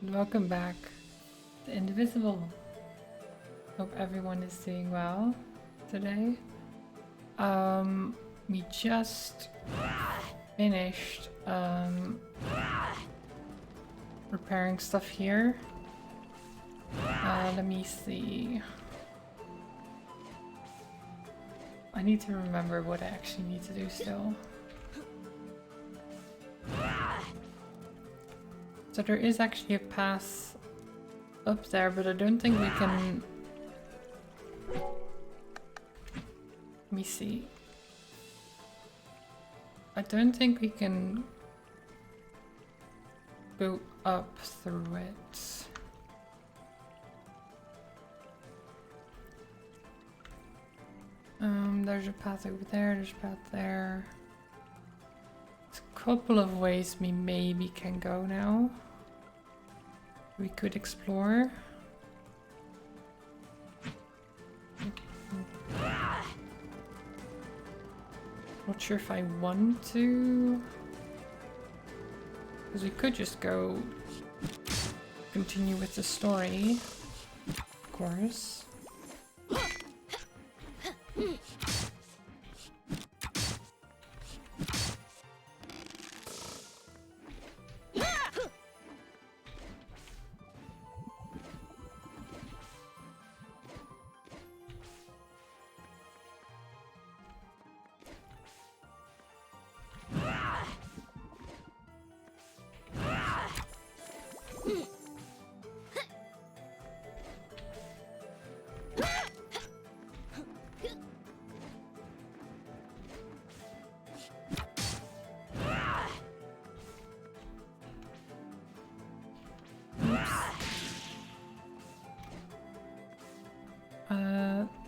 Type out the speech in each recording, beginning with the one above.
Welcome back to Indivisible. Hope everyone is doing well today. We just finished repairing stuff here. Let me see. I need to remember what I actually need to do still. So there is actually a path up there, but I don't think we can... Let me see. I don't think we can go up through it. There's a path over there, there's a path there. There's a couple of ways we maybe can go now. We could explore. Not sure if I want to. Because we could just go continue with the story, of course.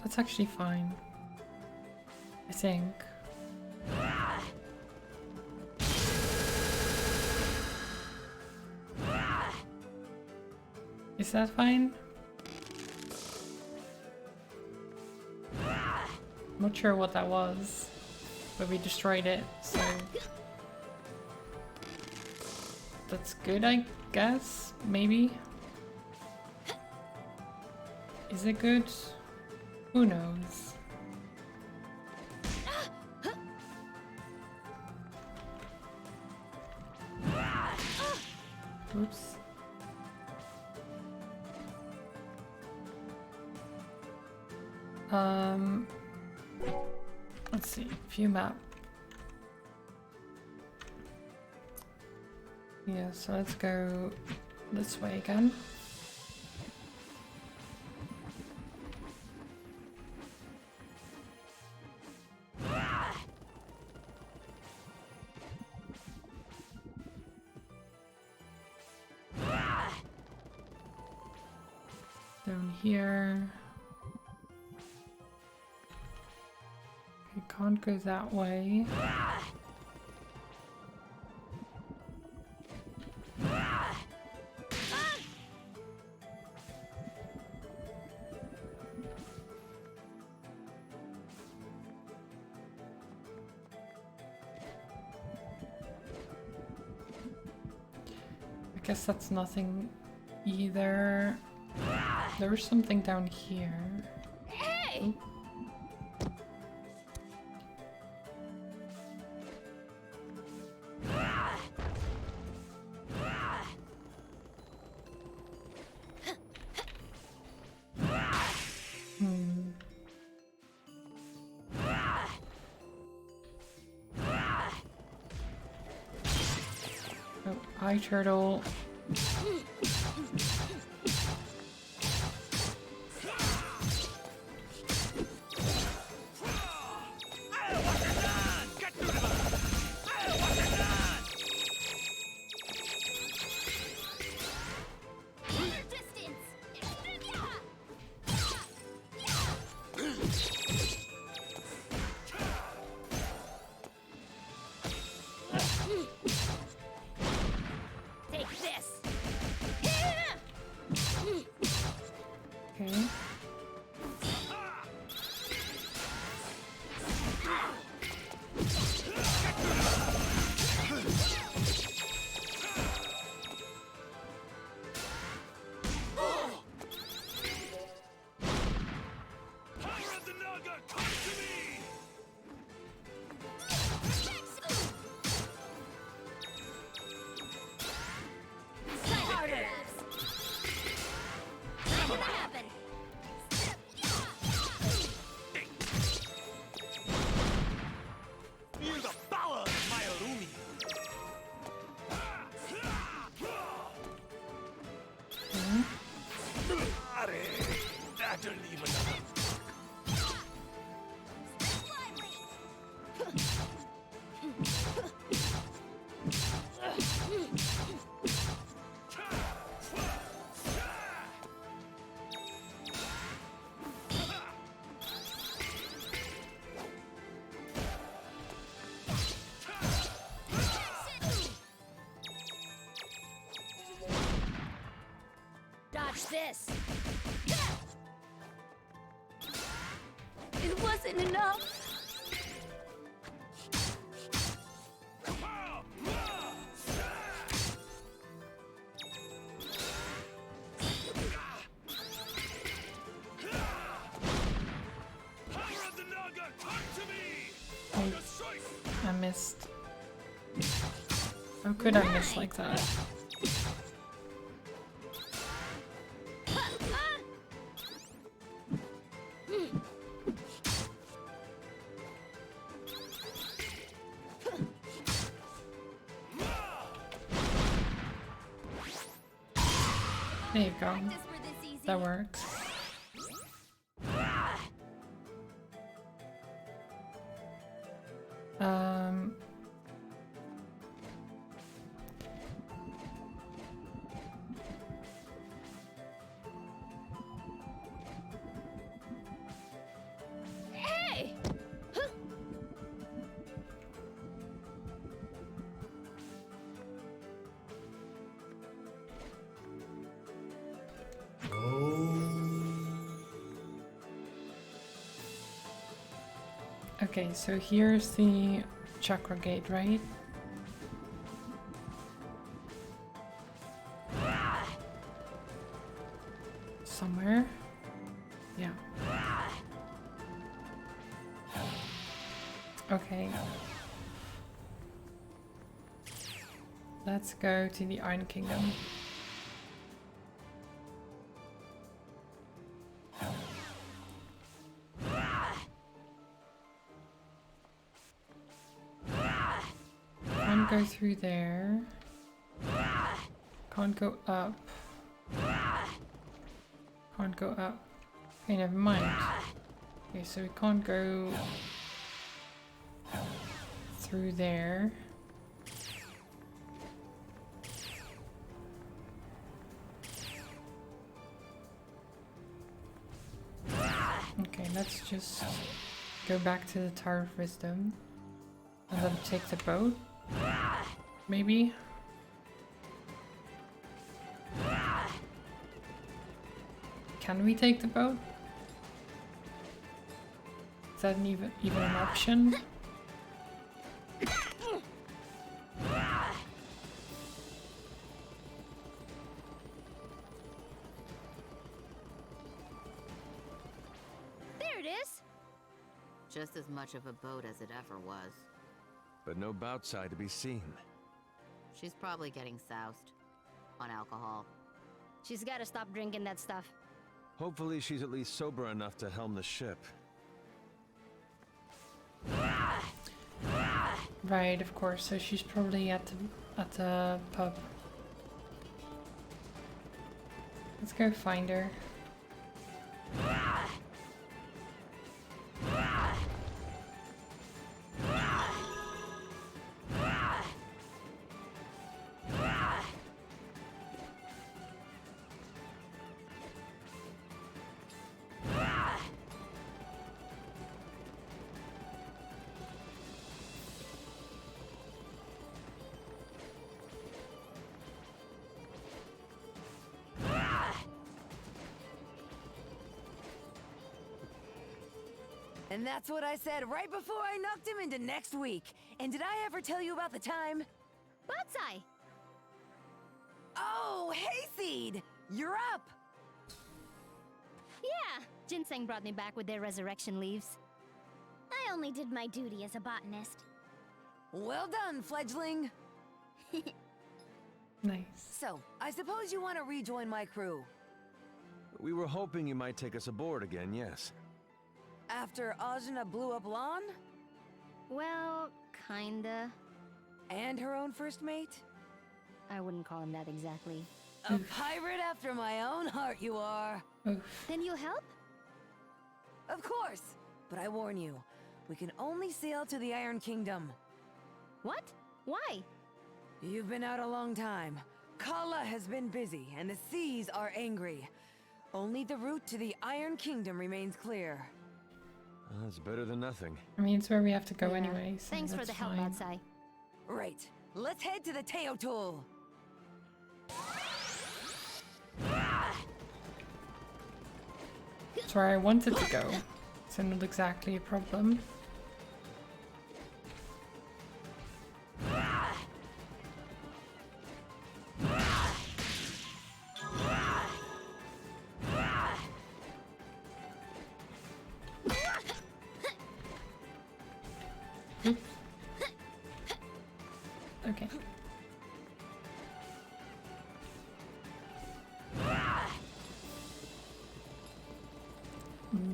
That's actually fine, I think. Is that fine? I'm not sure what that was, but we destroyed it, so that's good, I guess? Maybe? Is it good? Who knows? Oops. Let's see, view map. Yeah, so let's go this way again. Down here. We can't go that way. I guess that's nothing either. There was something down here. Hey! Oh, hi turtle. Okay. Watch this! It wasn't enough! I missed. How could I miss like that? There you go. That works. Hey! Okay, so here's the chakra gate, right? Somewhere. Yeah. Okay. Let's go to the Iron Kingdom. Can't go through there. Can't go up. Can't go up. Okay, never mind. Okay, so we can't go through there. Okay, let's just go back to the Tower of Wisdom and then take the boat. Maybe. Can we take the boat? Is that even an option? There it is! Just as much of a boat as it ever was. But no bout side to be seen. She's probably getting soused on alcohol. She's gotta stop drinking that stuff. Hopefully she's at least sober enough to helm the ship. Right, of course. So she's probably at the pub. Let's go find her. And that's what I said right before I knocked him into next week. And did I ever tell you about the time? Butseye! Oh, Hayseed! You're up! Yeah, Ginseng brought me back with their resurrection leaves. I only did my duty as a botanist. Well done, fledgling! Nice. So, I suppose you want to rejoin my crew. We were hoping you might take us aboard again, yes. After Ajna blew up Lan? Well, kinda. And her own first mate? I wouldn't call him that exactly. A pirate after my own heart you are. Oof. Then you'll help? Of course! But I warn you, we can only sail to the Iron Kingdom. What? Why? You've been out a long time. Kala has been busy, and the seas are angry. Only the route to the Iron Kingdom remains clear. That's better than nothing. I mean, it's where we have to go Yeah. anyway. So Thanks for that's the help, fine. Butseye. Right. Let's head to the Teotul. That's where I wanted to go. It's not exactly a problem. Okay.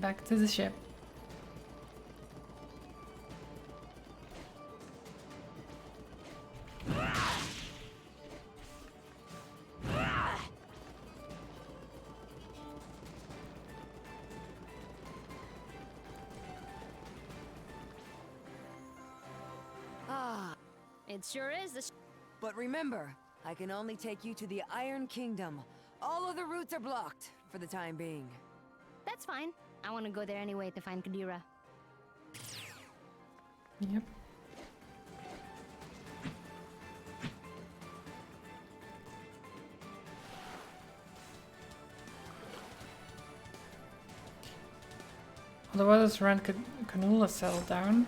Back to the ship. Ah, It sure is a but remember, I can only take you to the Iron Kingdom. All other routes are blocked, for the time being. That's fine. I want to go there anyway to find Kadira. Yep. Otherwise, run Canula settle down.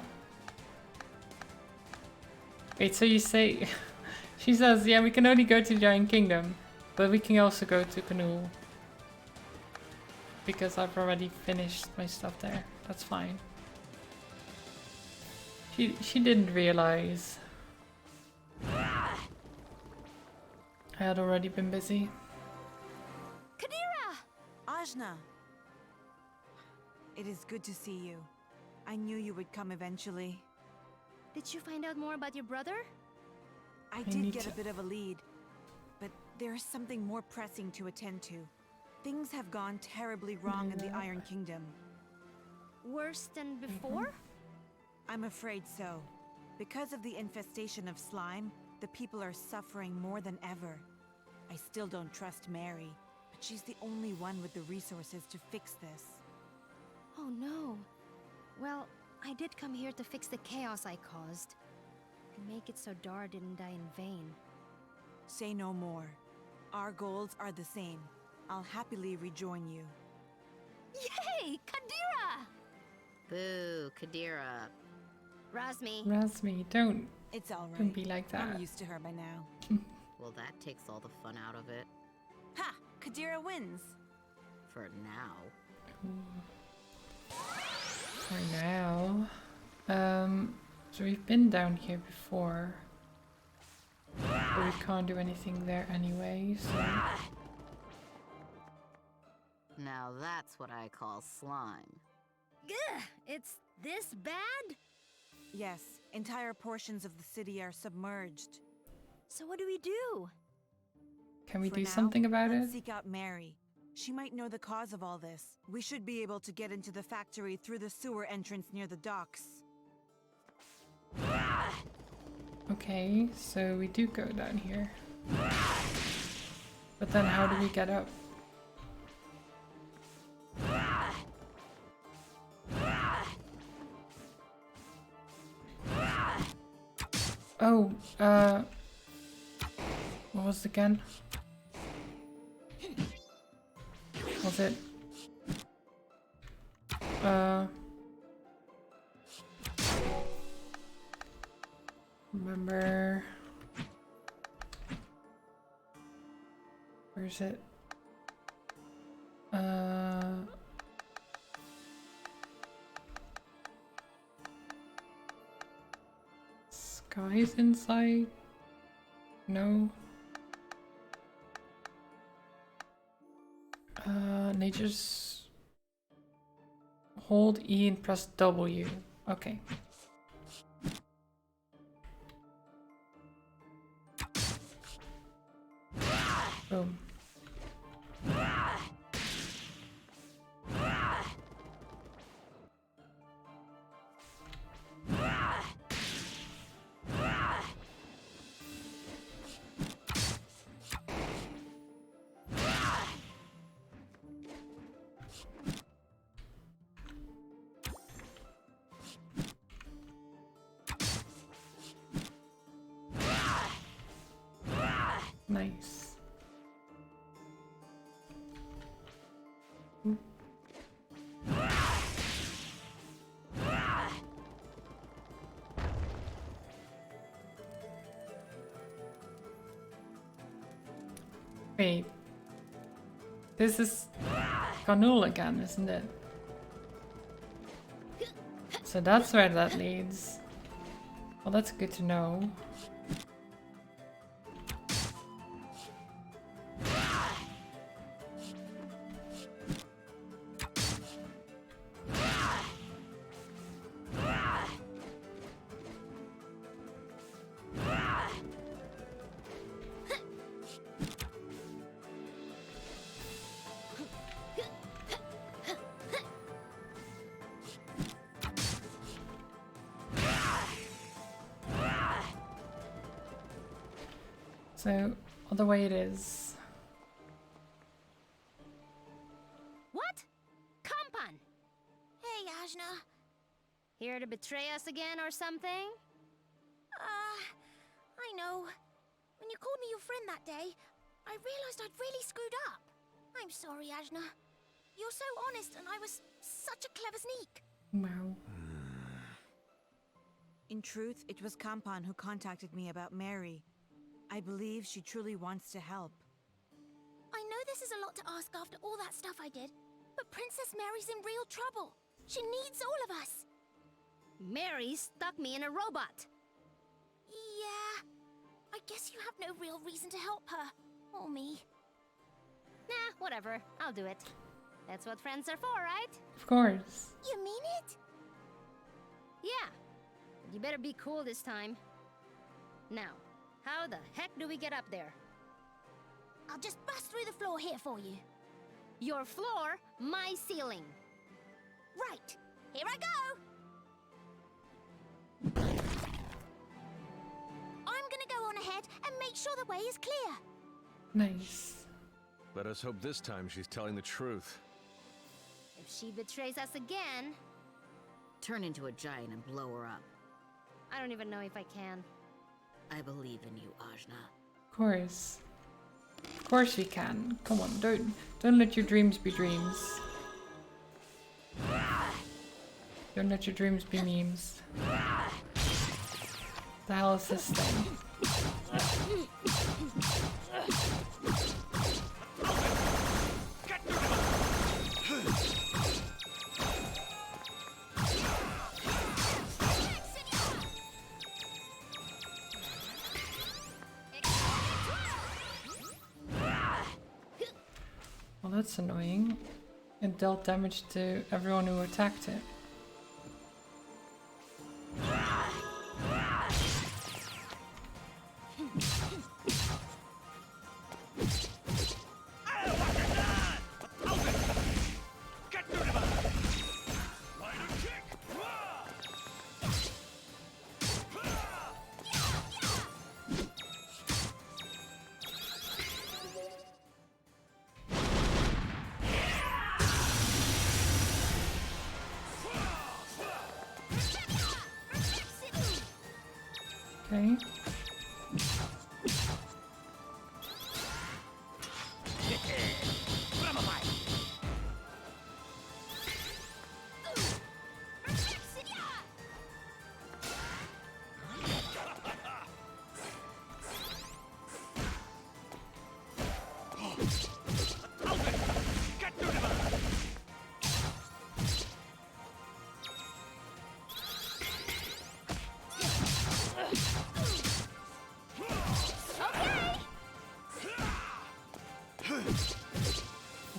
Wait, so you say... She says, yeah, we can only go to the Giant Kingdom, but we can also go to Canul. Because I've already finished my stuff there. That's fine. She didn't realize I had already been busy. Kadira! Ajna! It is good to see you. I knew you would come eventually. Did you find out more about your brother? I need did get to- a bit of a lead, but there is something more pressing to attend to. Things have gone terribly wrong in the Iron Kingdom. Worse than before? I'm afraid so. Because of the infestation of slime, the people are suffering more than ever. I still don't trust Mary, but she's the only one with the resources to fix this. Oh no. Well, I did come here to fix the chaos I caused. And make it so Dara didn't die in vain. Say no more. Our goals are the same. I'll happily rejoin you. Yay! Kadira! Boo, Kadira. Razmi. Razmi, don't It's all right. don't be like that. I'm used to her by now. Well, that takes all the fun out of it. Ha! Kadira wins. For now. For now. So we've been down here before. But we can't do anything there anyway, so... Now that's what I call slime. Gah! It's this bad? Yes, entire portions of the city are submerged. So what do we do? Can we For do now, something about let's it? seek out Mary. She might know the cause of all this. We should be able to get into the factory through the sewer entrance near the docks. Okay, so we do go down here. But then how do we get up? Oh, what was it again? Was it? Remember? Where is it? Skies inside? No. Nature's... Hold E and press W. Okay. Boom. Nice. Wait. This is Ganul again, isn't it? So that's where that leads. Well, that's good to know. So, the way it is. What? Kampan! Hey, Ajna. Here to betray us again or something? I know. When you called me your friend that day, I realized I'd really screwed up. I'm sorry, Ajna. You're so honest, and I was such a clever sneak. Wow. In truth, it was Kampan who contacted me about Mary. I believe she truly wants to help. I know this is a lot to ask after all that stuff I did, but Princess Mary's in real trouble. She needs all of us. Mary stuck me in a robot. Yeah, I guess you have no real reason to help her. Or me. Nah, whatever. I'll do it. That's what friends are for, right? Of course. You mean it? Yeah. You better be cool this time. Now, how the heck do we get up there? I'll just bust through the floor here for you. Your floor, my ceiling. Right. Here I go! I'm gonna go on ahead and make sure the way is clear. Nice. Let us hope this time she's telling the truth. If she betrays us again... Turn into a giant and blow her up. I don't even know if I can. I believe in you, Ajna. Of course. Of course we can. Come on, don't let your dreams be dreams. Don't let your dreams be memes. The hell is this thing? Well, that's annoying. It dealt damage to everyone who attacked it. Okay.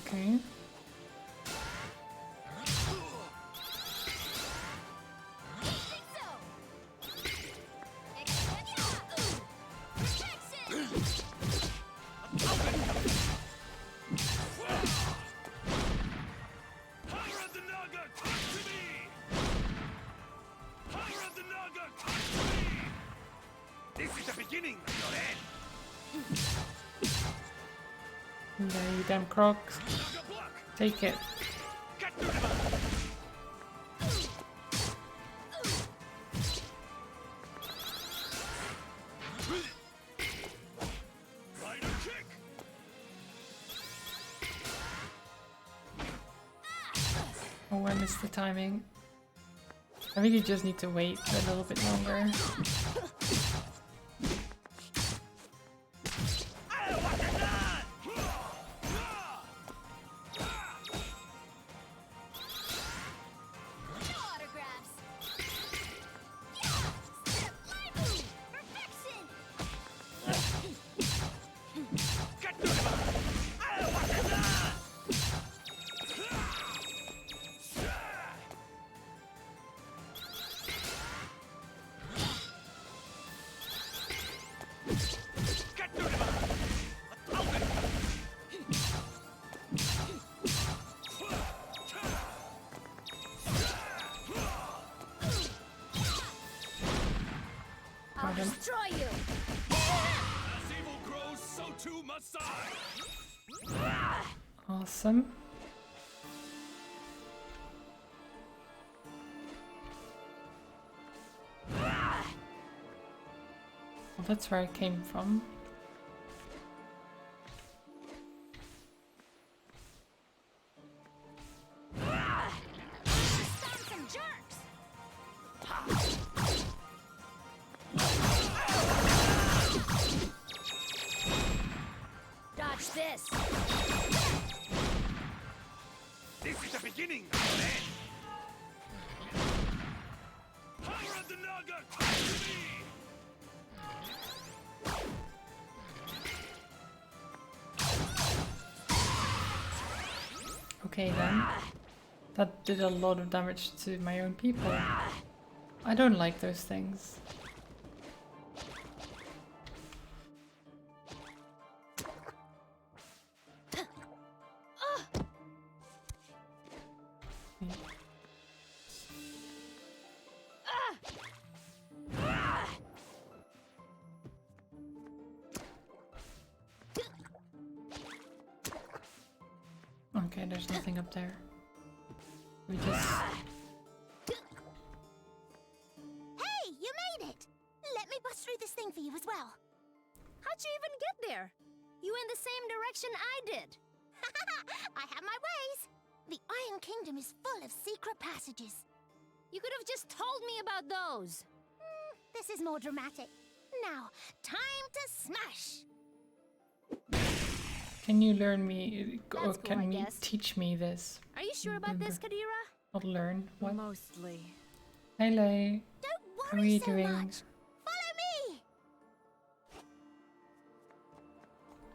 Okay. There you damn crocs. Take it. Oh, I missed the timing. I think you just need to wait a little bit longer. Awesome. Well, that's where I came from. Stop some jerks! Dodge this! This is the beginning, man! Power of the Naga, come to me! Okay then. That did a lot of damage to my own people. I don't like those things. Okay, there's nothing up there. We just... Hey, you made it! Let me bust through this thing for you as well. How'd you even get there? You went the same direction I did. I have my ways. The Iron Kingdom is full of secret passages. You could have just told me about those. This is more dramatic. Now, time to smash! Can you learn me, or That's cool, I can you guess. teach me this? Are you sure about this, Kadira? Not learn, what? Mostly. Hello, Don't how are worry you so doing? much. Follow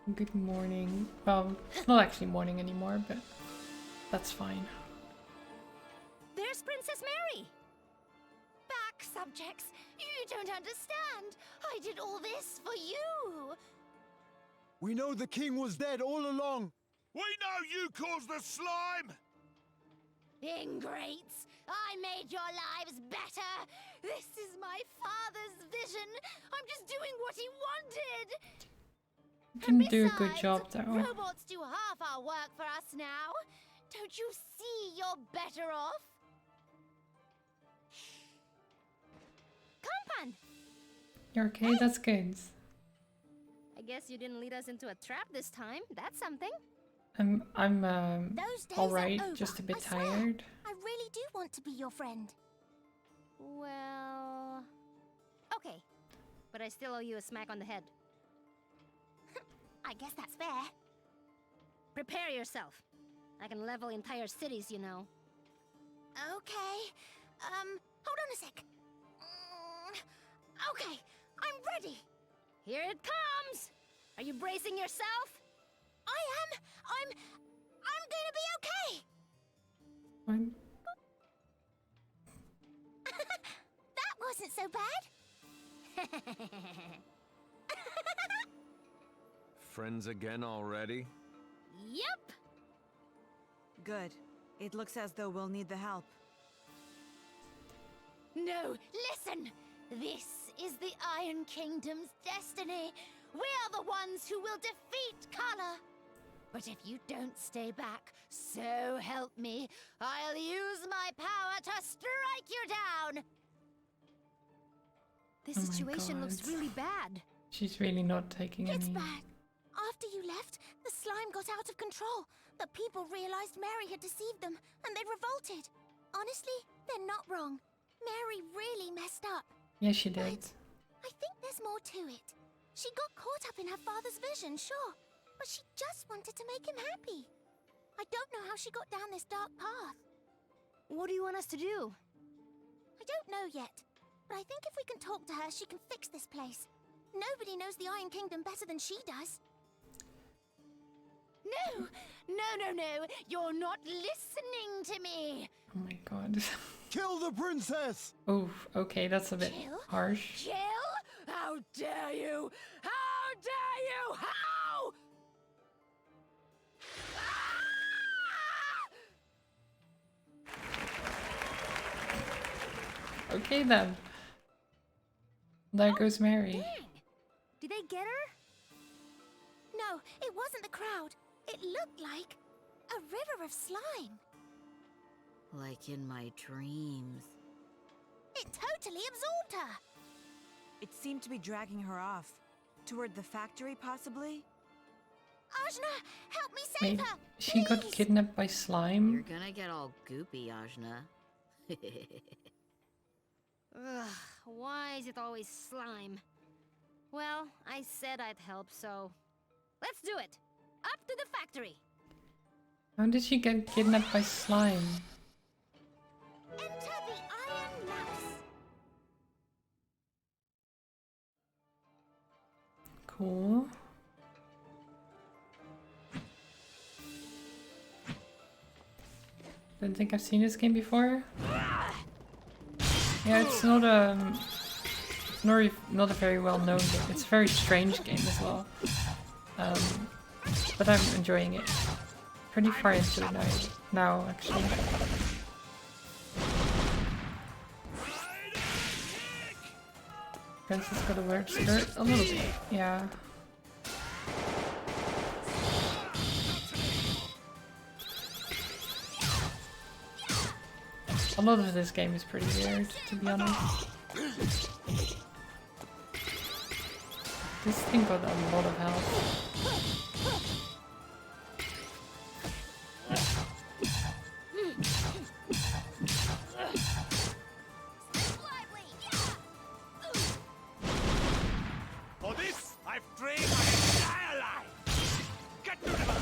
me! Good morning. Well, it's not actually morning anymore, but that's fine. There's Princess Mary! Back, subjects! You don't understand! I did all this for you! We know the king was dead all along. We know you caused the slime! Ingrates! I made your lives better! This is my father's vision! I'm just doing what he wanted! You can And do a good besides, job though. robots do half our work for us now! Don't you see you're better off? Compan! You're okay, that's good. I guess you didn't lead us into a trap this time. That's something. I'm Those days alright, are over, just a bit I swear. tired. I really do want to be your friend. Well... Okay. But I still owe you a smack on the head. I guess that's fair. Prepare yourself. I can level entire cities, you know. Okay. Hold on a sec. Okay, I'm ready. Here it comes. Are you bracing yourself? I am. I'm gonna be okay. Fine. That wasn't so bad. Friends again already? Yep. Good. It looks as though we'll need the help. No, listen. This is the Iron Kingdom's destiny. We're the ones who will defeat Kala. But if you don't stay back, so help me, I'll use my power to strike you down. This Oh my situation looks God. really bad. She's really not taking It's any... bad. After you left, the slime got out of control. The people realized Mary had deceived them, and they revolted. Honestly, they're not wrong. Mary really messed up. Yeah, she did. I think there's more to it. She got caught up in her father's vision, sure, but she just wanted to make him happy. I don't know how she got down this dark path. What do you want us to do? I don't know yet, but I think if we can talk to her, she can fix this place. Nobody knows the Iron Kingdom better than she does. No! No! You're not listening to me! Oh my god. Kill the princess! Oh, okay, that's a bit Kill? harsh. Kill? How dare you! How dare you! How? Okay then. There goes Mary. Dang! Did they get her? No, it wasn't the crowd. It looked like... A river of slime. Like in my dreams. It totally absorbed her. It seemed to be dragging her off. Toward the factory, possibly? Ajna, help me save Wait, her! she got please. kidnapped by You're slime? gonna get all goopy, Ajna. Ugh, why is it always slime? Well, I said I'd help, so let's do it. Up to the factory. How did she get kidnapped by slime? Enter the Iron Mouse. Cool. Don't think I've seen this game before. Yeah, it's not not a very well known game. It's a very strange game as well. But I'm enjoying it. Pretty far into it now actually. Princess got a weird skirt? A little bit, yeah. A lot of this game is pretty weird, to be honest. This thing got a lot of health. For this, I've trained my entire life. Get to the bar.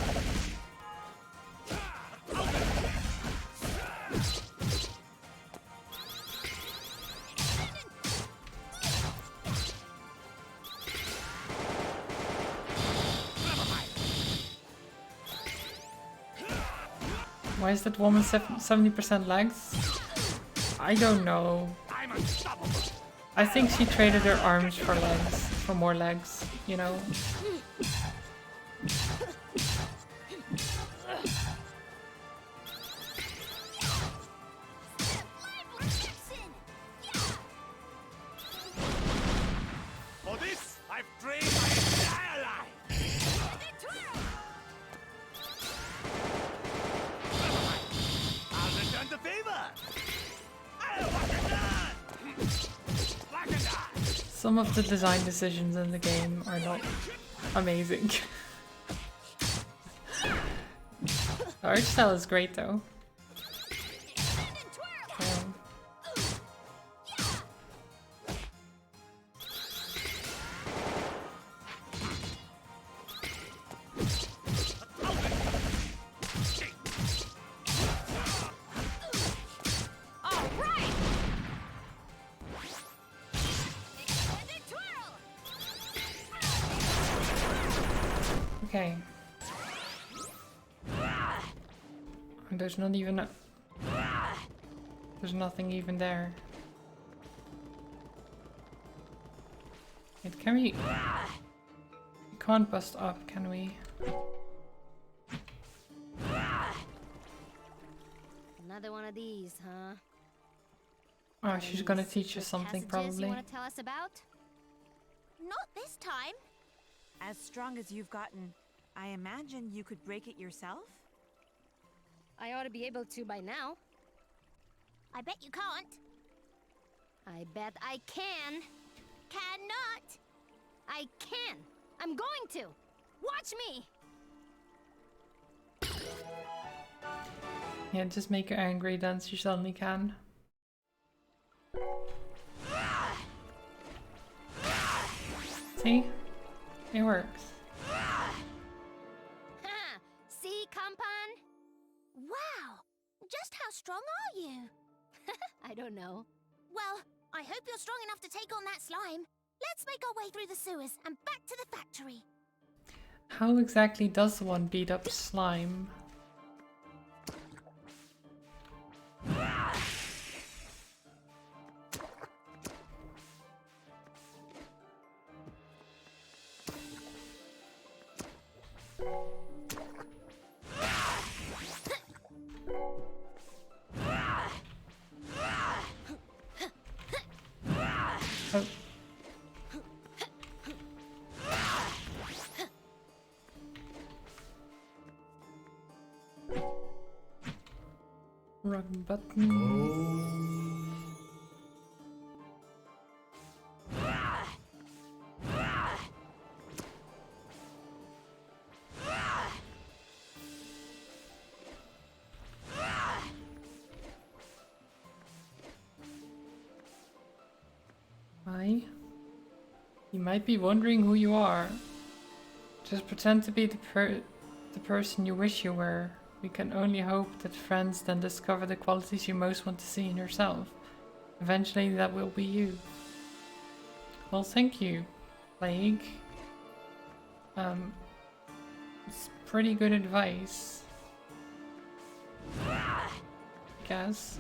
Why is that woman 70% legs? I don't know. I'm unstoppable. I think she traded her arms for legs, for more legs, you know? For this, I've trained my entire life. I'll return the favor. Oh, what a done! Like a done! Some of the design decisions in the game are not amazing. The art style is great though. Um, All right. okay. And there's not even a... There's nothing even there. Wait, can we... We can't bust up, can we? Another one of these, huh? Oh, she's gonna Any teach us secret something passages probably. You want to tell us about? Not this time. As strong as you've gotten, I imagine you could break it yourself? I ought to be able to by now. I bet you can't. I bet I can. Cannot. I can. I'm going to. Watch me. Yeah, just make her angry, then she suddenly can. See? It works. Haha. See, Kampan? Wow. Just how strong are you? I don't know. Well, I hope you're strong enough to take on that slime. Let's make our way through the sewers and back to the factory. How exactly does one beat up slime? Oh. Wrong button. Hi. You might be wondering who you are. Just pretend to be the person you wish you were. We can only hope that friends then discover the qualities you most want to see in yourself. Eventually that will be you. Well, thank you, Plague. It's pretty good advice. I guess.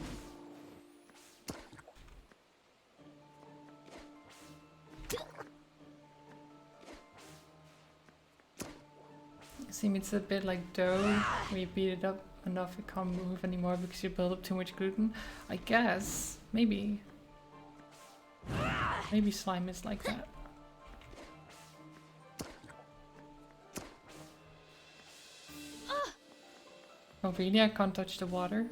Seems it's a bit like dough, where you beat it up enough it can't move anymore because you build up too much gluten. I guess. Maybe. Maybe slime is like that. Oh really? I can't touch the water?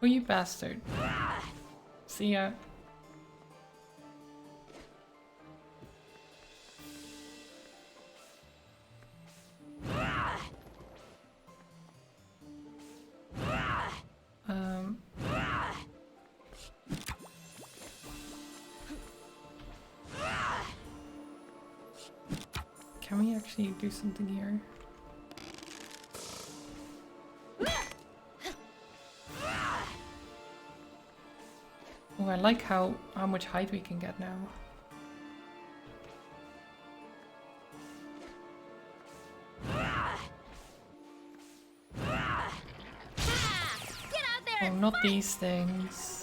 Oh, you bastard. See ya. Can we actually do something here? Oh, I like how much height we can get now. Oh, not these things.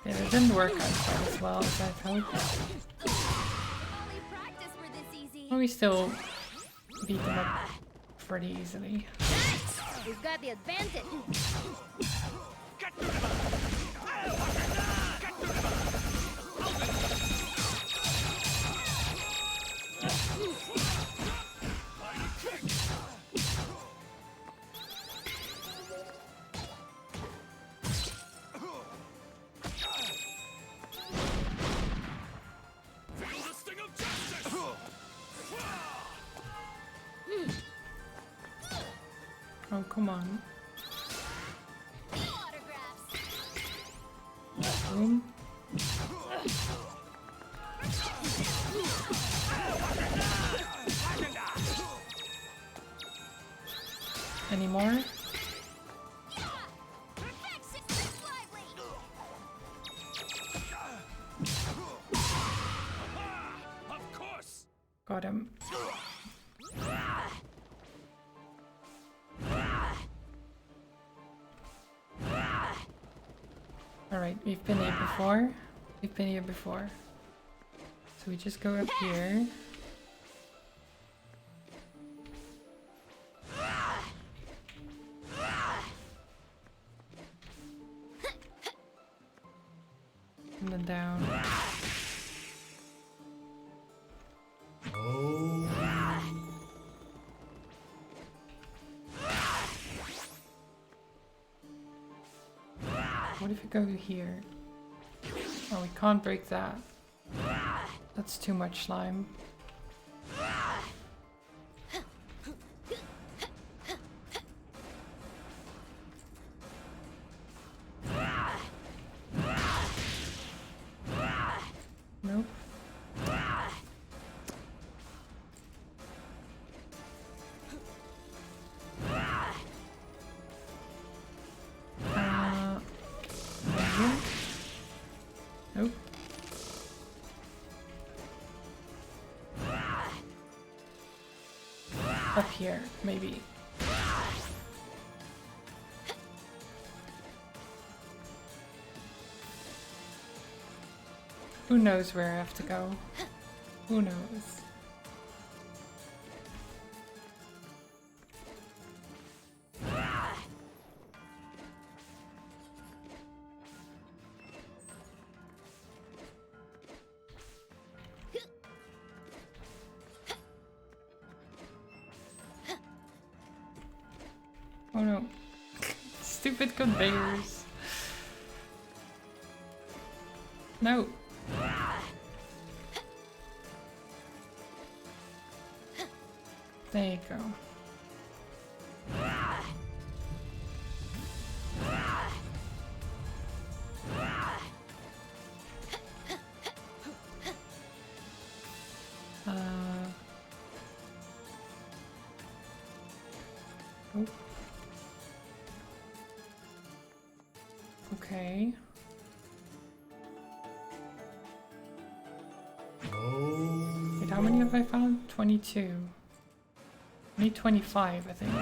Yeah, it didn't work out quite as well as I'd hoped. Well, we still beat them up pretty easily. We've got the advantage. Oh, come on. Boom. Any more? Got him. Alright, we've been here before. We've been here before. So we just go up here. And then down. What if we go here? Oh, we can't break that. That's too much slime. Nope. Nope. Up here, maybe. Who knows where I have to go? Who knows? Oh no. Stupid conveyors. No. There you go. Oh. Okay. Wait, how many have I found? 22. I need 25, I think.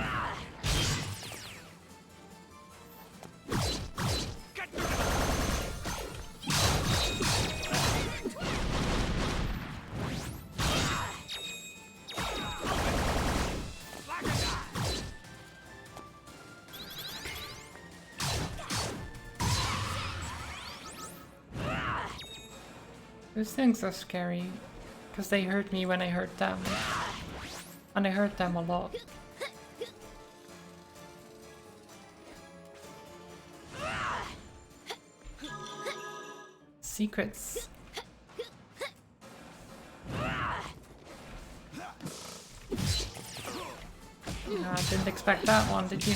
Those things are scary, because they hurt me when I hurt them. And I hurt them a lot. Secrets. Didn't expect that one, did you?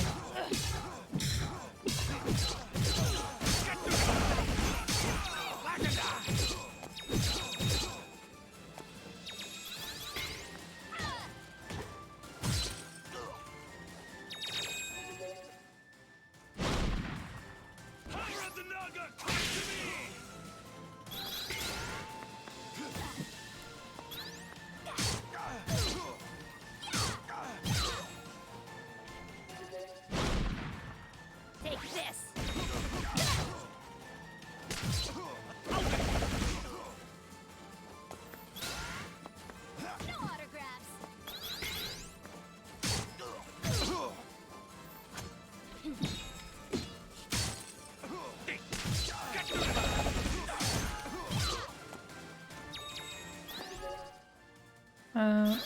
I'll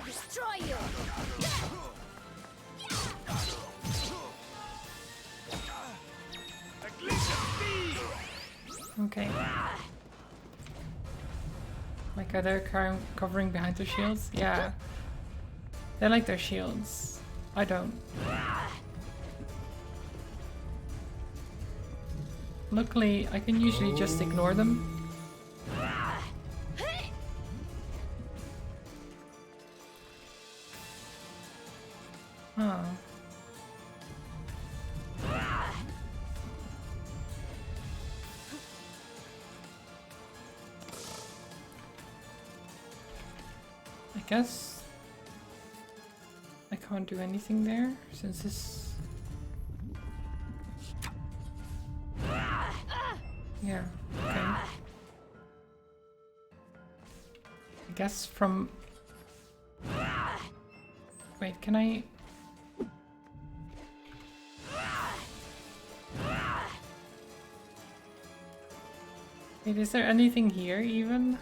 destroy you. Okay. Like, are they covering behind their shields? Yeah. They like their shields. I don't. Luckily, I can usually just ignore them. Huh. I guess I can't do anything there since this. Yeah, okay. I guess from. Wait, can I? Wait, is there anything here even?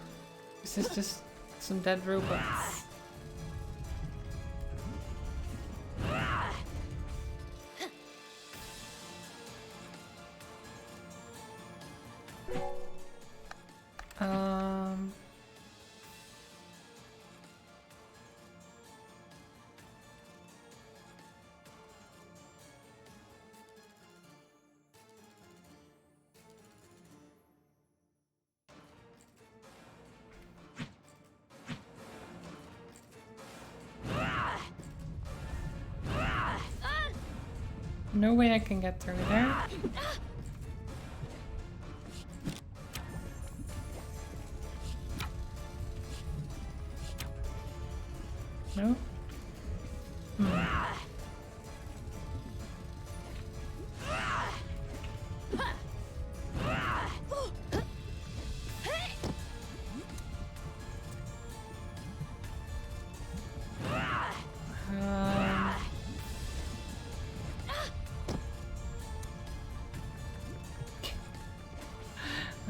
Is this just some dead robots? No way I can get through there. No?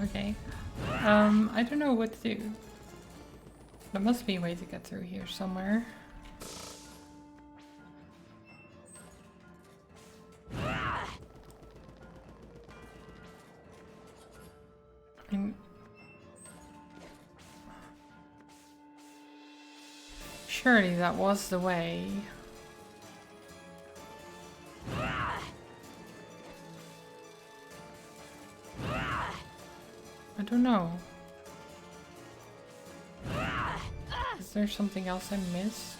Okay. I don't know what to do. There must be a way to get through here somewhere. I mean, surely that was the way. I don't know. Is there something else I missed?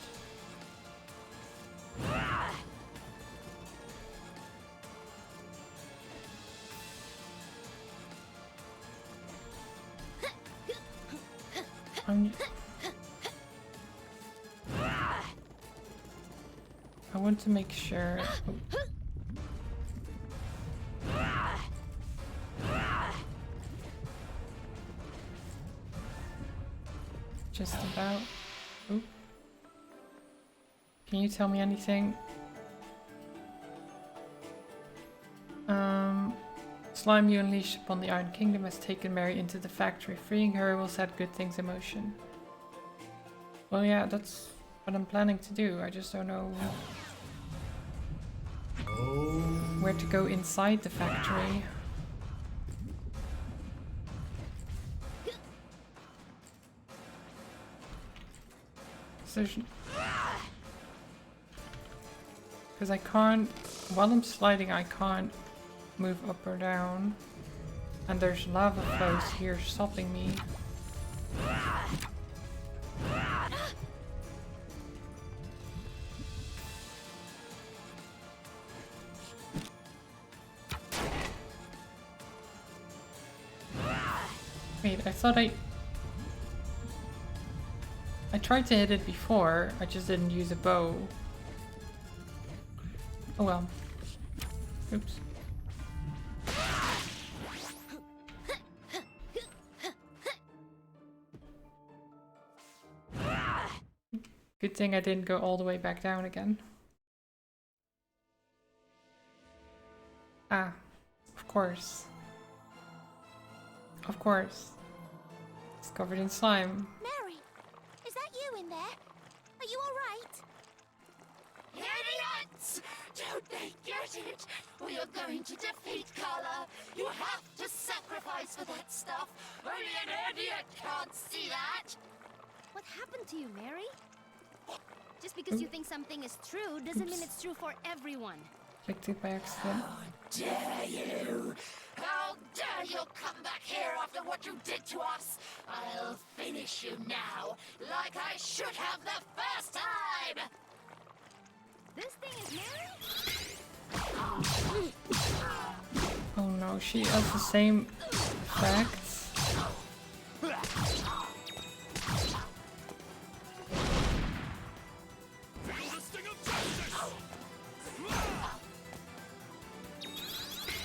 I want to make sure. Oh. Just about. Oop. Can you tell me anything? Slime you unleashed upon the Iron Kingdom has taken Mary into the factory. Freeing her will set good things in motion. Well, yeah, that's what I'm planning to do. I just don't know where to go inside the factory. Because I can't, while I'm sliding, I can't move up or down. And there's lava flows here stopping me. Wait, I thought I tried to hit it before, I just didn't use a bow. Oh well. Oops. Good thing I didn't go all the way back down again. Ah, of course. Of course. It's covered in slime. Mary, is that you in there? Are you alright? Idiots! Don't they get it? We are going to defeat Carla. You have to sacrifice for that stuff. Only an idiot can't see that. What happened to you, Mary? Just because you think something is true doesn't mean it's true for everyone. Clicked it by accident. Dare you? How dare you come back here after what you did to us? I'll finish you now, like I should have the first time! This thing is Mary? Oh no, she has the same effects.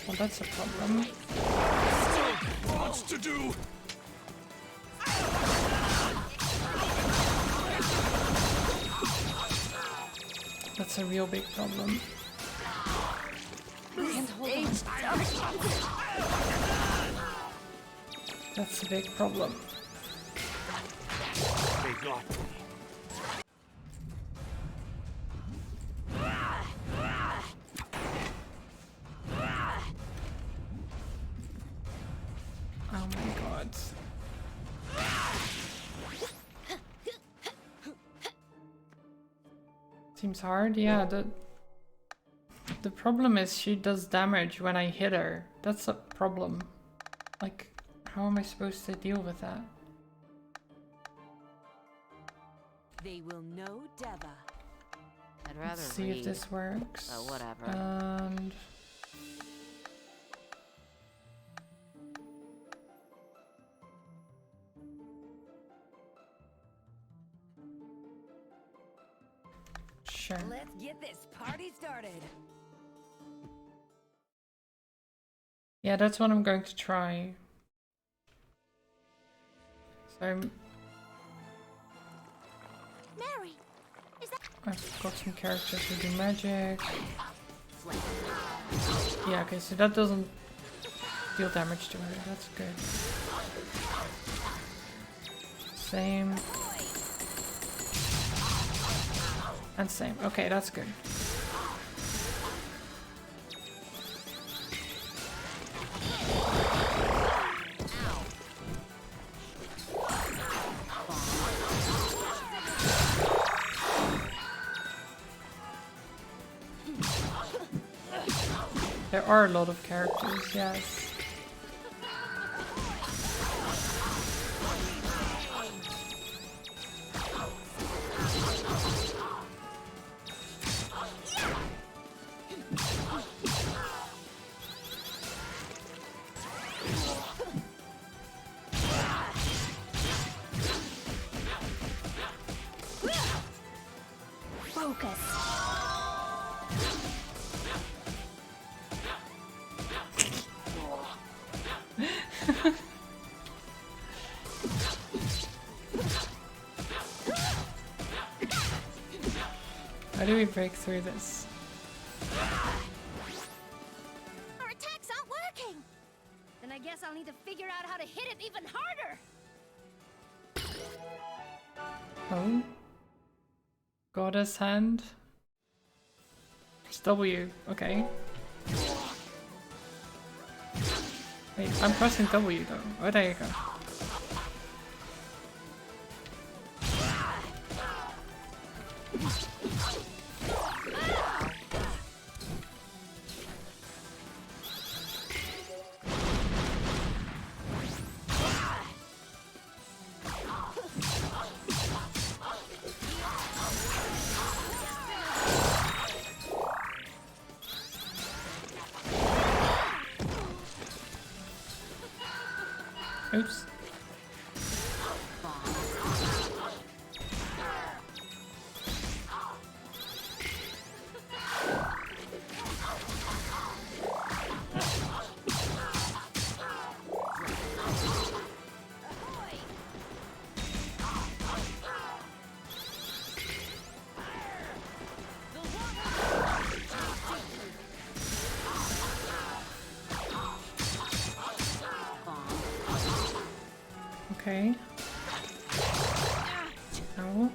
Well, that's a problem. What's to do? That's a real big problem. That's a big problem. They got me. Oh my god. Seems hard, yeah. The problem is she does damage when I hit her. That's a problem. Like, how am I supposed to deal with that? They will know Deva. I'd rather Let's see read. if this works. Oh, whatever. And Sure. Let's get this party started. Yeah, that's what I'm going to try. So Mary, is that... I've got some characters who do magic. Yeah, okay, so that doesn't deal damage to her. That's good. Same. And same. Okay, that's good. There are a lot of characters, yes. Focus. How do we break through this? Our attacks aren't working. Then I guess I'll need to figure out how to hit it even harder. Oh. Goddess hand. It's W. Okay. Wait, I'm pressing W though. Oh, there you go. Oops. Okay. No.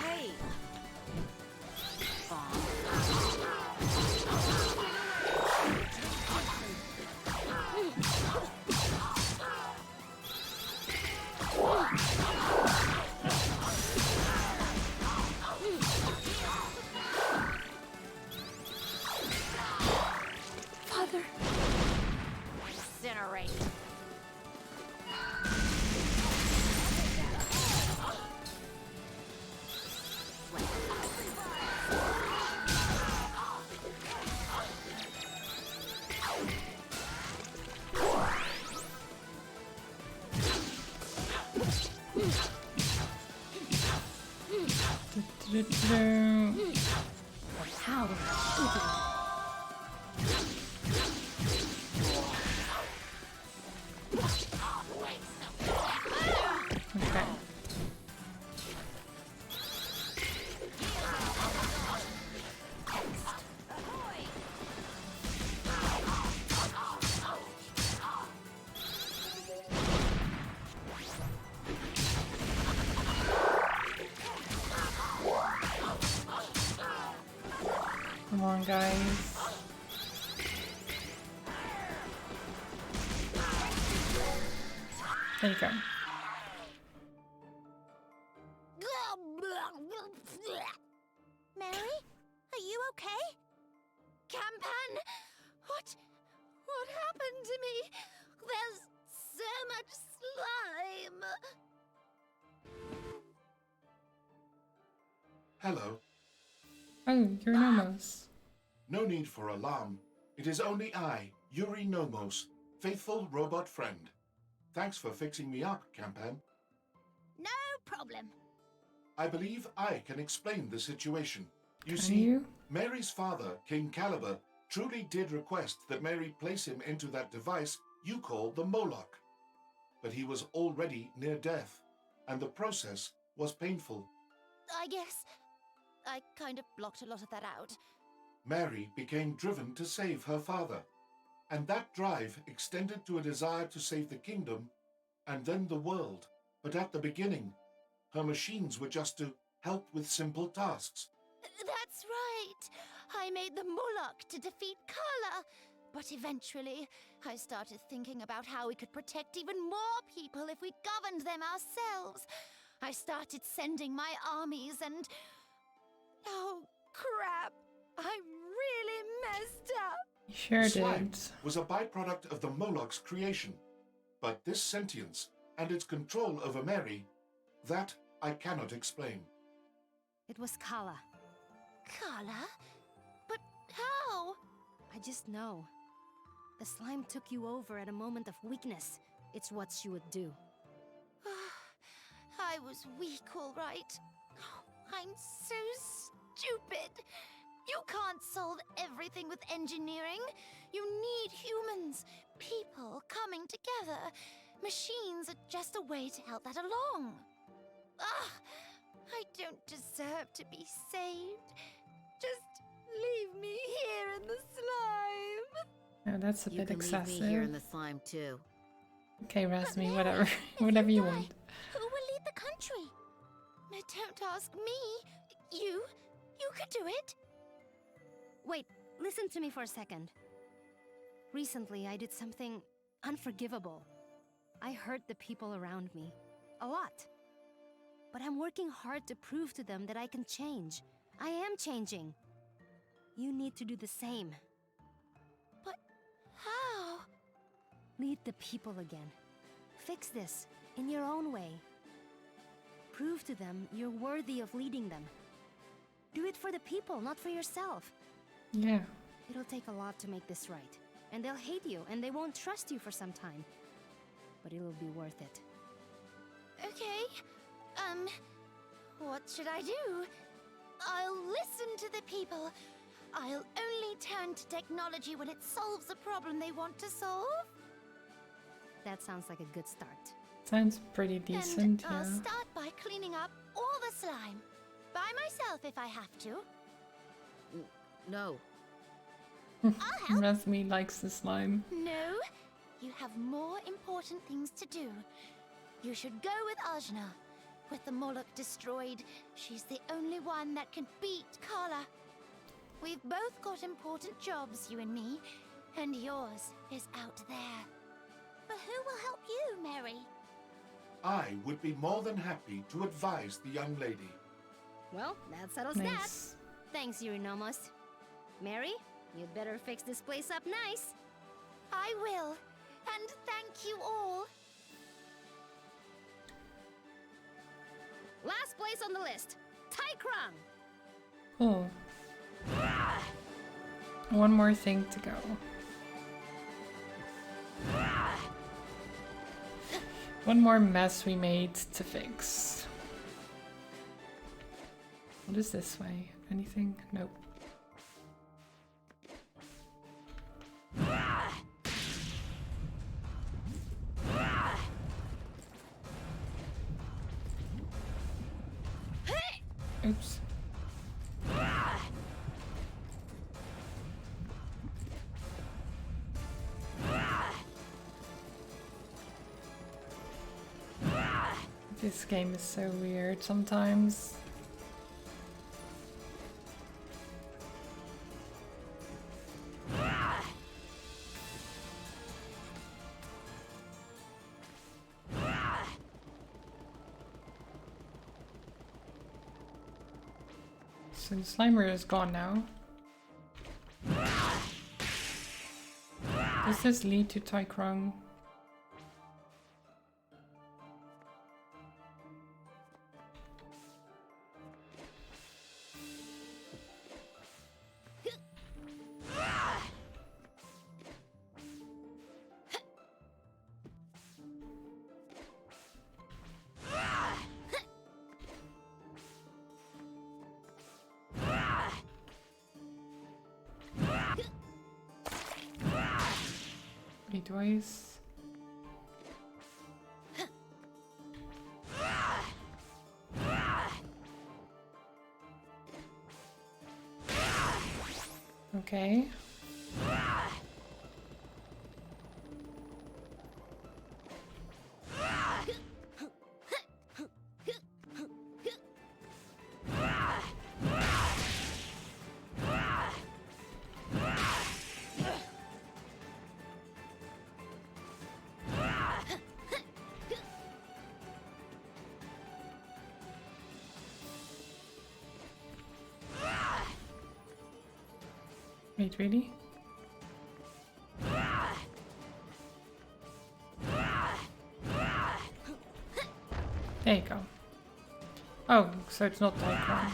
Hey, Father. Incinerate. Okay. Come on, guys. There you go. Mary, are you okay? Campan! What happened to me? There's so much slime. Hello. Oh, you're Nomos. No need for alarm. It is only I, Yuri Nomos, faithful robot friend. Thanks for fixing me up, Campan. No problem. I believe I can explain the situation. You Can see, you? Mary's father, King Caliber, truly did request that Mary place him into that device you call the Moloch. But he was already near death, and the process was painful. I guess I kind of blocked a lot of that out. Mary became driven to save her father, and that drive extended to a desire to save the kingdom and then the world. But at the beginning, her machines were just to help with simple tasks. That's right. I made the Moloch to defeat Carla. But eventually, I started thinking about how we could protect even more people if we governed them ourselves. I started sending my armies and... Oh, crap. I really messed up. You sure Slime did. was a byproduct of the Moloch's creation. But this sentience and its control over Mary, that I cannot explain. It was Kala. Carla? But how? I just know. The slime took you over at a moment of weakness. It's what she would do. I was weak, all right. I'm so stupid. You can't solve everything with engineering. You need humans, people coming together. Machines are just a way to help that along. I don't deserve to be saved. Just leave me here in the slime. Oh, that's a You bit can excessive. leave me here in the slime too. Okay, Rasmi, But whatever. if Whatever you die, want. Who will lead the country? Don't ask me. You could do it. Wait, listen to me for a second. Recently, I did something unforgivable. I hurt the people around me. A lot. But I'm working hard to prove to them that I can change. I am changing. You need to do the same. But how? Lead the people again. Fix this in your own way. Prove to them you're worthy of leading them. Do it for the people, not for yourself. Yeah. It'll take a lot to make this right. And they'll hate you, and they won't trust you for some time. But it'll be worth it. Okay. What should I do? I'll listen to the people. I'll only turn to technology when it solves a problem they want to solve. That sounds like a good start. Sounds pretty decent, And I'll yeah. start by cleaning up all the slime. By myself if I have to. No. I'll help. Rasmi likes the slime. No, you have more important things to do. You should go with Ajna. With the Moloch destroyed, she's the only one that can beat Carla. We've both got important jobs, you and me, and yours is out there. But who will help you, Mary? I would be more than happy to advise the young lady. Well, that settles that. Nice. Thanks, Yurinomos. Mary, you'd better fix this place up nice. I will. And thank you all. Last place on the list, Taikrang. Cool. One more thing to go. One more mess we made to fix. What is this way? Anything? Nope. Oops. This game is so weird sometimes. So Slimer is gone now. Does this lead to Taikrang? Wait, do I... Okay. Wait, really? There you go. Oh, so it's not Tycron.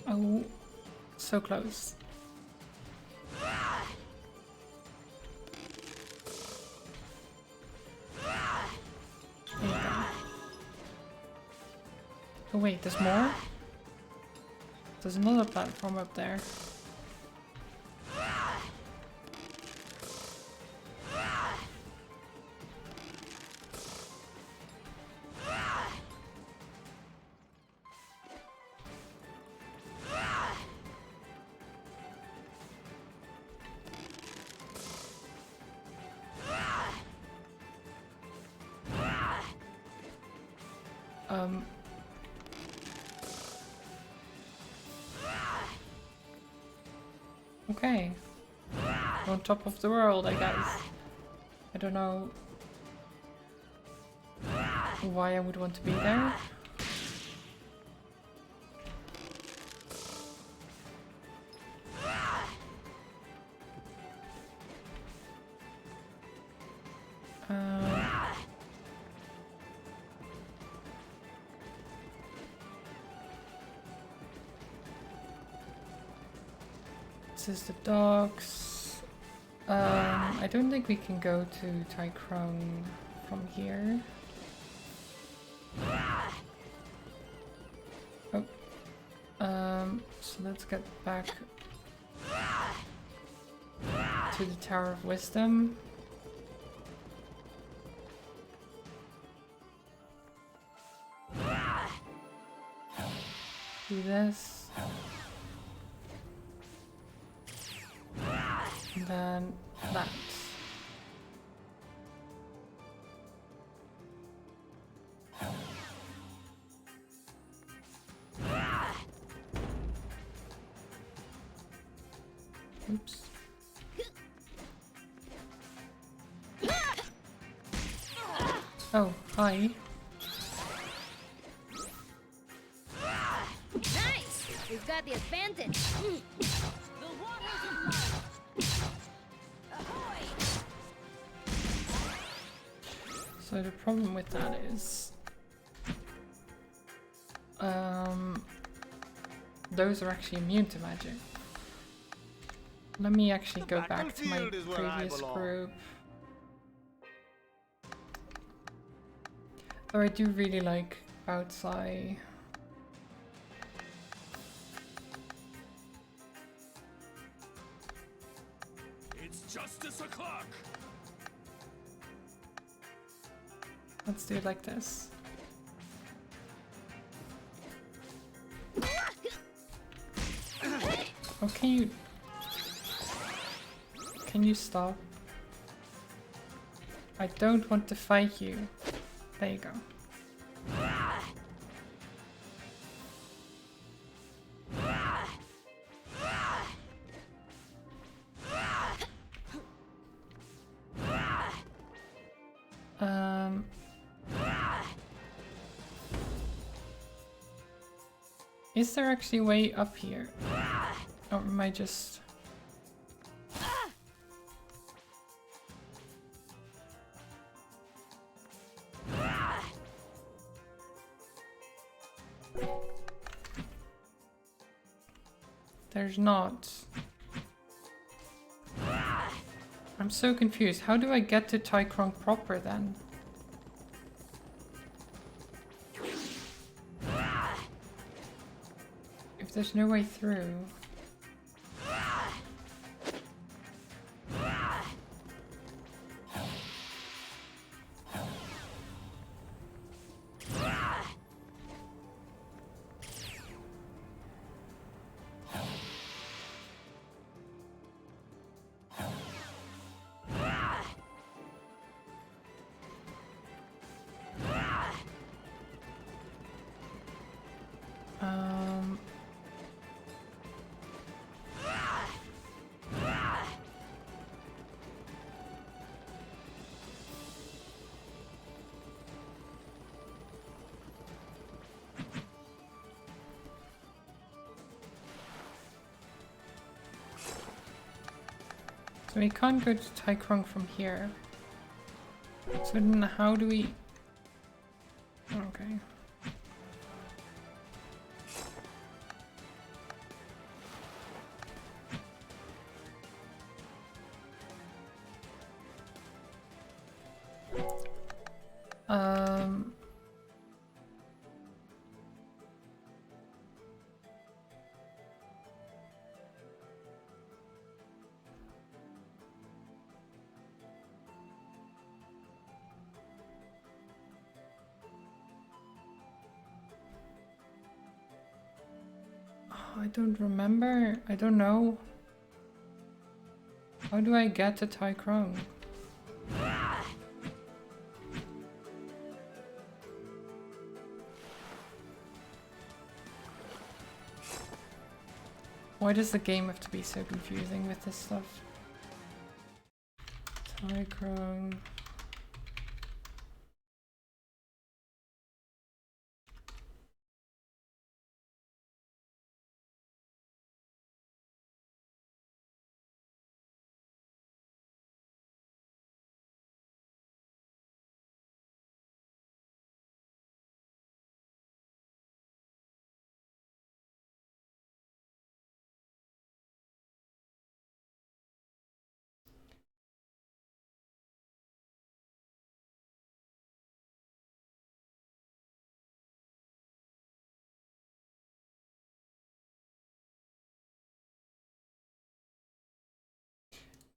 Oh, so close. There you go. Oh wait, there's more? There's another platform up there. Okay. On top of the world, I guess. I don't know why I would want to be there. This is the docks. I don't think we can go to Tycron from here. Oh. So let's get back to the Tower of Wisdom. Do this. And then that. Oops. Oh, hi. Nice! We've got the advantage. So the problem with that is those are actually immune to magic. Let me actually go back to my previous group. Though I do really like outside. It's justice o'clock. Let's do it like this. Oh, can you stop? I don't want to fight you. There you go. Is there actually a way up here? Or am I just... there's not. I'm so confused. How do I get to Tykrong proper then? If there's no way through. So we can't go to Tykrong from here. So then how do we... Okay. I don't remember. I don't know. How do I get to Tykrong? Why does the game have to be so confusing with this stuff? Tykrong.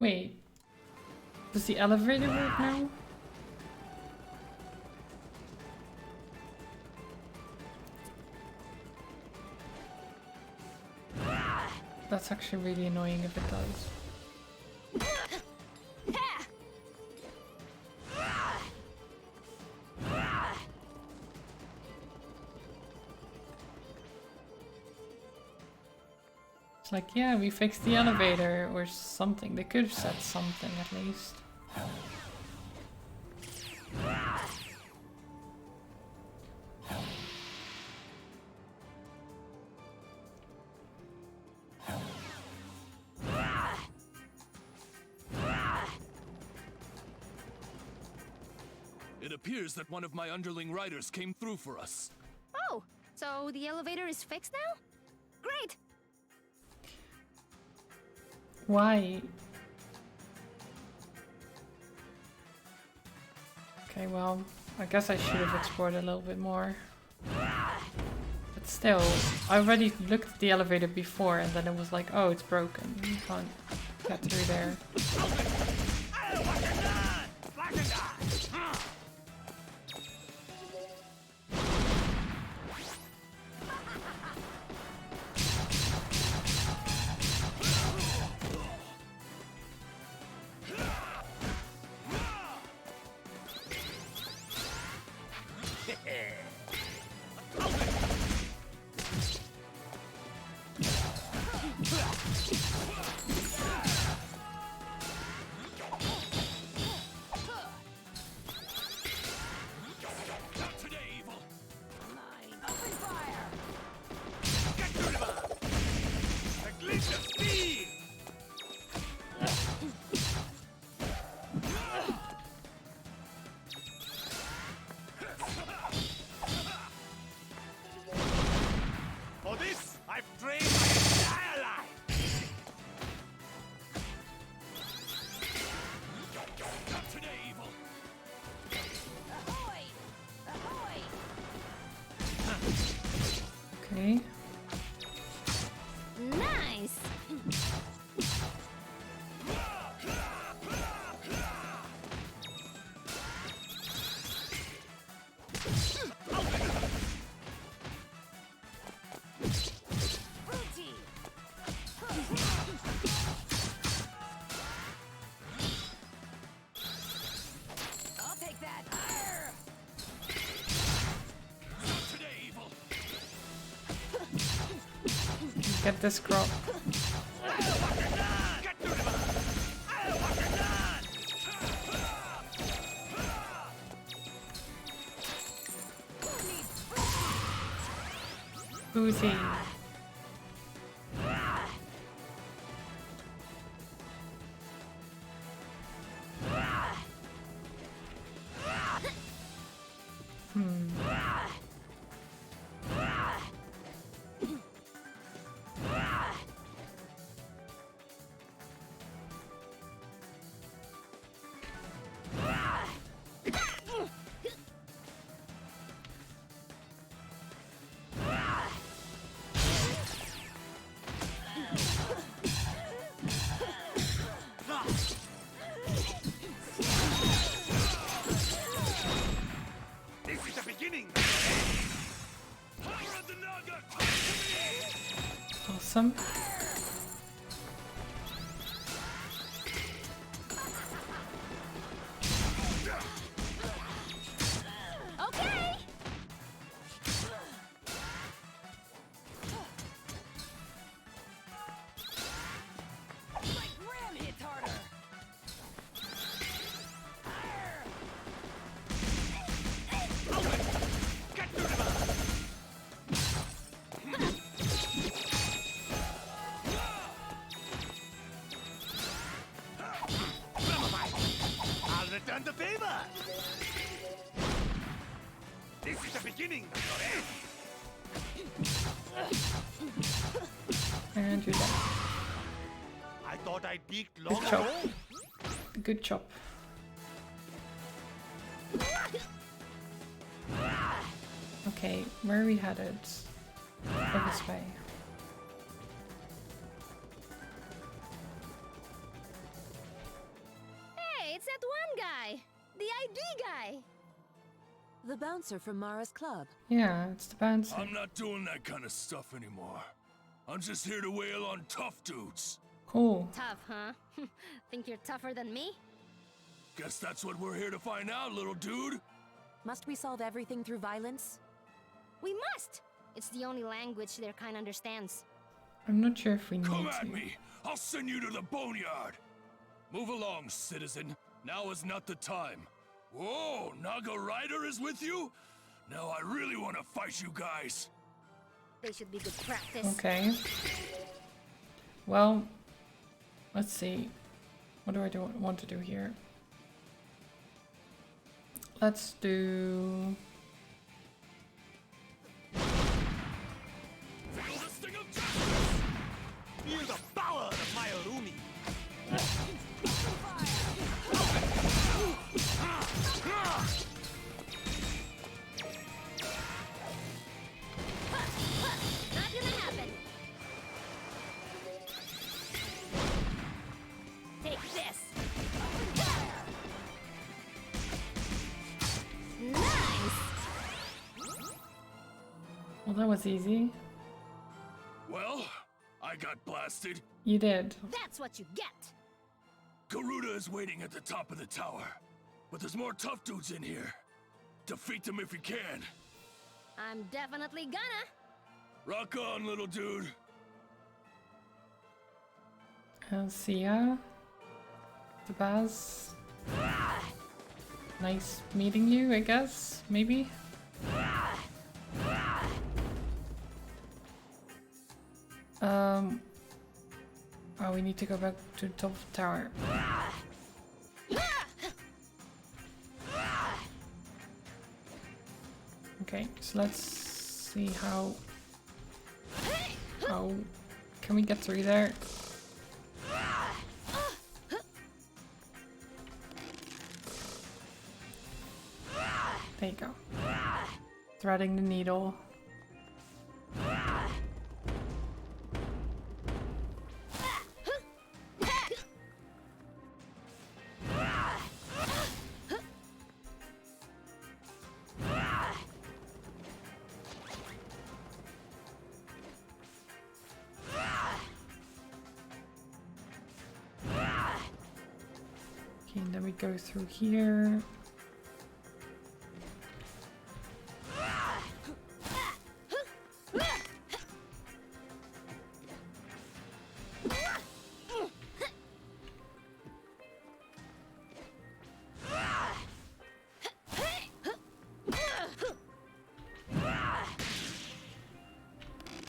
Wait, does the elevator work now? That's actually really annoying if it does. It's like, yeah, we fixed the elevator or something. They could have said something at least. It appears that one of my underling riders came through for us. Oh, so the elevator is fixed now? Great! Why? Okay, well, I guess I should have explored a little bit more. But still, I already looked at the elevator before and then it was like, oh, it's broken. You can't get through there. For this, I've trained my entire life! Okay. Nice! I'll take that. Get this crop. Boozy. This is the beginning. Power of the Naga. Awesome. Okay! My ram hits harder. Get through the I'll return the favor. This is the beginning of your end. And do that. I thought I peaked Good long job. ago. Good job. Okay, where are we headed? Go this way. Hey, it's that one guy! The ID guy! The bouncer from Mara's club. Yeah, it's the bouncer. I'm not doing that kind of stuff anymore. I'm just here to wail on tough dudes. Cool. Tough, huh? Think you're tougher than me? Guess that's what we're here to find out, little dude. Must we solve everything through violence? We must! It's the only language their kind understands. I'm not sure if we need Come to. at me. I'll send you to the boneyard. Move along, citizen. Now is not the time. Whoa, Naga Rider is with you? Now I really want to fight you guys. They should be good practice. Okay. Well, let's see. What do I want to do here? Let's do... Feel the sting of justice! Feel the power of my Arumi. Not gonna happen! Take this! Nice! Well, that was easy. Well, I got blasted. You did. That's what you get! Garuda is waiting at the top of the tower. But there's more tough dudes in here. Defeat them if you can. I'm definitely gonna! Rock on, little dude. See ya. Tabaz. Nice meeting you, I guess. Maybe. Oh, we need to go back to the top of the tower. Okay, so let's see how can we get through there? There you go. Threading the needle. Then we go through here.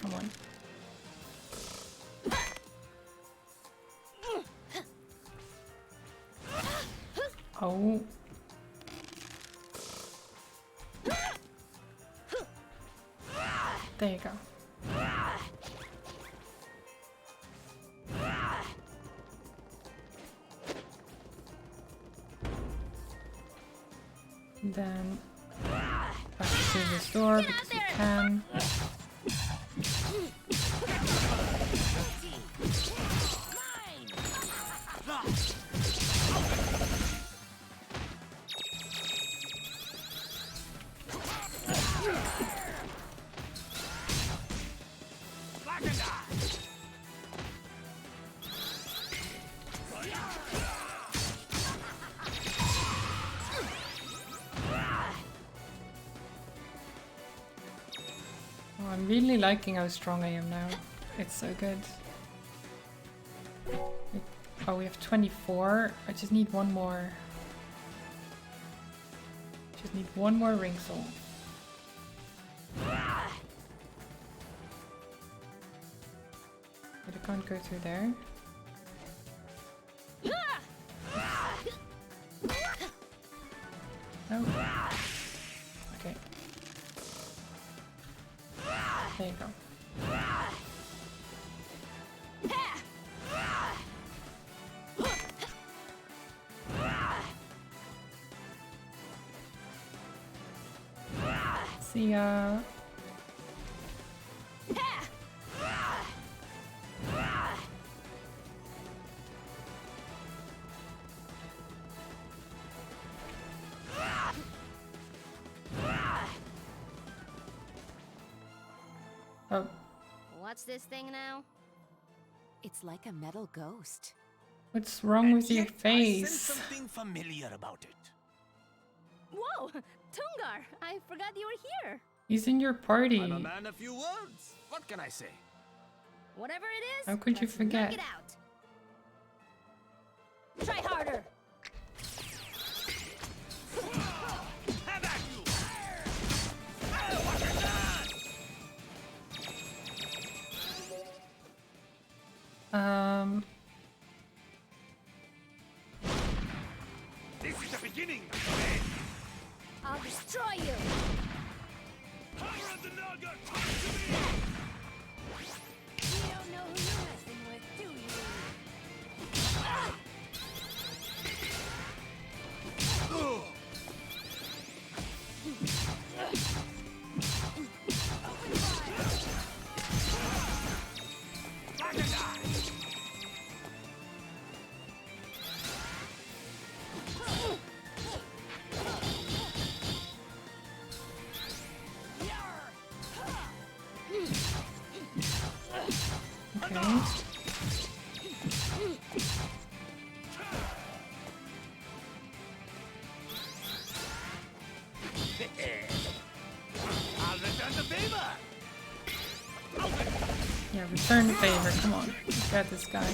Come on. Oh. There you go. And then back to this door because we can. Oh, I'm really liking how strong I am now. It's so good. Oh, we have 24. I just need one more. Just need one more ring soul. But I can't go through there. No. Okay. There you go. See ya. Oh. What's this thing now? It's like a metal ghost. What's wrong with your I sense face? something familiar about it. Whoa! Tungar! I forgot you were here! He's in your party. I'm a man of few words. What can I say? Whatever it is, How could you let's forget? knock it out. Try harder! Have at you! Oh, what you done? This is the beginning. I'll destroy you! Power of the Naga, talk to me! You don't know who you're messing with, do you? Okay. I'll return the favor. Yeah, return the favor. Come on. Get this guy.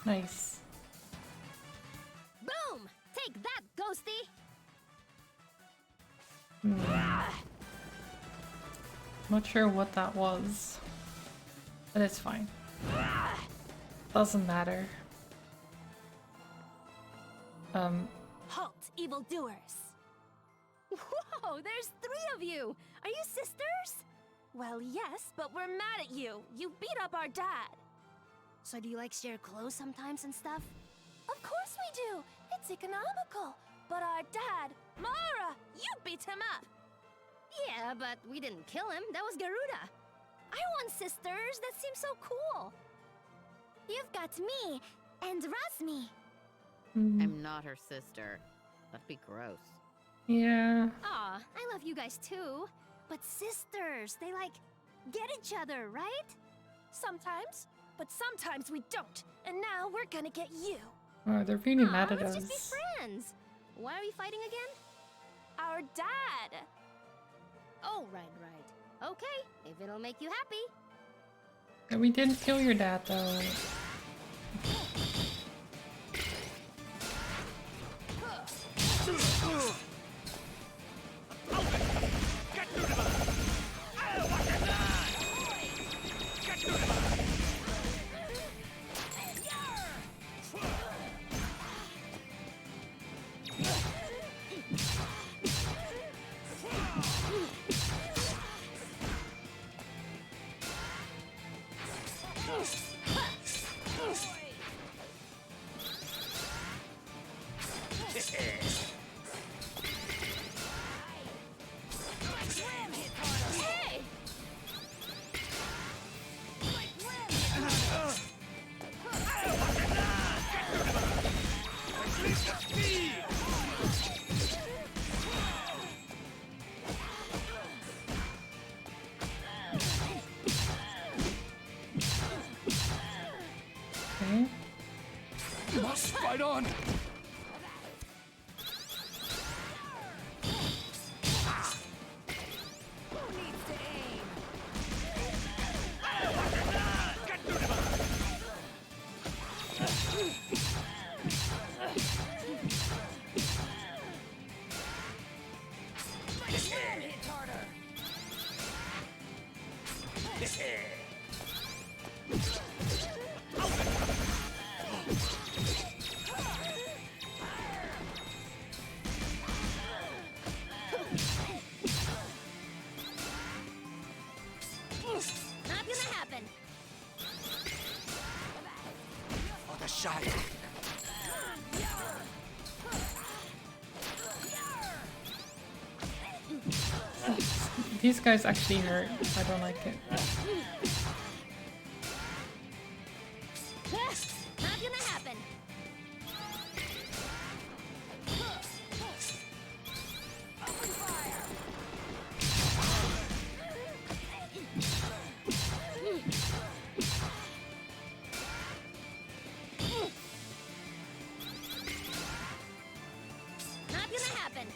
Nice. Boom! Take that, Ghosty! Not sure what that was, but it's fine. Doesn't matter. Halt, evildoers! Whoa, there's 3 of you! Are you sisters? Well, yes, but we're mad at you. You beat up our dad. So do you like share clothes sometimes and stuff? Of course do. It's economical. But our dad, Mara, you beat him up. Yeah, but we didn't kill him. That was Garuda. I want sisters. That seems so cool. You've got me and Razmi. I'm not her sister. That'd be gross. Yeah. Aw, I love you guys too. But sisters, they like get each other, right? Sometimes, but sometimes we don't. And now we're gonna get you. Oh, they're really Aw, mad at let's us. just be friends. Why are we fighting again? Our dad. Oh, right. Okay, if it'll make you happy. Yeah, we didn't kill your dad though. Okay. Must fight on! Not gonna happen. For the Shire. These guys actually hurt. I don't like it. Not gonna happen. Not gonna happen.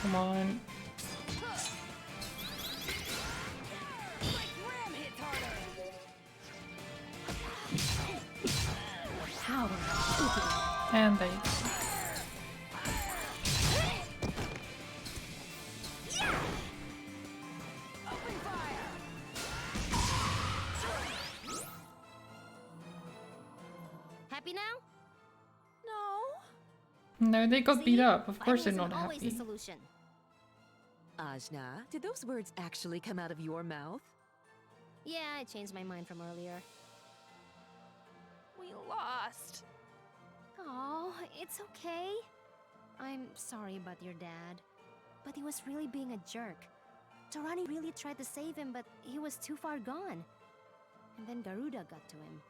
Come on. And they. Happy now? No. No, they got beat See? up. Of course they're Fighting not isn't always happy. the solution. Ajna, did those words actually come out of your mouth? Yeah, I changed my mind from earlier. We lost. Oh, it's okay. I'm sorry about your dad, but he was really being a jerk. Torani really tried to save him, but he was too far gone. And then Garuda got to him.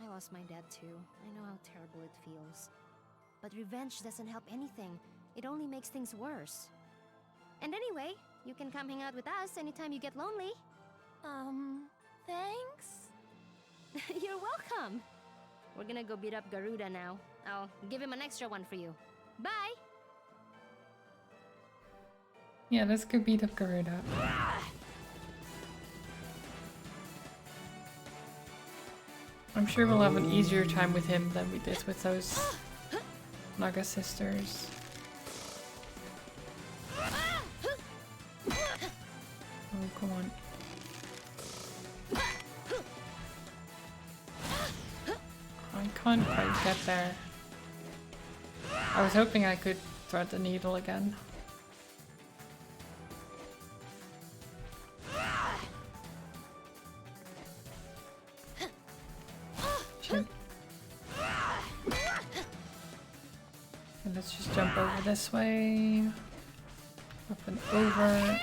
I lost my dad too. I know how terrible it feels. But revenge doesn't help anything. It only makes things worse. And anyway, you can come hang out with us anytime you get lonely. Thanks? You're welcome. We're gonna go beat up Garuda now. I'll give him an extra one for you. Bye! Yeah, let's go beat up Garuda. I'm sure we'll have an easier time with him than we did with those Naga sisters. Can't quite get there. I was hoping I could thread the needle again. Shit. Okay, let's just jump over this way. Up and over.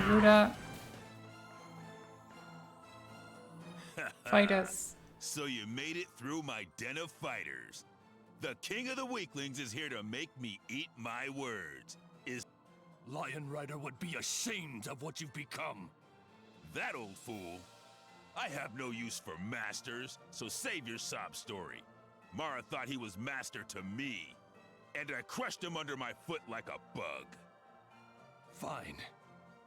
Garuda. Fight us. So you made it through my den of fighters. The king of the weaklings is here to make me eat my words. Lion Rider would be ashamed of what you've become. That old fool. I have no use for masters, so save your sob story. Mara thought he was master to me, and I crushed him under my foot like a bug. Fine.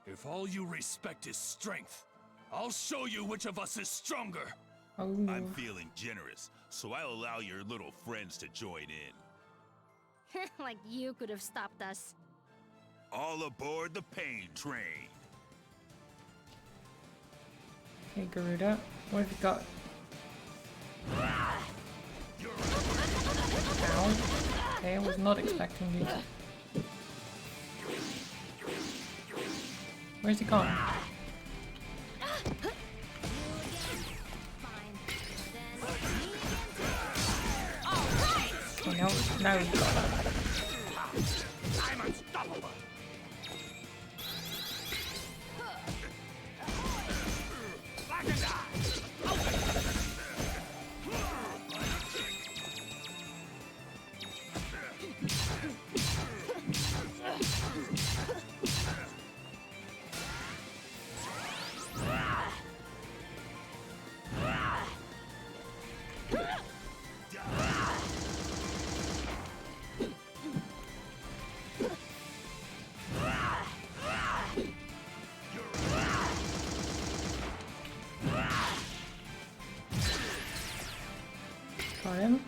If all you respect is strength, I'll show you which of us is stronger. Oh. I'm feeling generous, so I'll allow your little friends to join in. Like you could have stopped us. All aboard the pain train. Okay, Garuda, what have you got? Ow. Okay, I was not expecting you to. Where's he gone? Okay, now he's got it. I'm unstoppable. Black and die. Got him.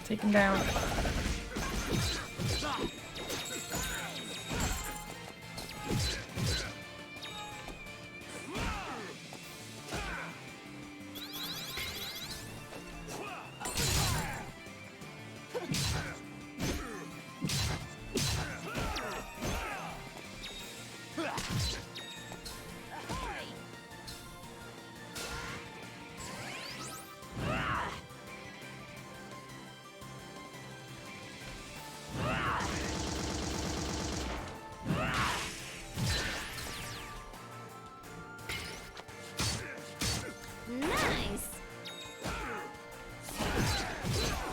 Take him down.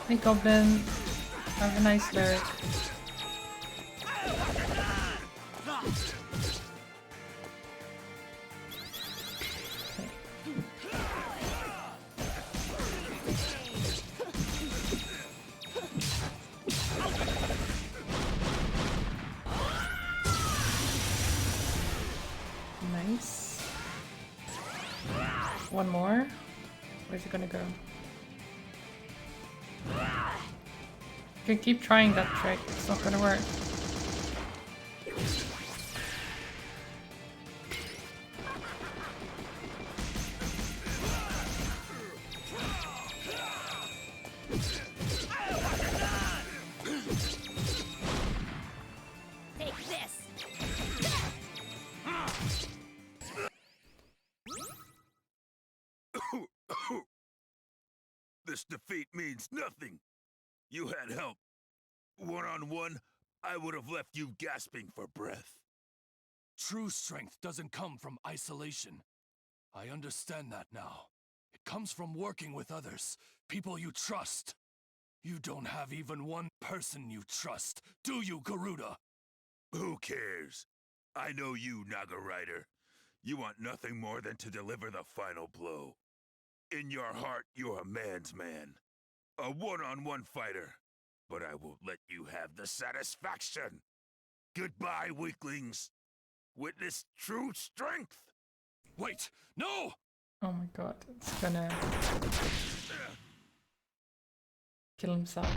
Hey Goblin, have a nice lyric. Nice. One more. Where's it gonna go? You can keep trying that trick, it's not gonna work. Take this. This defeat means nothing. You had help. One-on-one, I would have left you gasping for breath. True strength doesn't come from isolation. I understand that now. It comes from working with others, people you trust. You don't have even one person you trust, do you, Garuda? Who cares? I know you, Naga Rider. You want nothing more than to deliver the final blow. In your heart, you're a man's man. A one-on-one fighter. But I won't let you have the satisfaction. Goodbye, weaklings. Witness true strength. Wait, no! Oh my god, it's gonna kill himself.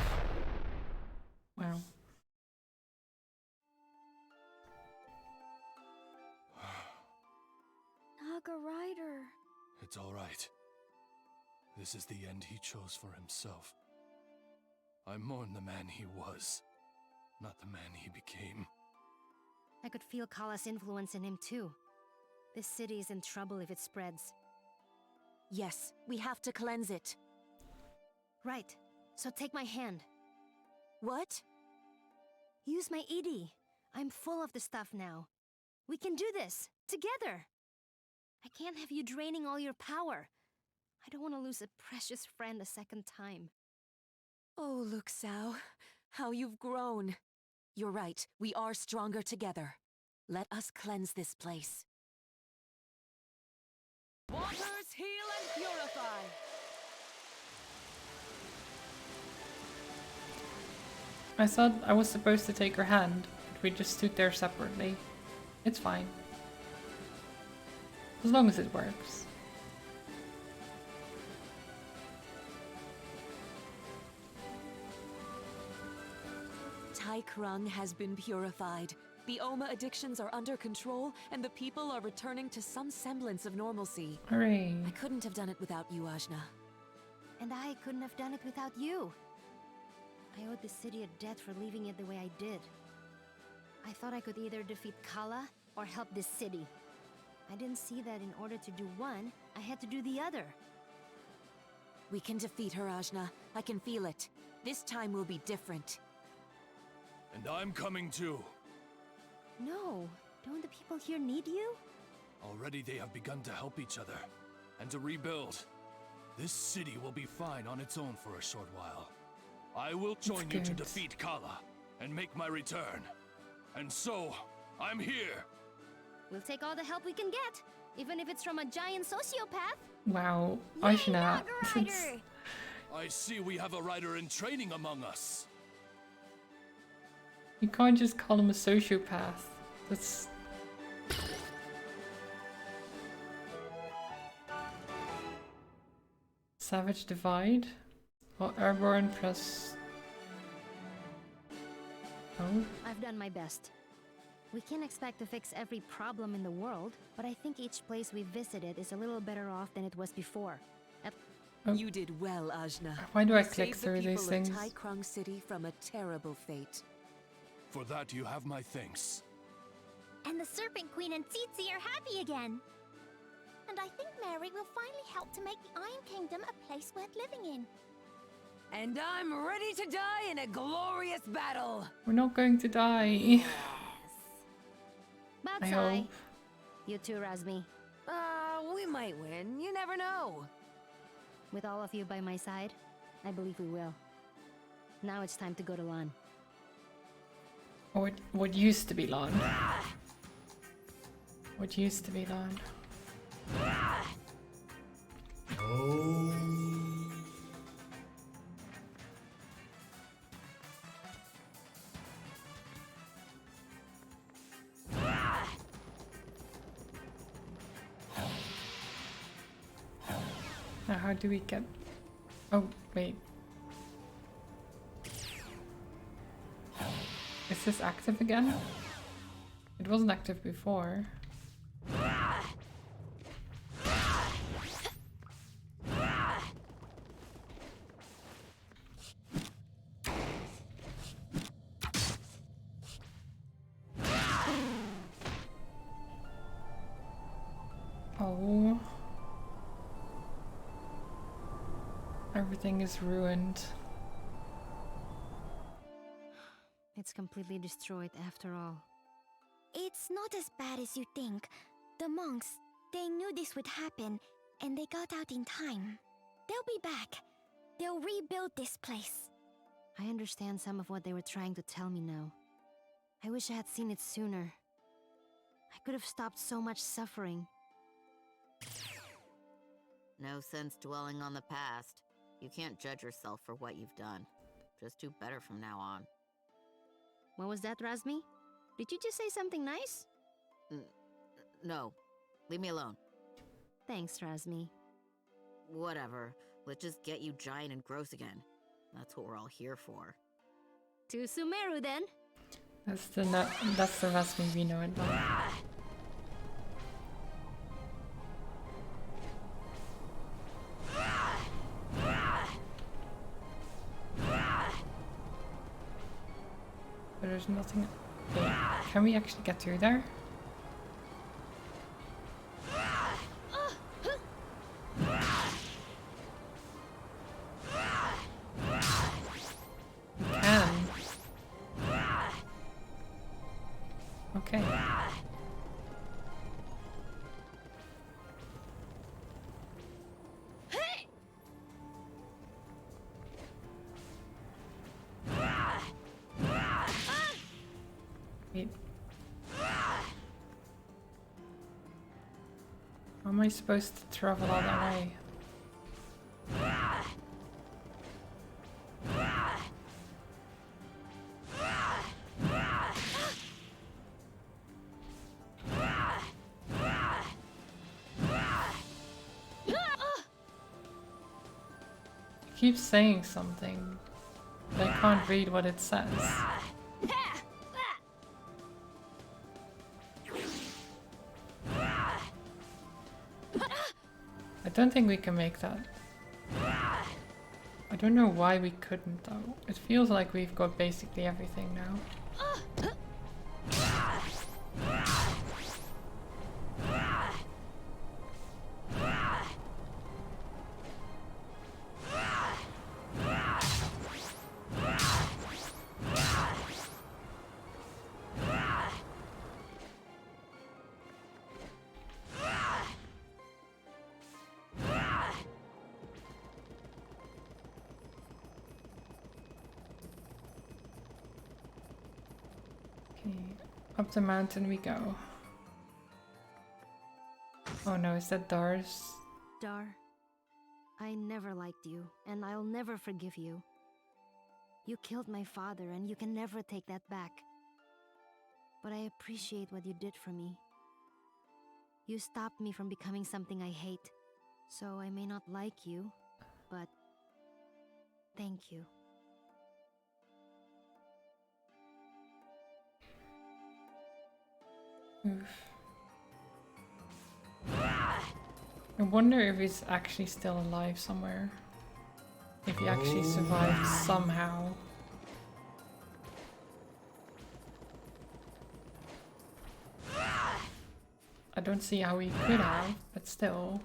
Wow. Naga Rider. It's all right. This is the end he chose for himself. I mourn the man he was, not the man he became. I could feel Kala's influence in him too. This city is in trouble if it spreads. Yes, we have to cleanse it. Right. So take my hand. What? Use my Edie. I'm full of the stuff now. We can do this together. I can't have you draining all your power. I don't want to lose a precious friend a second time. Oh, Luxao, how you've grown. You're right, we are stronger together. Let us cleanse this place. Waters heal and purify. I thought I was supposed to take her hand, but we just stood there separately. It's fine. As long as it works. Tai Krung has been purified. The Oma addictions are under control, and the people are returning to some semblance of normalcy. Hooray. I couldn't have done it without you, Ajna. And I couldn't have done it without you. I owed the city a debt for leaving it the way I did. I thought I could either defeat Kala or help this city. I didn't see that in order to do one, I had to do the other. We can defeat her, Ajna. I can feel it. This time will be different. And I'm coming too. No, don't the people here need you? Already they have begun to help each other, and to rebuild. This city will be fine on its own for a short while. I will join you to defeat Kala, and make my return. And so, I'm here! We'll take all the help we can get, even if it's from a giant sociopath. Wow, Ajna. I see we have a rider in training among us. You can't just call him a sociopath. That's... Savage Divide? Or Airborne Press... Oh? I've done my best. We can't expect to fix every problem in the world, but I think each place we visited is a little better off than it was before. You did well, Ajna. Why do I You click saved through the these people of things? Tai Krung City from a terrible fate. For that you have my thanks. And the Serpent Queen and Tsitsi are happy again. And I think Mary will finally help to make the Iron Kingdom a place worth living in. And I'm ready to die in a glorious battle. We're not going to die. But I I. hope. You too, Razmi. We might win. You never know. With all of you by my side, I believe we will. Now it's time to go to Lan. Or what used to be Lan. What used to be Lan. Now how do we get... Oh, wait. Is this active again? It wasn't active before. Oh. Everything is ruined. It's completely destroyed after all. It's not as bad as you think. The monks, they knew this would happen, and they got out in time. They'll be back. They'll rebuild this place. I understand some of what they were trying to tell me now. I wish I had seen it sooner. I could have stopped so much suffering. No sense dwelling on the past. You can't judge yourself for what you've done. Just do better from now on. What was that, Razmi? Did you just say something nice? No. Leave me alone. Thanks, Razmi. Whatever. Let's just get you giant and gross again. That's what we're all here for. To Sumeru, then. That's the Rasmi we know and love. But there's nothing. Okay. Can we actually get through there? We can. Okay. Wait. How am I supposed to travel all that way? It keeps saying something, but I can't read what it says. I don't think we can make that. I don't know why we couldn't though. It feels like we've got basically everything now. Okay, up the mountain we go. Oh no, is that Dar's? Dar, I never liked you, and I'll never forgive you. You killed my father, and you can never take that back. But I appreciate what you did for me. You stopped me from becoming something I hate. So I may not like you, but thank you. Oof. I wonder if he's actually still alive somewhere. If he actually survived somehow. I don't see how he could have, but still.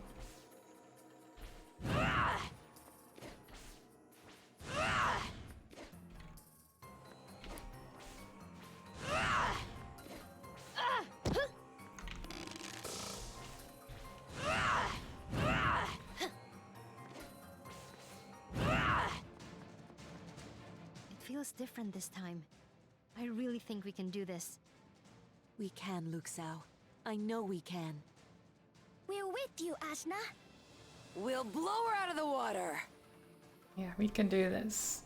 It feels different this time. I really think we can do this. We can, Luxao. I know we can. We're with you, Ashna. We'll blow her out of the water. Yeah, we can do this.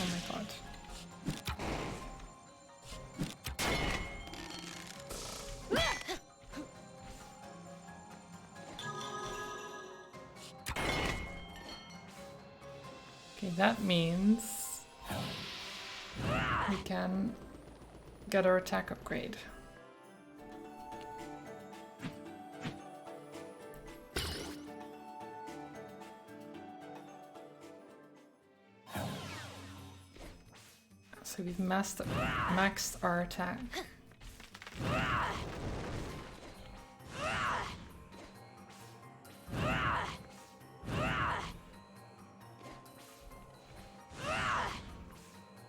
Oh my god. Okay, that means we can get our attack upgrade. So we've maxed our attack.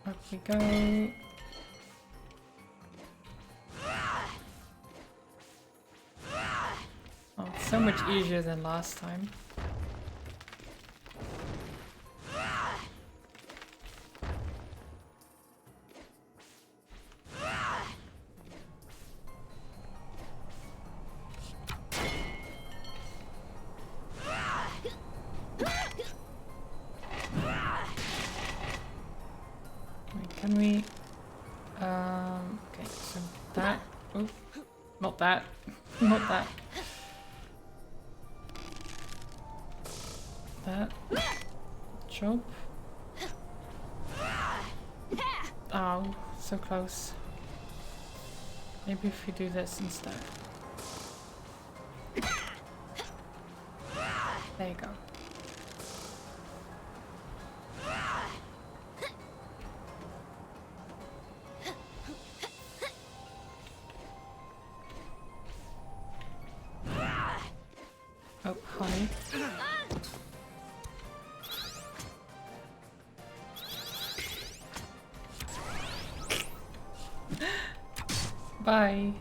Up we go. Oh, it's so much easier than last time. that. Not that. That. Jump. Oh, so close. Maybe if we do this instead. There you go. Oh, honey. Bye.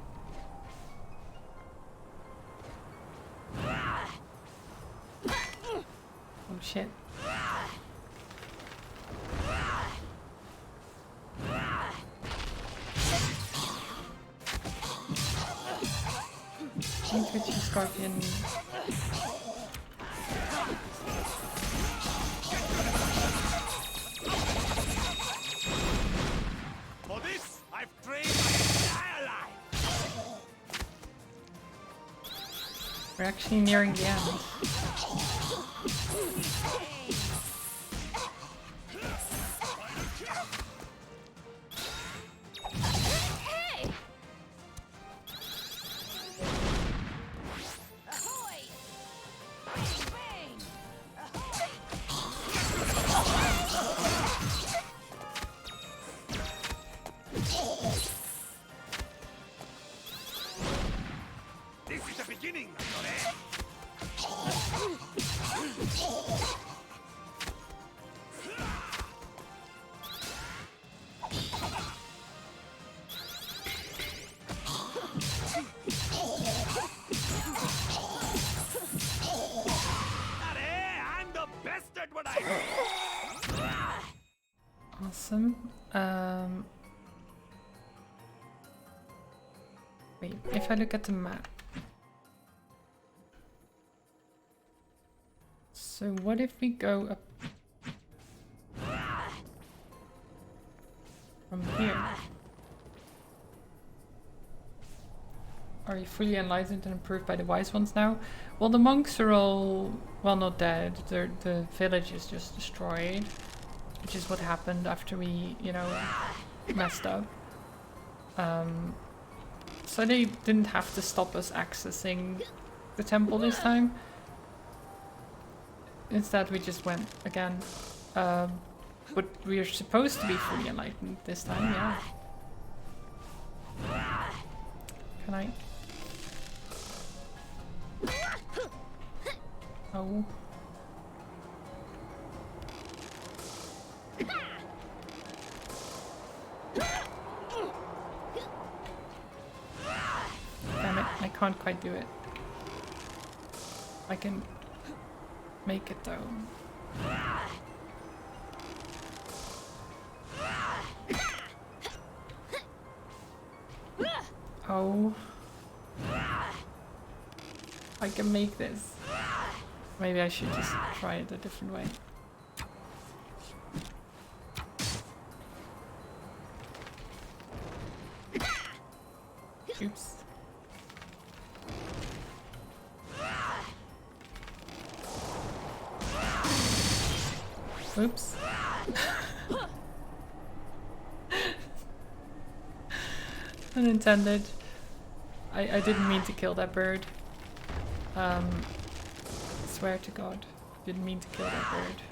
Oh shit. Twitchy scorpion. For this, I've trained my entire life. We're actually nearing the end. This is the beginning, I'm the best at what I do. Awesome. Wait, if I look at the map. So what if we go up from here? Are you fully enlightened and improved by the wise ones now? Well, the monks are all, well, not dead. The village is just destroyed, which is what happened after we, you know, messed up. So they didn't have to stop us accessing the temple this time. Instead, we just went again. But we are supposed to be fully enlightened this time, yeah. Can I? Oh. Damn it, I can't quite do it. I can make it though. Oh. I can make this. Maybe I should just try it a different way. Oops. Oops. Unintended. I didn't mean to kill that bird. Swear to God. Didn't mean to kill that bird.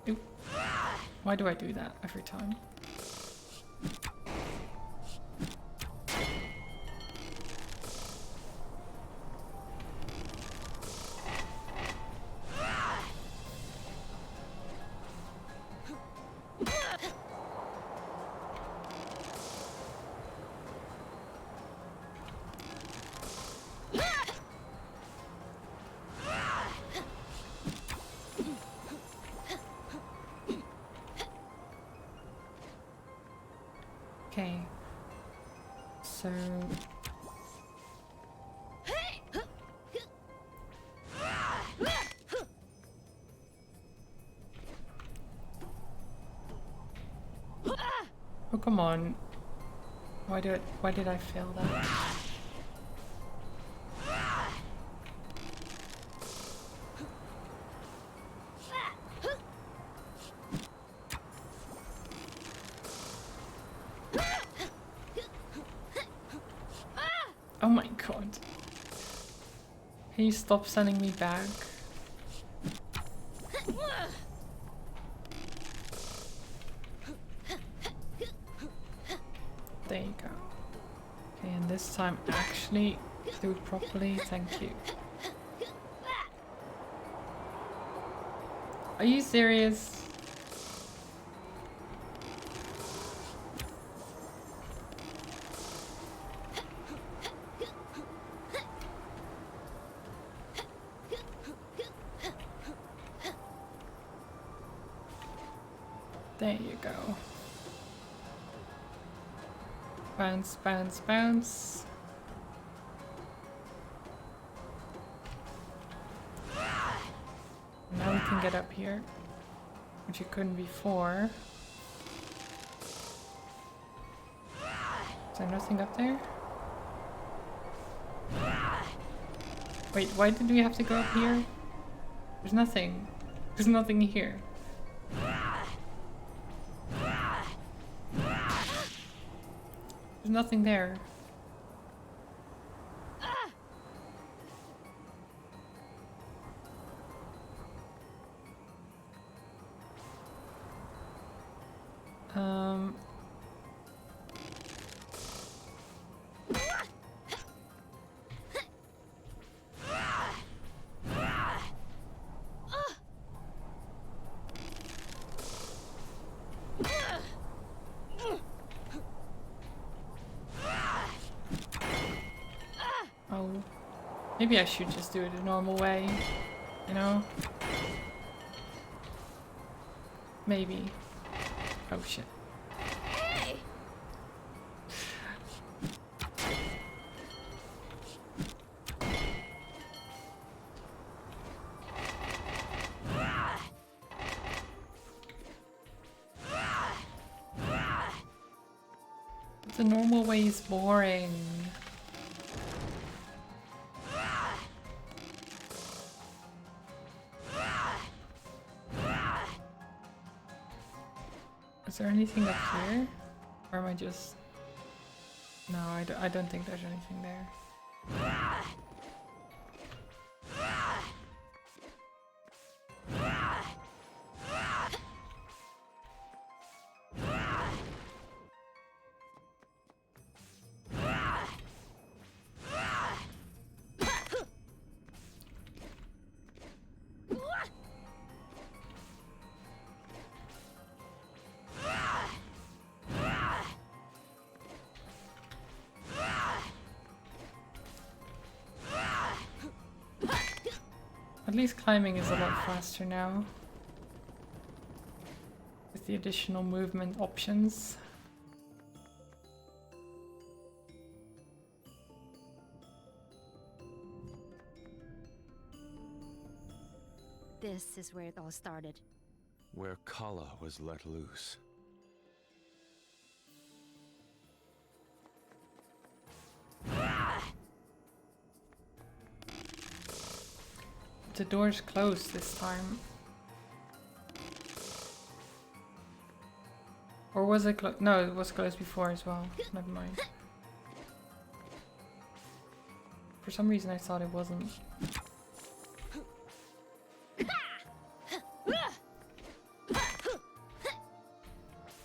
Oop. Why do I do that every time? Oh, come on. Why did I fail that? Oh my god. Can you stop sending me back? There you go. Okay, and this time actually do it properly. Thank you. Are you serious? There you go. Bounce, bounce, bounce. Now we can get up here, which you couldn't before. Is there nothing up there? Wait, why did we have to go up here? There's nothing. There's nothing here. There's nothing there. Oh, maybe I should just do it the normal way, you know? Maybe. Oh shit. Hey! The normal way is boring. Is there anything up here? Or am I just... No, I don't think there's anything there. At least climbing is a lot faster now. With the additional movement options. This is where it all started. Where Kala was let loose. The door's closed this time. Or was it closed? No, it was closed before as well. Never mind. For some reason I thought it wasn't.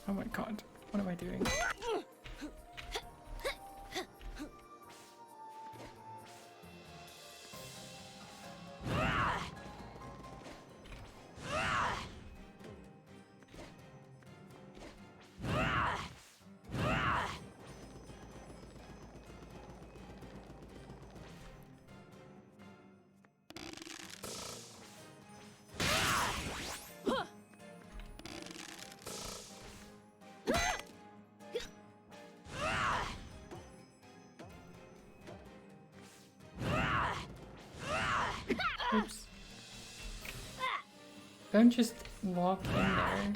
Oh my god, what am I doing? Oops. Don't just walk in there.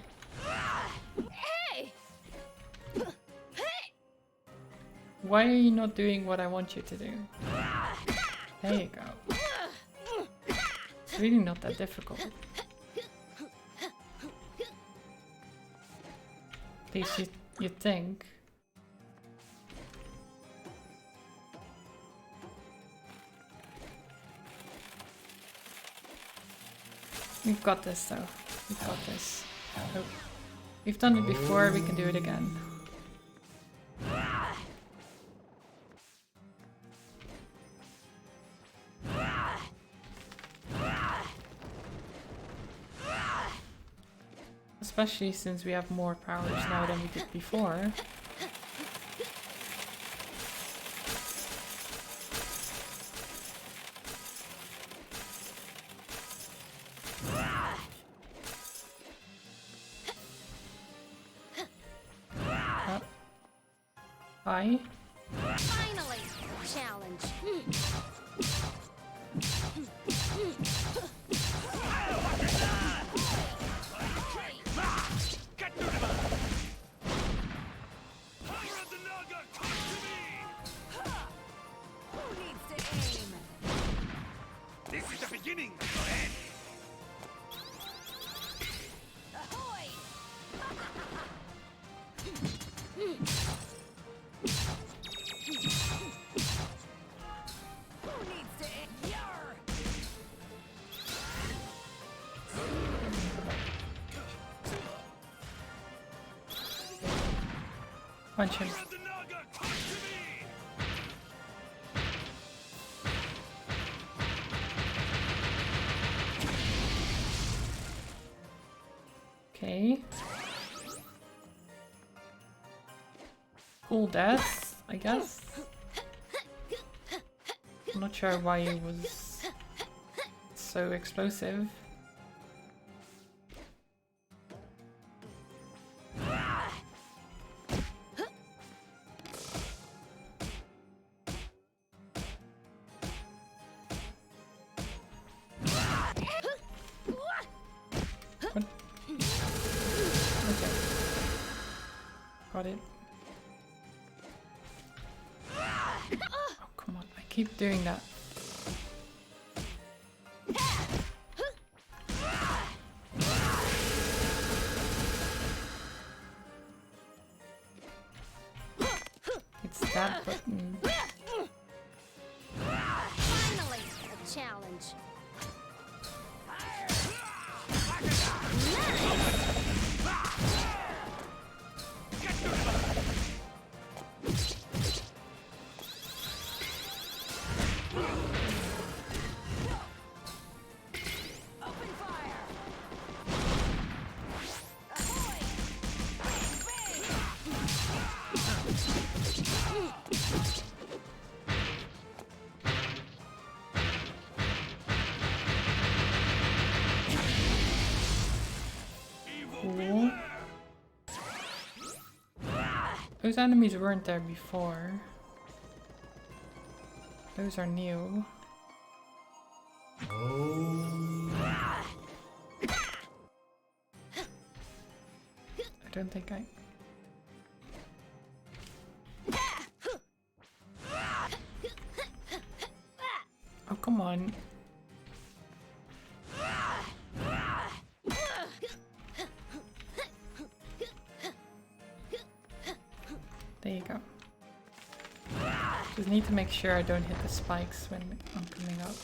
Hey! Why are you not doing what I want you to do? There you go. It's really not that difficult. At least you think. We've got this though. We've got this. Oh. We've done it before, we can do it again. Especially since we have more powers now than we did before. Hi. Finally, challenge. This is the beginning of your end. Punch him. Okay. Cool death, I guess. I'm not sure why it was so explosive. Got it. Oh, come on. I keep doing that. It's that button. Finally, a challenge. Cool. Those enemies weren't there before. Those are new. I don't think I... Oh, come on. There you go. Just need to make sure I don't hit the spikes when I'm coming up.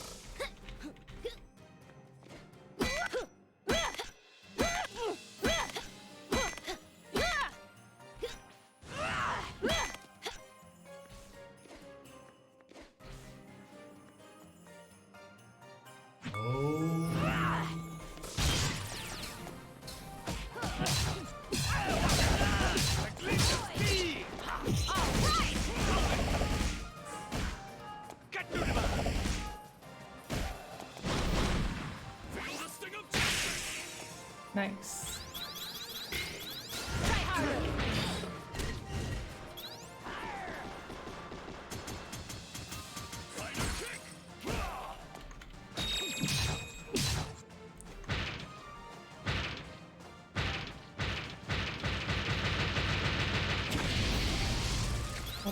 Nice.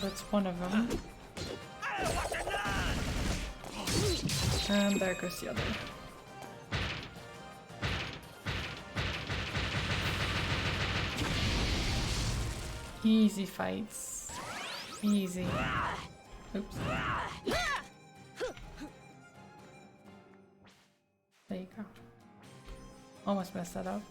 Well, that's one of them. And there goes the other. Easy fights. Easy. Oops. There you go. Almost messed that up.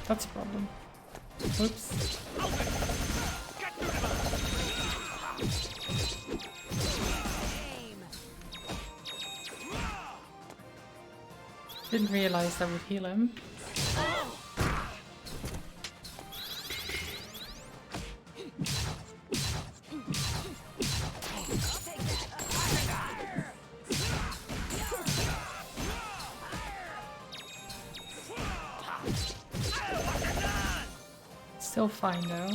That's a problem. Oops. Didn't realize that would heal him. Still fine though.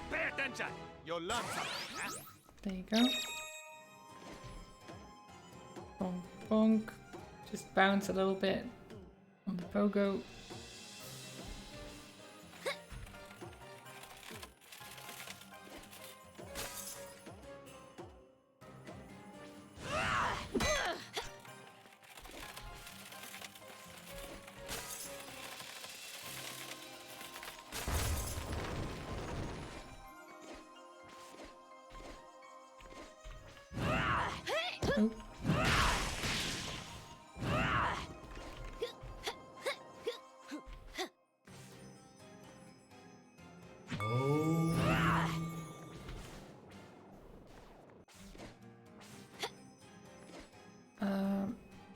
Pay attention! You'll learn something. There you go. Bonk, bonk. Just bounce a little bit on the pogo.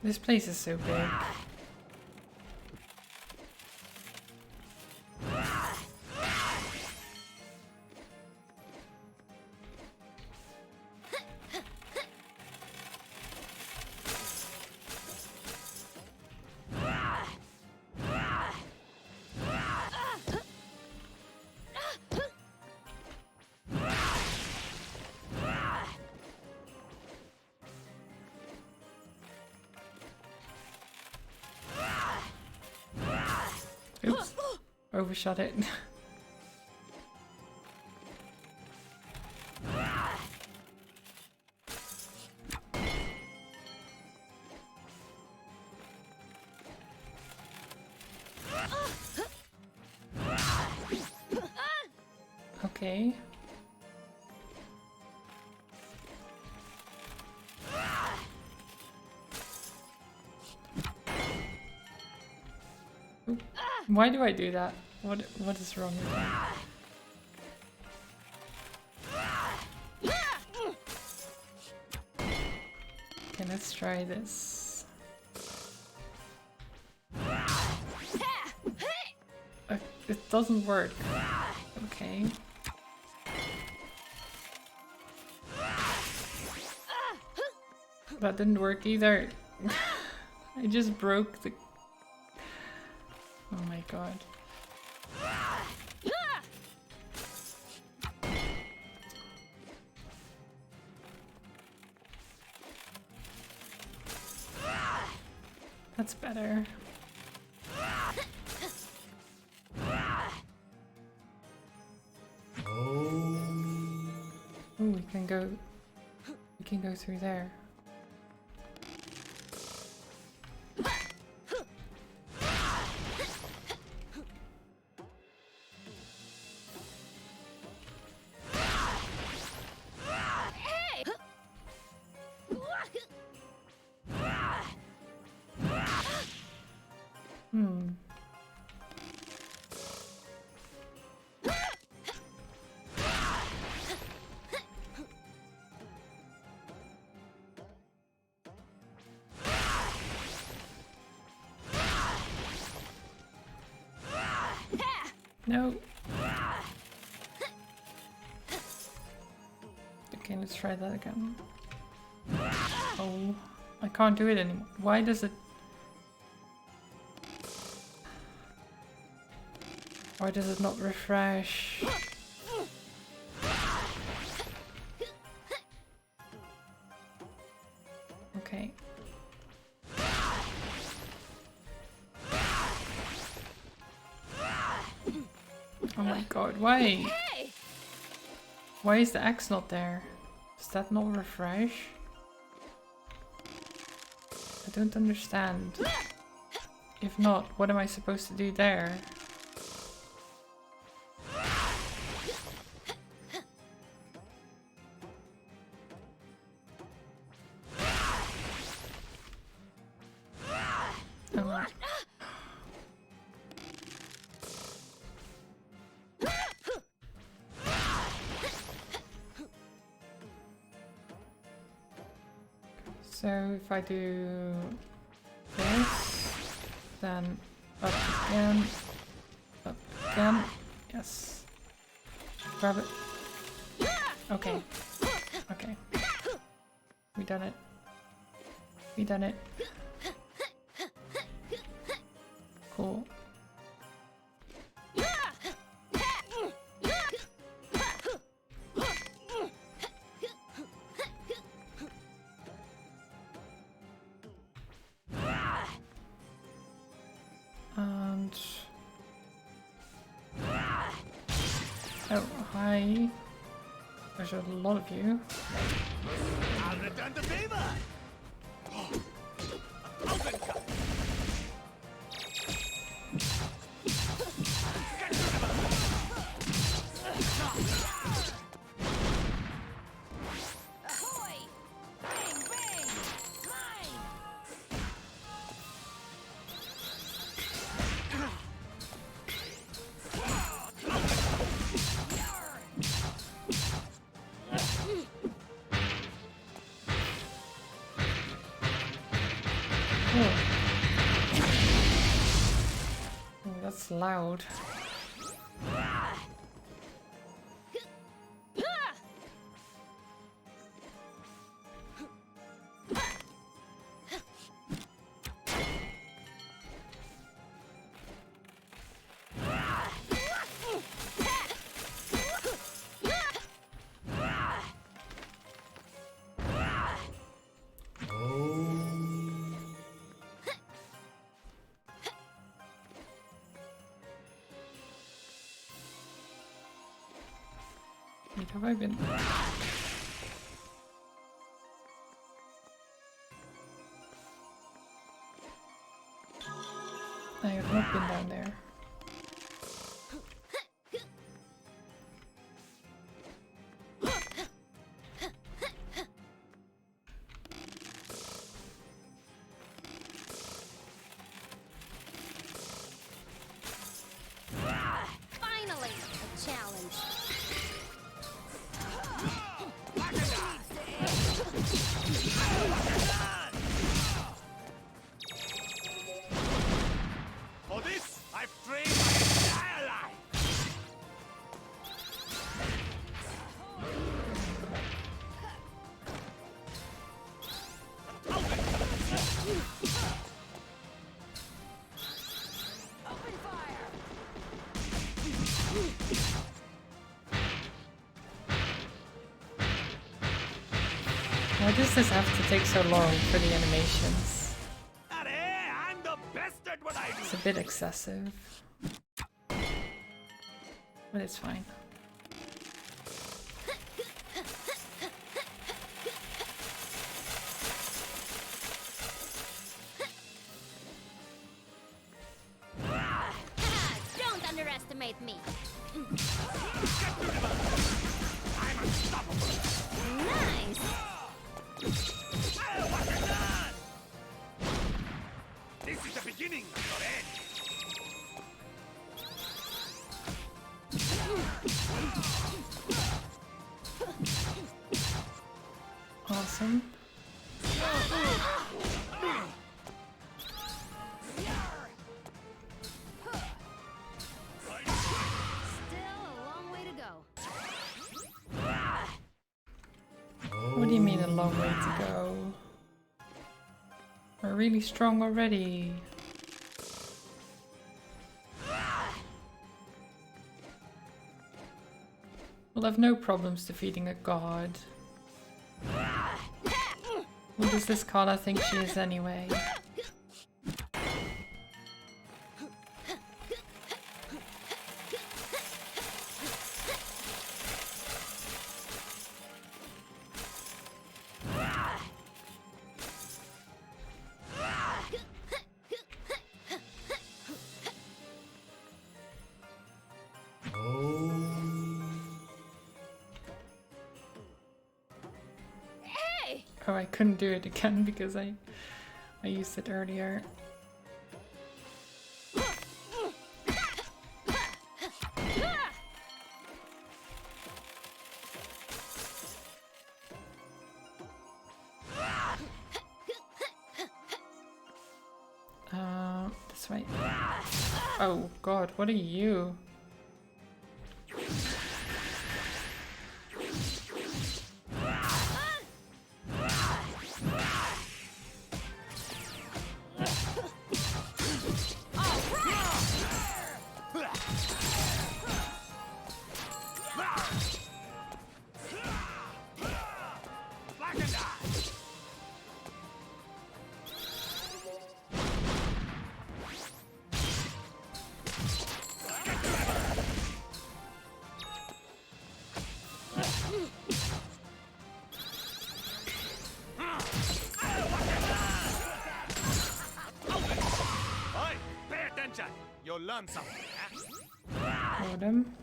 This place is so big. Oops, overshot it. Okay. Why do I do that? What is wrong with that? Okay, let's try this. It doesn't work. Okay. That didn't work either. I just broke the... Oh my god. That's better. Oh, we can go through there. No. Okay, let's try that again. Oh, I can't do it anymore. Why does it... Why does it not refresh? Okay. Oh my god, why? Why is the X not there? Does that not refresh? I don't understand. If not, what am I supposed to do there? Oh. So if I do this, then up again, yes. Grab it. Okay. Okay. We done it. We done it. Cool. And oh, hi. There's a lot of you. I'll return the favor. Oh, that's loud. Wait, have I been? I have not been down there. Finally, a challenge. For this, I've trained my entire life. Why does this have to take so long for the animations? I'm the best at what I do. It's a bit excessive. But it's fine. Don't underestimate me. I'm unstoppable. Nice. This is the beginning of your end. Awesome. Still a long way to go. What do you mean a long way to go? really strong already. We'll have no problems defeating a god. Who does this Kala think she is anyway? Oh, I couldn't do it again because I used it earlier. This way. Oh god, what are you? You'll learn something, Hold him.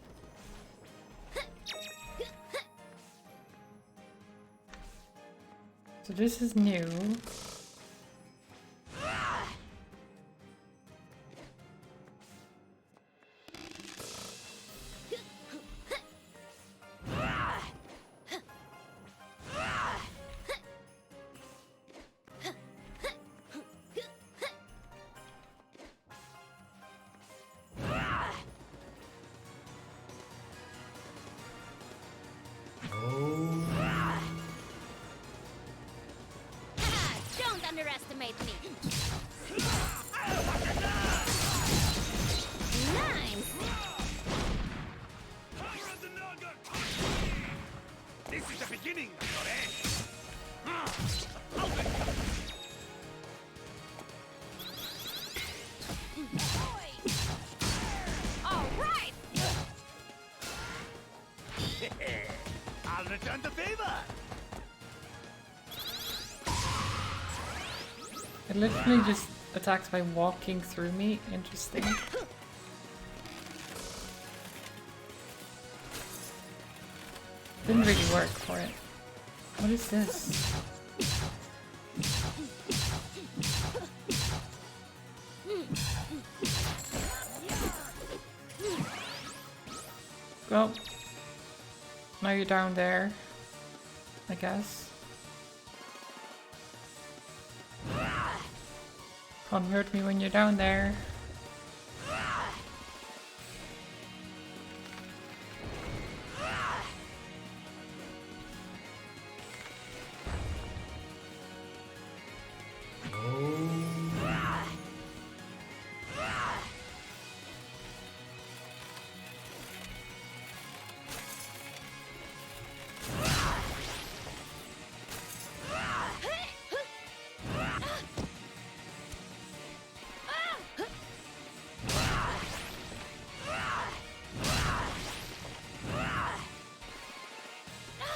So this is new. Don't underestimate me. Nice. This is the beginning, not end. All right. I'll return the favor. It literally just attacks by walking through me. Interesting. Didn't really work for it. What is this? Well, now you're down there, I guess. Can't hurt me when you're down there.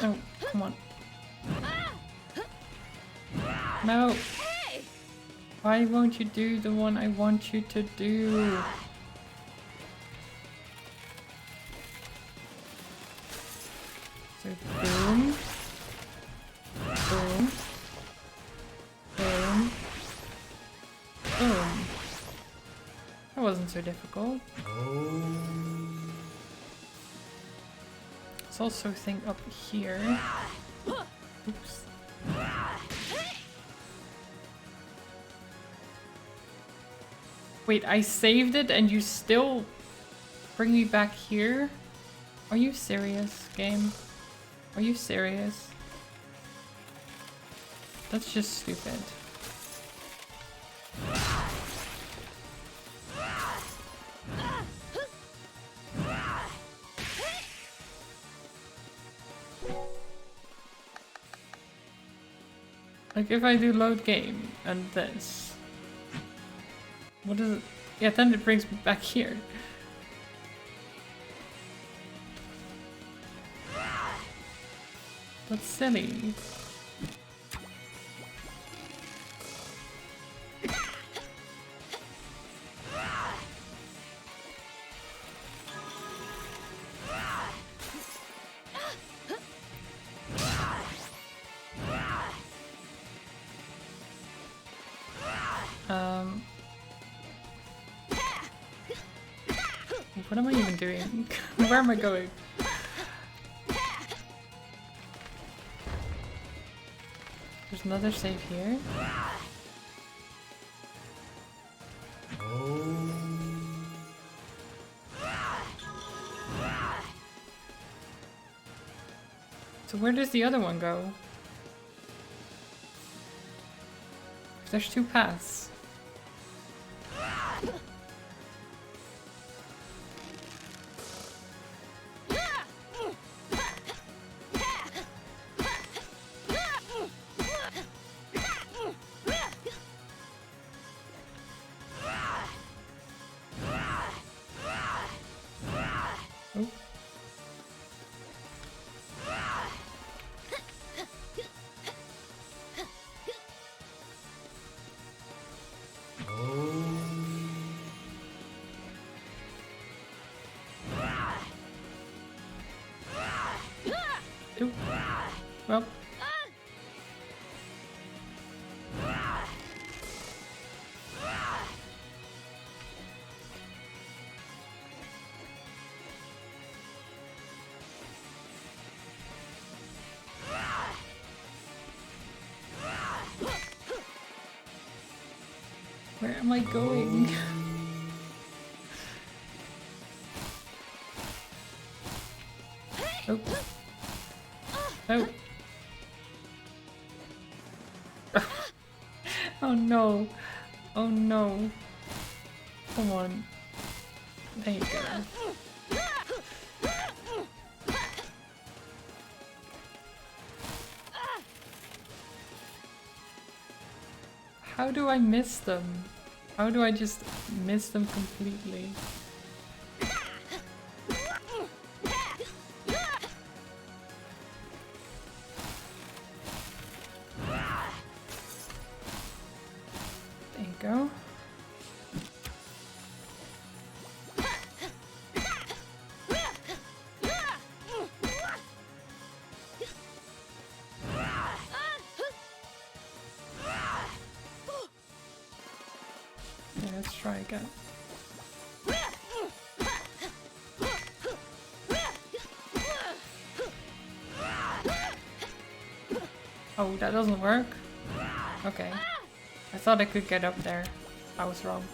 Oh, come on. No! Why won't you do the one I want you to do? So boom. Boom. Boom. Boom. That wasn't so difficult. There's also a thing up here. Oops. Wait, I saved it and you still bring me back here? Are you serious, game? Are you serious? That's just stupid. Like if I do load game and this, what is it? Yeah, then it brings me back here. That's silly. What am I even doing? Where am I going? There's another save here. So where does the other one go? There's two paths. Well. Where am I going? Oh. Oh. Oh no. Oh no. Come on. There you go. How do I miss them? How do I just miss them completely? There you go. Yeah, let's try again. Oh, that doesn't work? Okay. I thought I could get up there. I was wrong.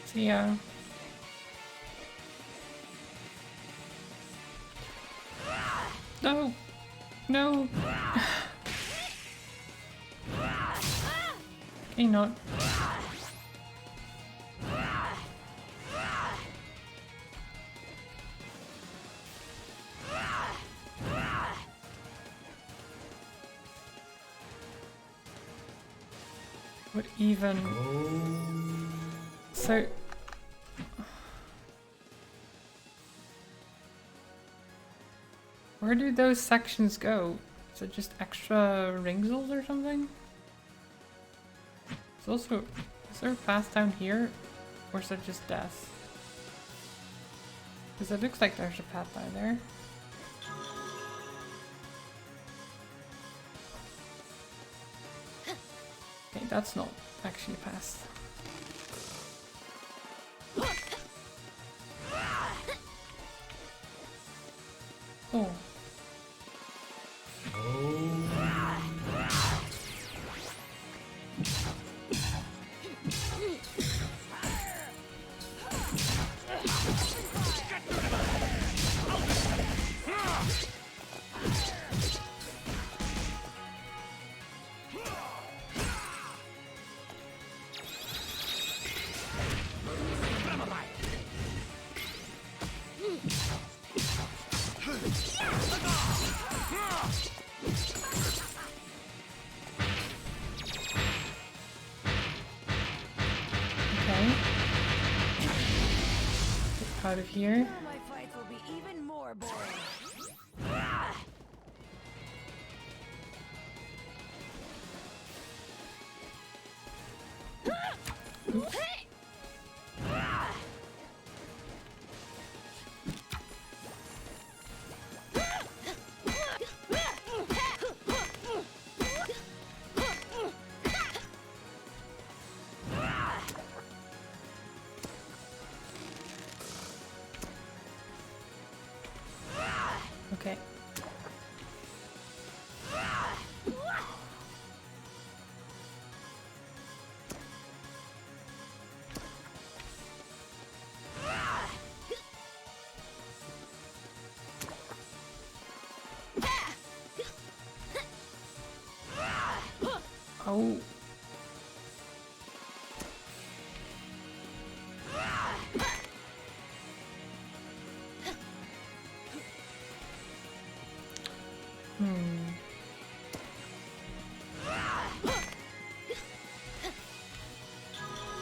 See ya. No! No! Can you not? What even? So... Where do those sections go? Is it just extra ringsels or something? It's also... Is there a path down here? Or is it just death? Because it looks like there's a path down there. Okay, that's not actually a path. Oh. out of here. Now my fights will be even more boring. Okay. Oh.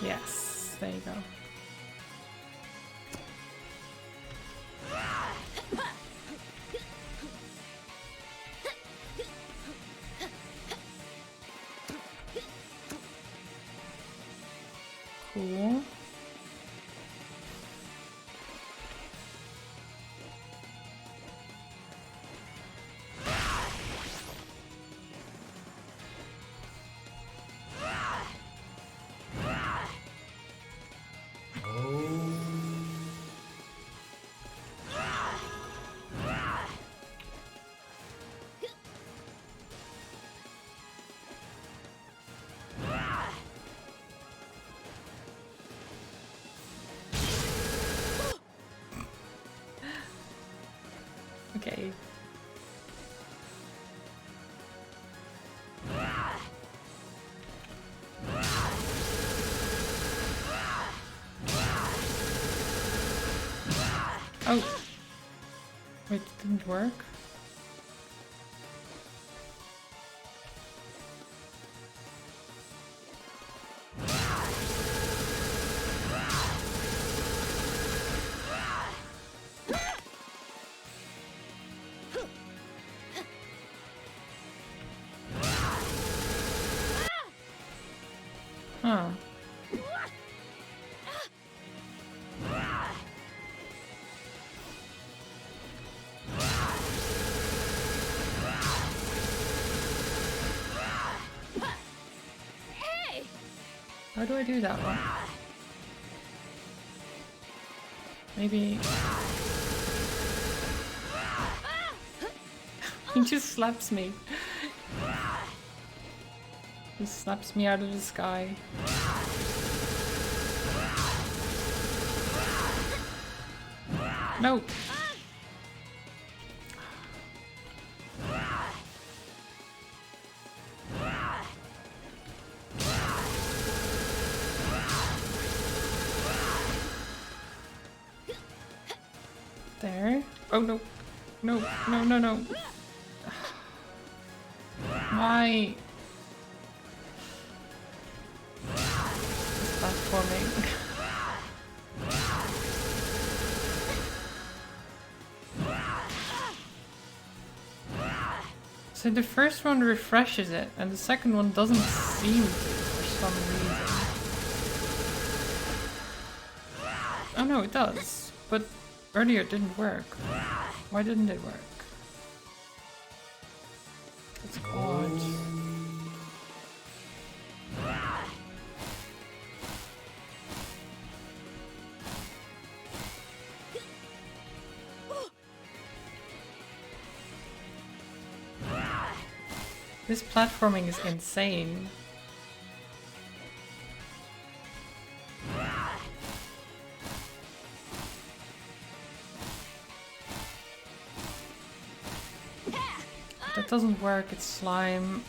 Yes, there you go. Cool. Okay. Oh. Wait, it didn't work? Huh. How do I do that one? Maybe... He just slaps me. He slaps me out of the sky. No! There. Oh no. No, no, no, no. Why? It's platforming. So the first one refreshes it, and the second one doesn't seem to for some reason. Oh no, it does. But earlier it didn't work. Why didn't it work? It's odd. This platforming is insane. That doesn't work, it's slime.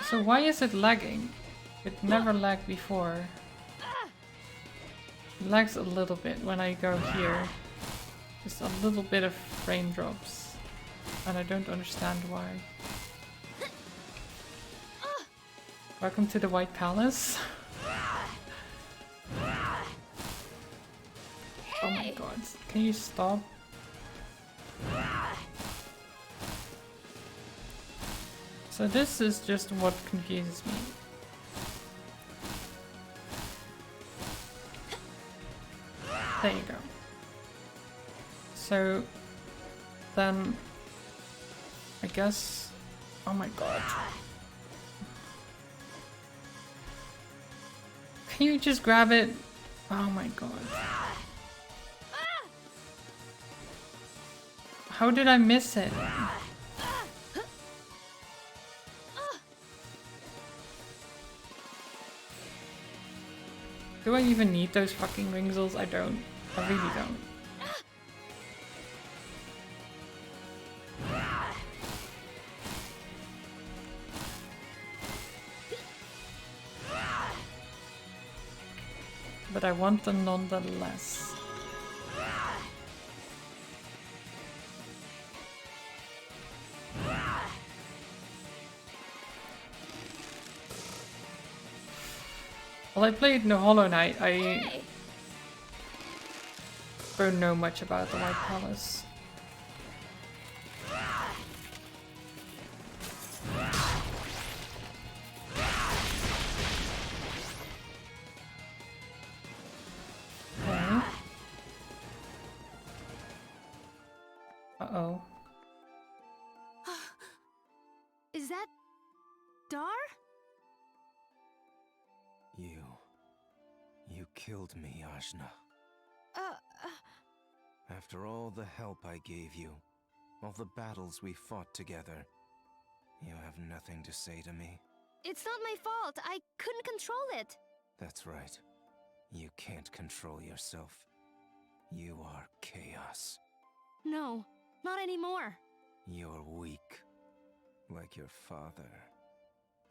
So why is it lagging? It never lagged before. It lags a little bit when I go here. Just a little bit of frame drops. And I don't understand why. Welcome to the White Palace. god. Can you stop? So this is just what confuses me. There you go. So then I guess, oh my god. Can you just grab it? Oh my god. How did I miss it? Do I even need those fucking ringles? I don't. I really don't. But I want them nonetheless. Well, I played no Hollow Knight. I don't know much about the White Palace. Okay. Uh-oh. Is that Dar? You killed me, Ajna. After all the help I gave you, all the battles we fought together, you have nothing to say to me? It's not my fault. I couldn't control it. That's right. You can't control yourself. You are chaos. No, not anymore. You're weak, like your father.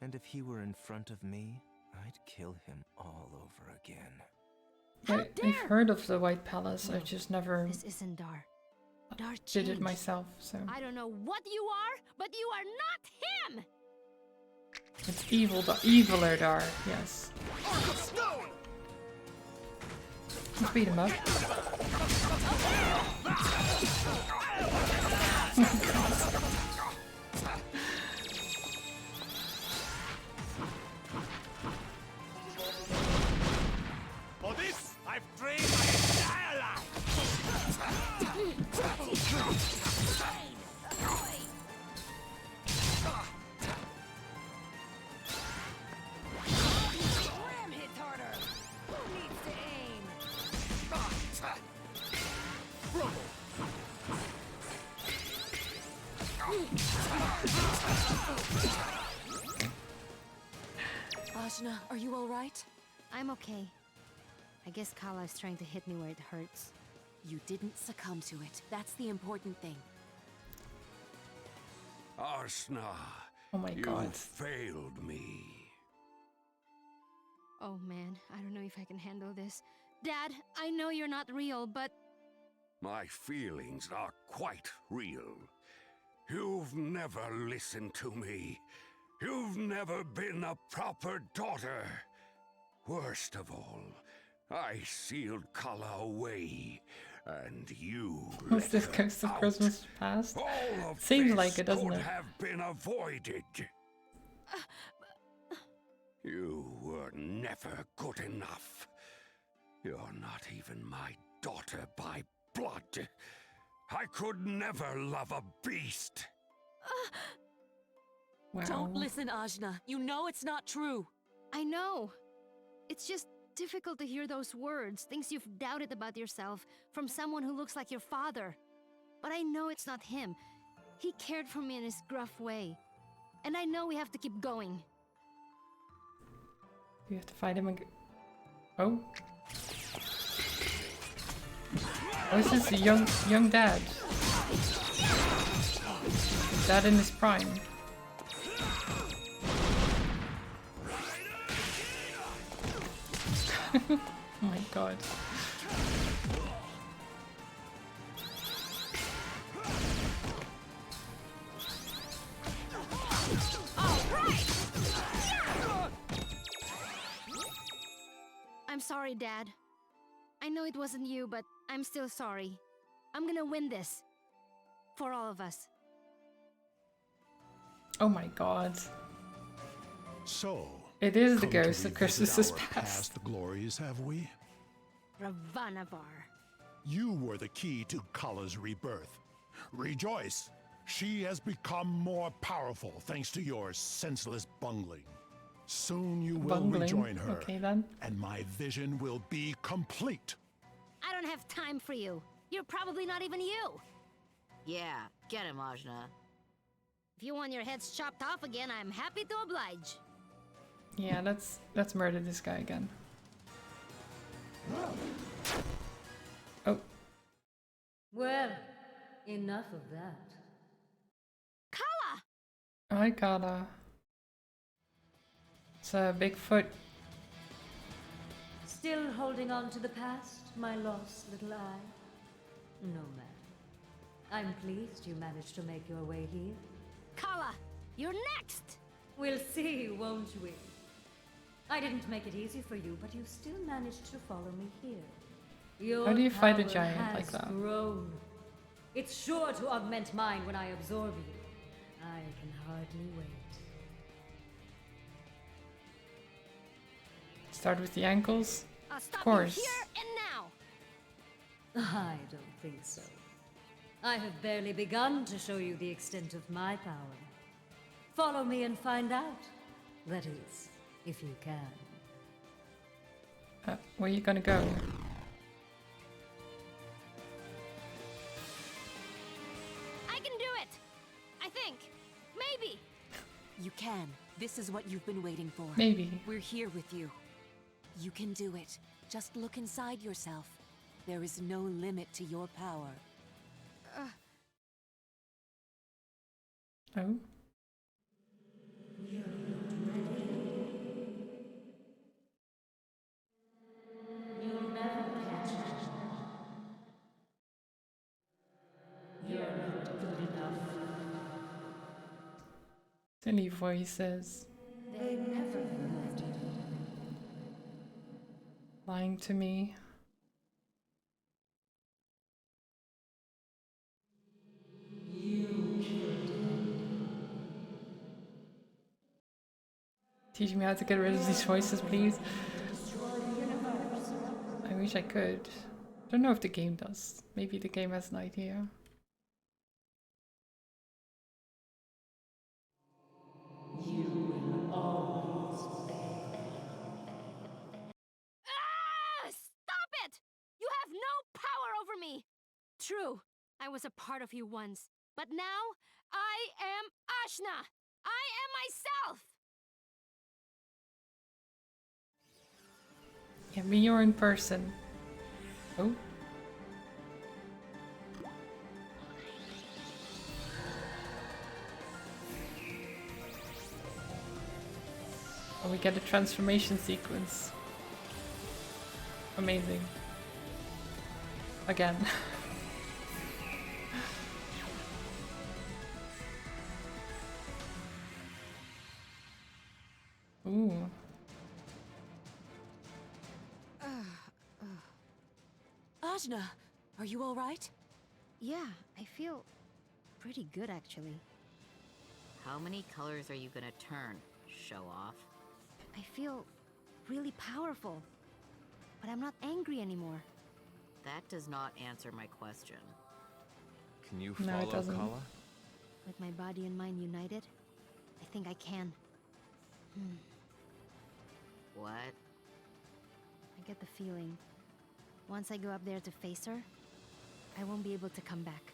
And if he were in front of me, I'd kill him all over again. I've heard of the White Palace, I've just never This isn't Dar. Dar did it changed. myself, so... I don't know what you are, but you are not him! It's evil, eviler Dar, yes. Let's beat him up. For this, I've trained my entire life! Ram hits harder! Who needs to aim? Ajna, are you alright? I'm okay. I guess Kala is trying to hit me where it hurts. You didn't succumb to it. That's the important thing. Arsna, Oh my you god. failed me. Oh man, I don't know if I can handle this. Dad, I know you're not real, but... My feelings are quite real. You've never listened to me. You've never been a proper daughter. Worst of all, I sealed Kala away, and you Was this let her Ghost of out. Christmas Past? All of Seems this like it, doesn't could it? have been avoided. You were never good enough. You're not even my daughter by blood. I could never love a beast. Wow. Don't listen, Ajna. You know it's not true. I know. It's just difficult to hear those words, things you've doubted about yourself, from someone who looks like your father. But I know it's not him. He cared for me in his gruff way. And I know we have to keep going. You have to fight him again. Oh. Oh, this is a young dad. Dad in his prime. Oh my god. I'm sorry, Dad. I know it wasn't you, but I'm still sorry. I'm gonna win this. For all of us. Oh my god. So, It is the come to ghost of revisit Christmas's our past. glories, have we? Ravanavar. You were the key to Kala's rebirth. Rejoice! She has become more powerful thanks to your senseless bungling. Soon you will Bungling? rejoin her, Okay then. and my vision will be complete. I don't have time for you. You're probably not even you. Yeah, get him, Ajna. If you want your heads chopped off again, I'm happy to oblige. Yeah, let's murder this guy again. Oh. Well, enough of that. Kala! I gotta. It's a Bigfoot. Still holding on to the past, my lost little eye? No matter. I'm pleased you managed to make your way here. Kala, you're next! We'll see, won't we? I didn't make it easy for you, but you still managed to follow me here. Your How do you fight a power giant has like that? grown. It's sure to augment mine when I absorb you. I can hardly wait. Start with the ankles. I'll stop Of course. you here and now. I don't think so. I have barely begun to show you the extent of my power. Follow me and find out. That is, if you can. Where are you gonna go? I can do it! I think. Maybe. You can. This is what you've been waiting for. Maybe. We're here with you. You can do it. Just look inside yourself. There is no limit to your power. Oh. You'll never catch me. You're not good enough. Silly voices. They never moved. Lying to me. Teach me how to get rid of these voices, please. I wish I could. Don't know if the game does. Maybe the game has an idea. Stop it! You have no power over me! True, I was a part of you once, but now I am Ashna! I am myself! Yeah, me or in person. Oh. Oh, we get a transformation sequence. Amazing. Again. Ooh. Ajna, are you all right? Yeah, I feel pretty good actually. How many colors are you gonna turn, show off? I feel really powerful, but I'm not angry anymore. That does not answer my question. Can you No, it follow doesn't. Kala? With my body and mind united, I think I can. What? I get the feeling, once I go up there to face her, I won't be able to come back.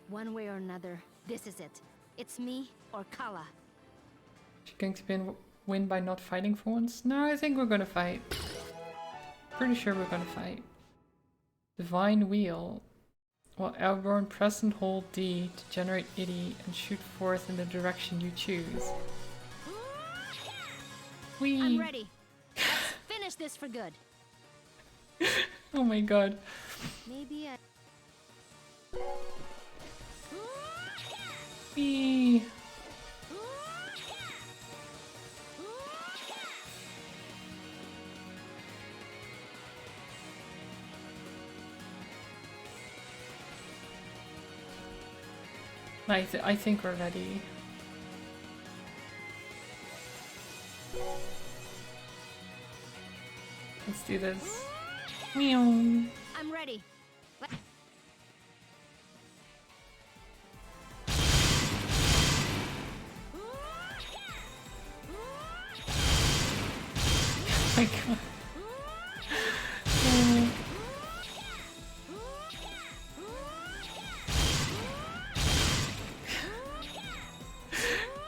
One way or another, this is it. It's me or Kala. She going to win by not fighting for once? No, I think we're gonna fight. Pretty sure we're gonna fight. Divine Wheel. While Elborn, press and hold D to generate IDI and shoot forth in the direction you choose. Whee! I'm ready. Let's finish this for good. Oh my god. Maybe I... Whee! I think we're ready. Let's do this. Meow. I'm ready. Oh my god.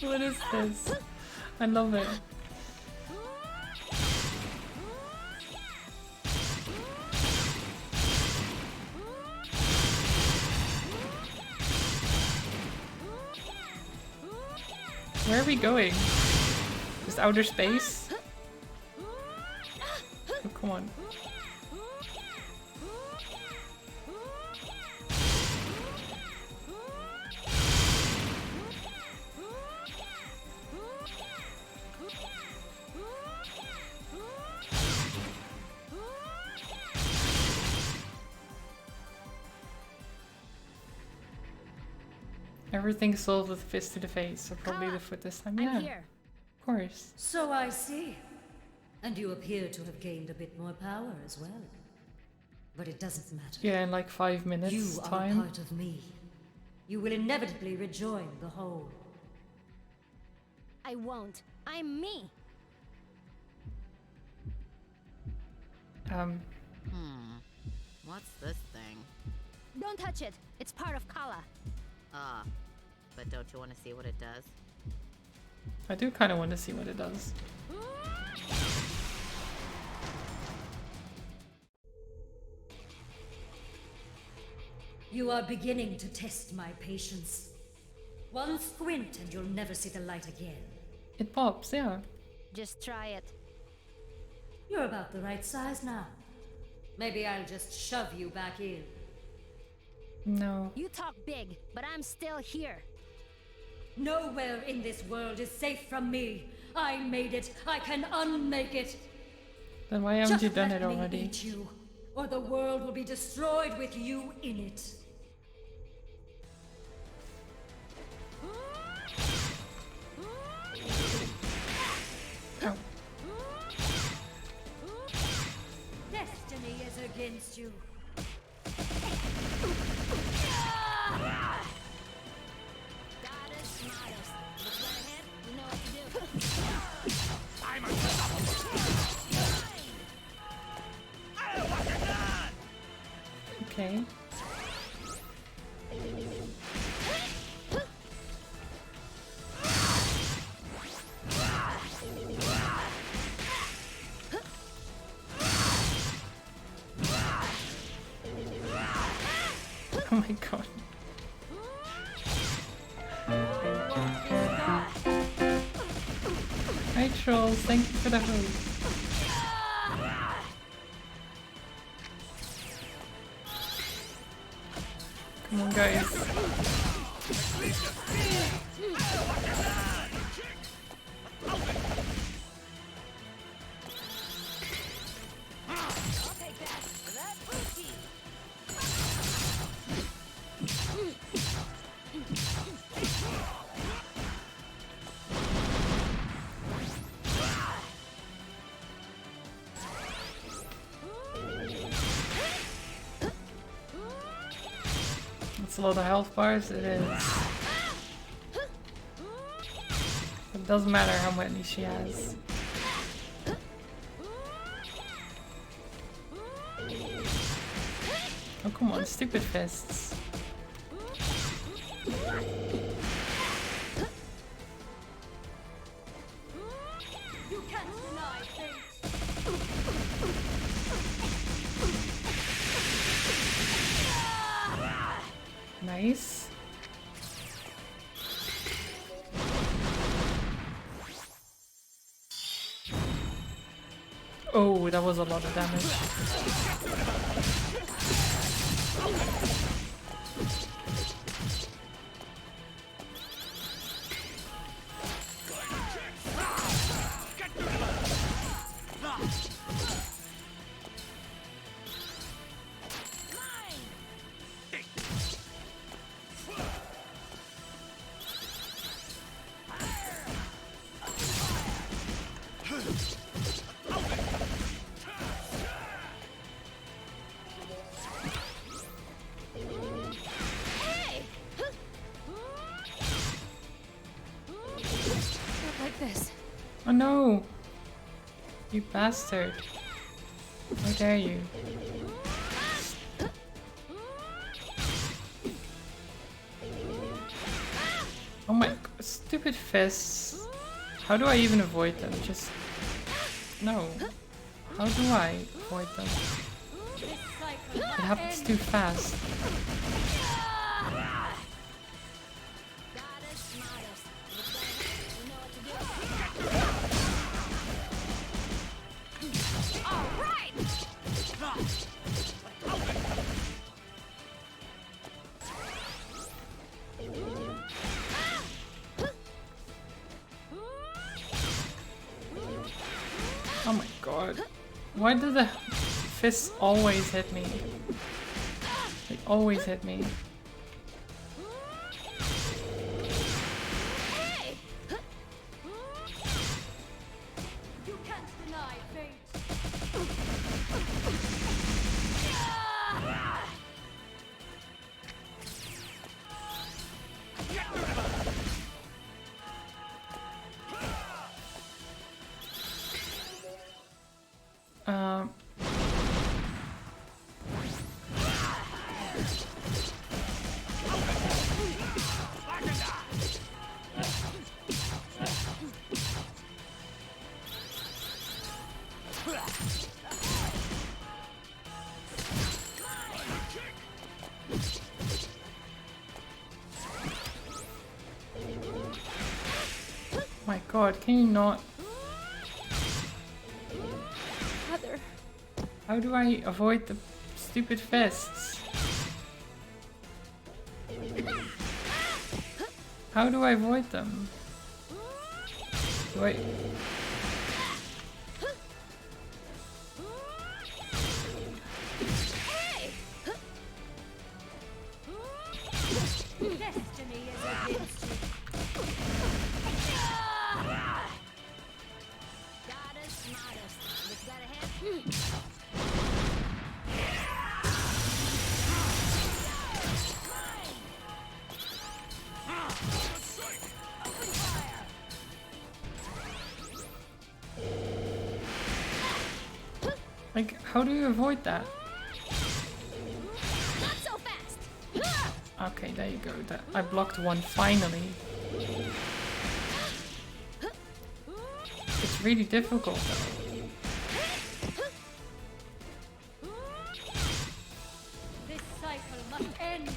What is this? I love it. Where are we going? Just outer space? Oh, come on. Everything's solved with fist to the face, so probably the foot this time. Yeah, I'm here. Of course. So I see. And you appear to have gained a bit more power as well. But it doesn't matter. Yeah, in like 5 minutes You are time. a part of me. You will inevitably rejoin the whole. I won't. I'm me. What's this thing? Don't touch it. It's part of Kala. Ah, but don't you want to see what it does? I do kind of want to see what it does. You are beginning to test my patience. One squint and you'll never see the light again. It pops, yeah. Just try it. You're about the right size now. Maybe I'll just shove you back in. No. You talk big, but I'm still here. Nowhere in this world is safe from me. I made it. I can unmake it. Then why haven't you Just done let it me already? eat you, or the world will be destroyed with you in it. Ow. Destiny is against you. Goddess, modest. Look right ahead. You know what to do. I'm unstoppable! Okay. Oh my god. Hi trolls, thank you for the host. Come on guys. I'll take that. That's spooky. It's a lot of health bars, it is. It doesn't matter how many she has. Oh come on, stupid fists. You can't deny fate. Nice. Oh, that was a lot of damage. Not like this. Oh no! You bastard. How dare you? Oh my god, stupid fists. How do I even avoid them? Just... No. How do I avoid them? It happens too fast. Oh my god. Why do the fists always hit me? They always hit me. You can't deny fate. Um... My god, can you not? Mother. How do I avoid the stupid fists? How do I avoid them? Wait. Destiny is against you. Like, how do you avoid that? Not so fast. Okay, there you go. I blocked one finally. It's really difficult though. This cycle must end.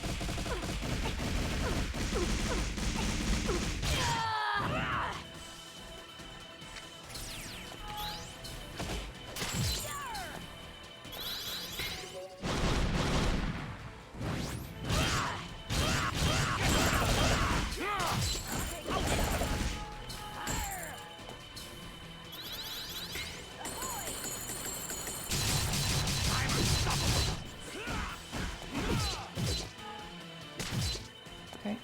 Okay.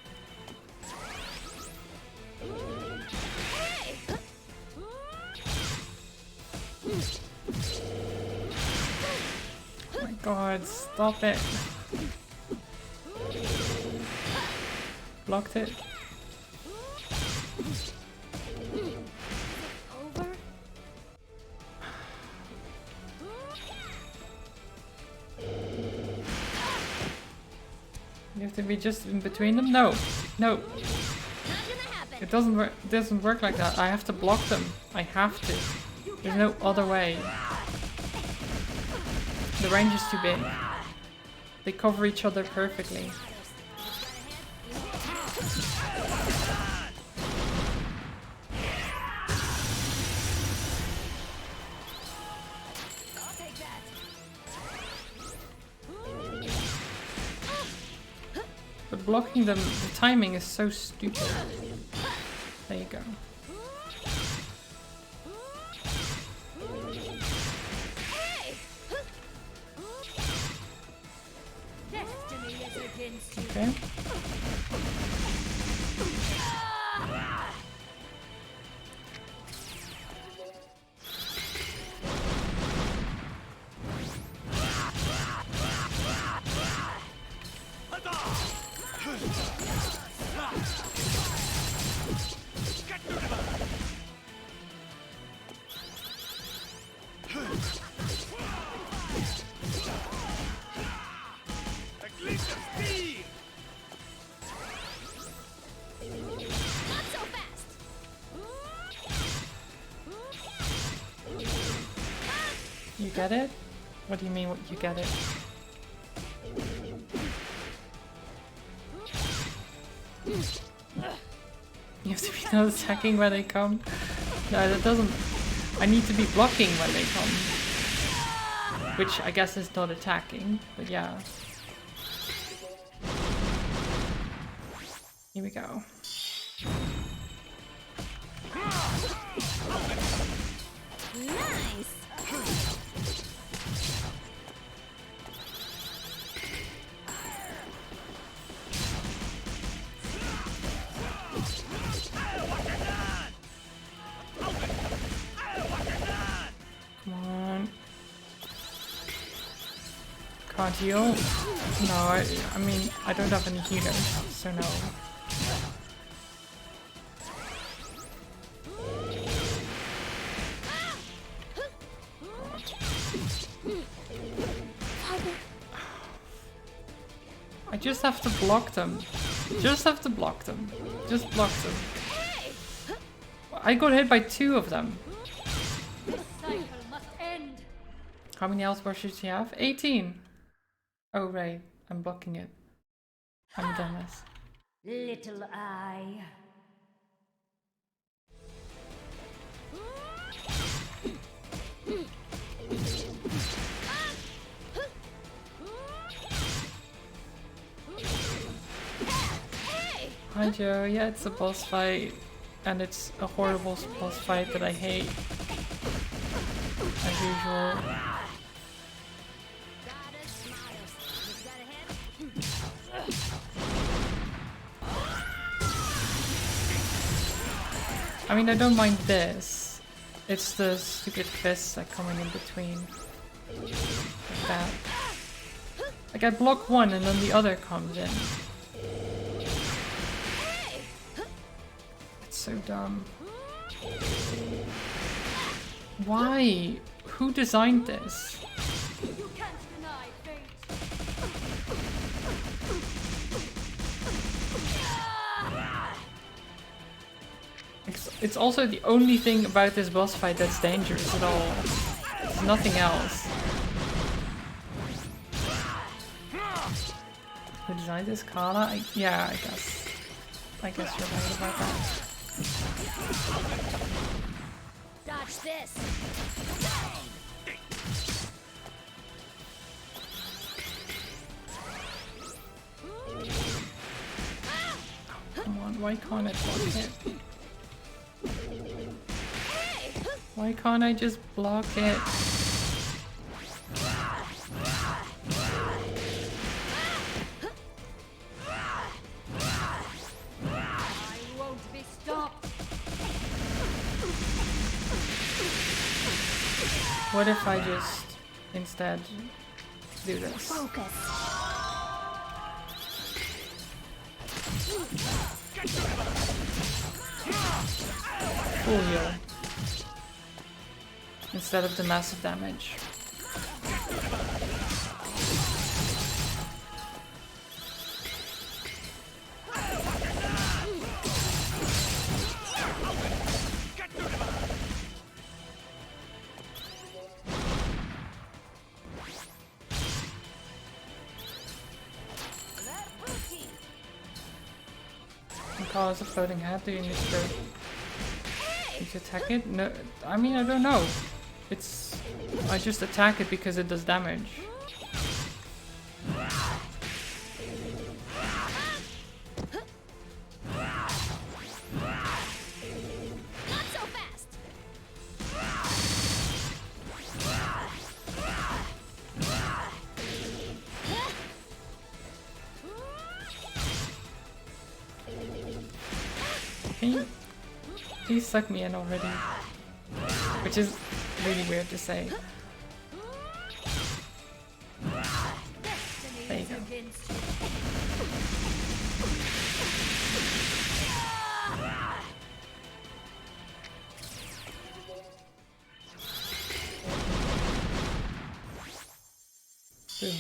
Oh my god, stop it. Blocked it. Over? You have to be just in between them? No. No. It doesn't work like that. I have to block them. I have to. There's no other way. The range is too big. They cover each other perfectly. But blocking them, the timing is so stupid. There you go. Destiny is against you. Okay. get it? What do you mean you get it? You have to be not attacking when they come? No, that doesn't... I need to be blocking when they come. Which I guess is not attacking, but yeah. Here we go. Nice! Come on. Can't heal? No, I mean, I don't have any healers, so no. I just have to block them. Just have to block them. Just block them. I got hit by 2 of them. This cycle must end. How many health brushes do you have? 18! Oh right, I'm blocking it. I'm a dumbass. Little eye. Hi Joe, yeah, it's a boss fight. And it's a horrible boss fight that I hate. As usual. I mean, I don't mind this. It's the stupid fists that come in between. Like that. Like I block one and then the other comes in. It's so dumb. Why? Who designed this? You can't deny fate. It's also the only thing about this boss fight that's dangerous at all. There's nothing else. Who designed this? Kala? Yeah, I guess. I guess you're right about that. Dodge this! Come on, why can't I block it? Why can't I just block it? I won't be stopped. What if I just instead do this? Focus. Full heal. Instead of the massive damage. Call as a floating head. Do you need to attack it? No, I mean, I don't know. It's... I just attack it because it does damage. Not so fast! Can you please suck me in already? Which is really weird to say. There you go. Boom.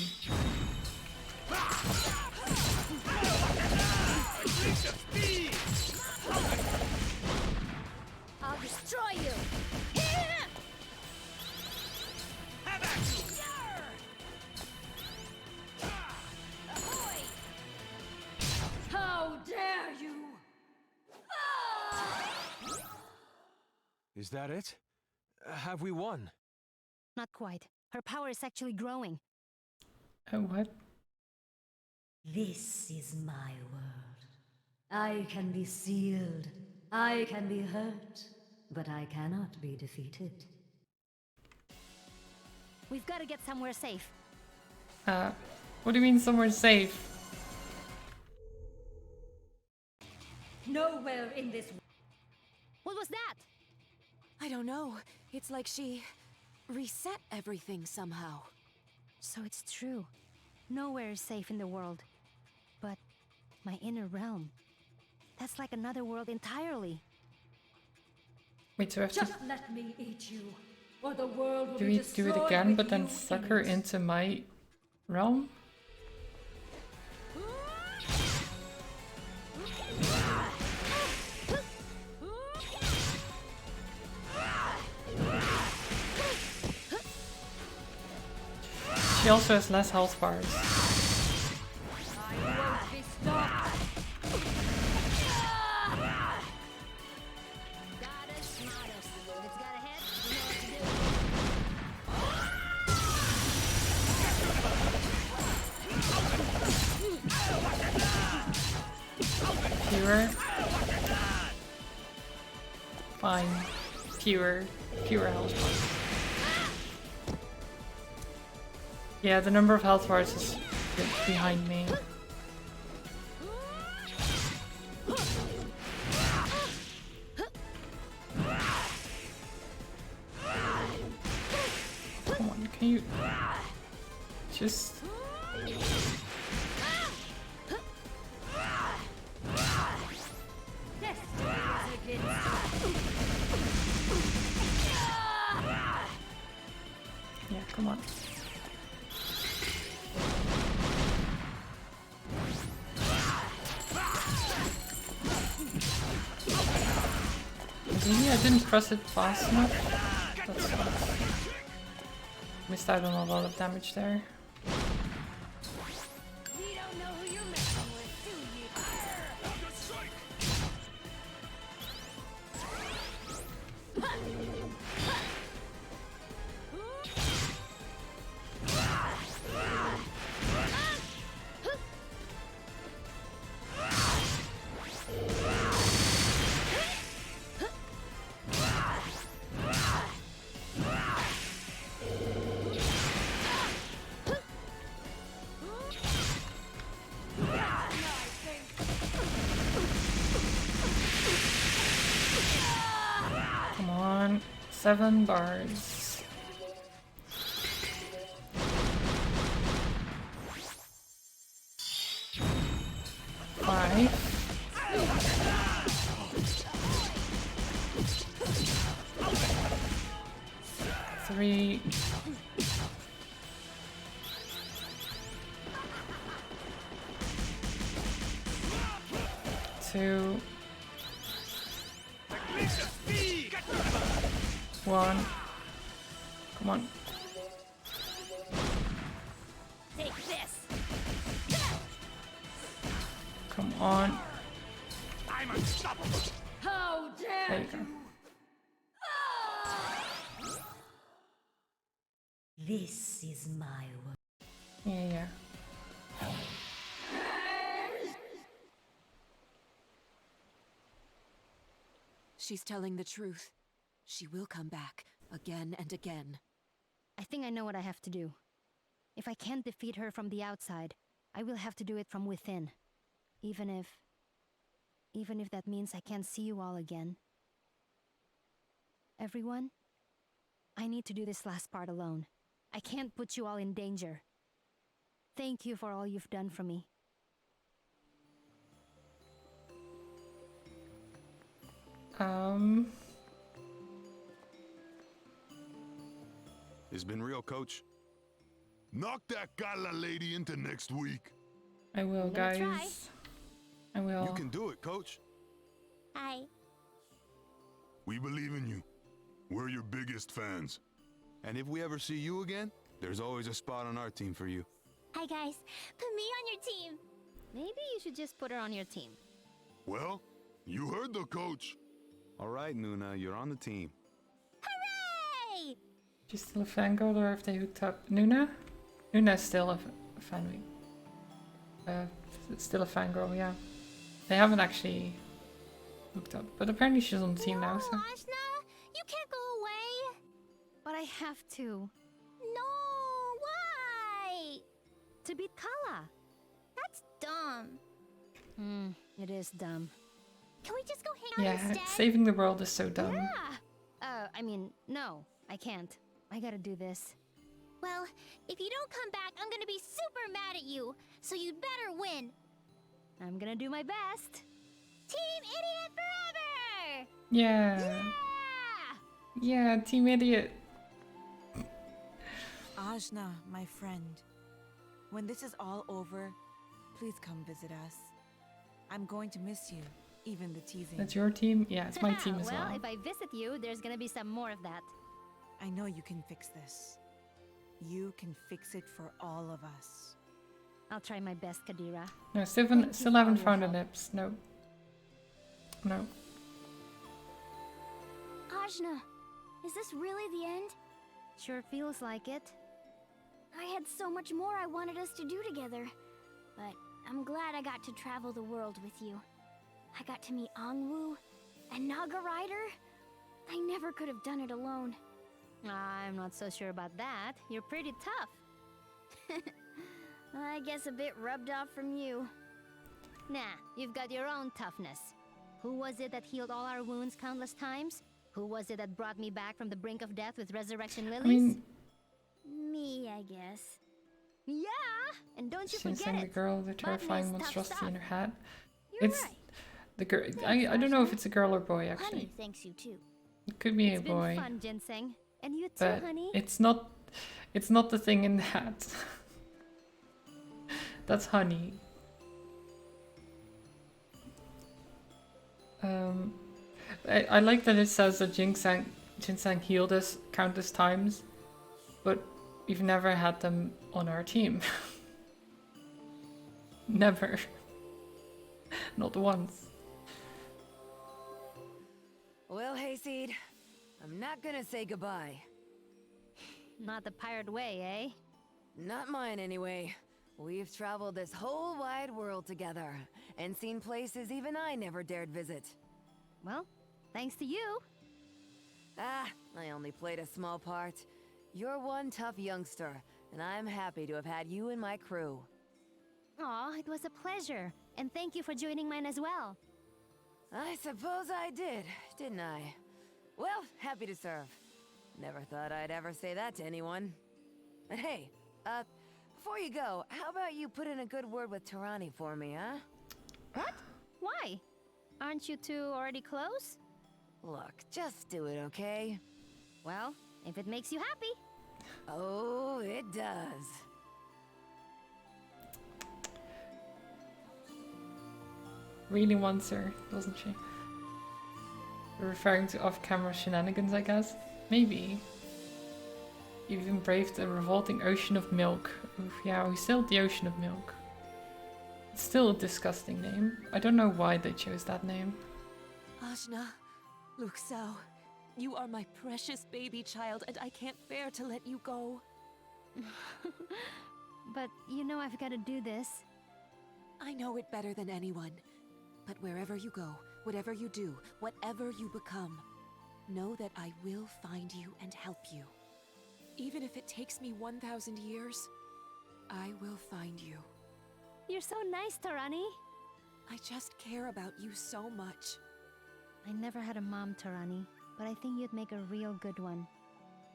I'll destroy you! How dare you! Is that it? Have we won? Not quite. Her power is actually growing. What? This is my world. I can be sealed. I can be hurt. But I cannot be defeated. We've got to get somewhere safe. What do you mean somewhere safe? Nowhere in this. What was that? I don't know. It's like she reset everything somehow. So it's true. Nowhere is safe in the world. But my inner realm, that's like another world entirely. Wait, so I have to Just let me eat you, or the world will do be we destroyed do it again, with but then you suck in her it. into my realm? She also has less health bars. I won't be stopped. Goddess, modest. If it's got a head, you know what to do. Pure. Fine. Pure health bars. Yeah, the number of health bars is behind me. Come on, can you just... Yeah, come on. Maybe I didn't press it fast enough. That's fine. Missed out on a lot of damage there. You don't know who you're messing with, do you? Come on. 7 bars. Five. 3. 2. 1. Come on. Take this. Come on. I'm unstoppable. How There dare you go. This is my world. Yeah. She's telling the truth. She will come back again and again. I think I know what I have to do. If I can't defeat her from the outside, I will have to do it from within. Even if that means I can't see you all again. Everyone, I need to do this last part alone. I can't put you all in danger. Thank you for all you've done for me. It's been real, Coach. Knock that Gala lady into next week. I will, gonna try. guys. I will. You can do it, Coach. Hi. We believe in you. We're your biggest fans. And if we ever see you again, there's always a spot on our team for you. Hi guys, put me on your team. Maybe you should just put her on your team. Well, you heard the coach. All right, Nuna, you're on the team. Hooray! She's still a fangirl, or have they hooked up? Nuna? Nuna's still a fan. Still a fangirl, yeah. They haven't actually hooked up, but apparently she's on the team now, so. Ashna, you can't go away. But I have to. No, why? To beat Kala. That's dumb. It is dumb. Can we just go hang out Yeah, instead? saving the world is so dumb. Yeah. I mean, no, I can't. I gotta do this. Well, if you don't come back, I'm gonna be super mad at you. So you'd better win. I'm gonna do my best. Team Idiot forever! Yeah. Yeah, Team Idiot. Ajna, my friend. When this is all over, please come visit us. I'm going to miss you, even the teasing. That's your team? Yeah, it's my team as well. Well, if I visit you, there's gonna be some more of that. I know you can fix this. You can fix it for all of us. I'll try my best, Kadira. No, still haven't found the lips. No. No. Ajna, is this really the end? Sure feels like it. I had so much more I wanted us to do together. But I'm glad I got to travel the world with you. I got to meet Angwu and Naga Rider. I never could have done it alone. I'm not so sure about that. You're pretty tough. I guess a bit rubbed off from you. Nah, you've got your own toughness. Who was it that healed all our wounds countless times? Who was it that brought me back from the brink of death with resurrection lilies? I mean, me, I guess. Yeah, and don't you she's forget saying the it. girl, the terrifying Botany's tough monstrosity in her stuff. hat. You're It's right. the girl. I don't know if it's a girl or boy actually. Honey thanks you too. It could be It's a been boy, fun, Ginseng. And you too, but honey. it's not. It's not the thing in the hat. That's honey. I like that it says that Ginseng healed us countless times, but we've never had them on our team. Never. Not once. Well, Hayseed, I'm not gonna say goodbye. Not the pirate way, eh? Not mine, anyway. We've traveled this whole wide world together, and seen places even I never dared visit. Well, thanks to you. Ah, I only played a small part. You're one tough youngster, and I'm happy to have had you in my crew. Aw, it was a pleasure. And thank you for joining mine as well. I suppose I did, didn't I? Well, happy to serve. Never thought I'd ever say that to anyone. But hey, before you go, how about you put in a good word with Tarani for me, huh? What? Why? Aren't you two already close? Look, just do it, okay? Well, if it makes you happy. Oh, it does. Really wants her, doesn't she? Referring to off-camera shenanigans, I guess. Maybe. You've even braved a revolting ocean of milk. Oof, yeah, we sailed the ocean of milk. It's still a disgusting name. I don't know why they chose that name. Ajna, Luxao, you are my precious baby child, and I can't bear to let you go. But you know I've got to do this. I know it better than anyone. But wherever you go, whatever you do, whatever you become, know that I will find you and help you. Even if it takes me 1,000 years, I will find you. You're so nice, Tarani. I just care about you so much. I never had a mom, Tarani, but I think you'd make a real good one.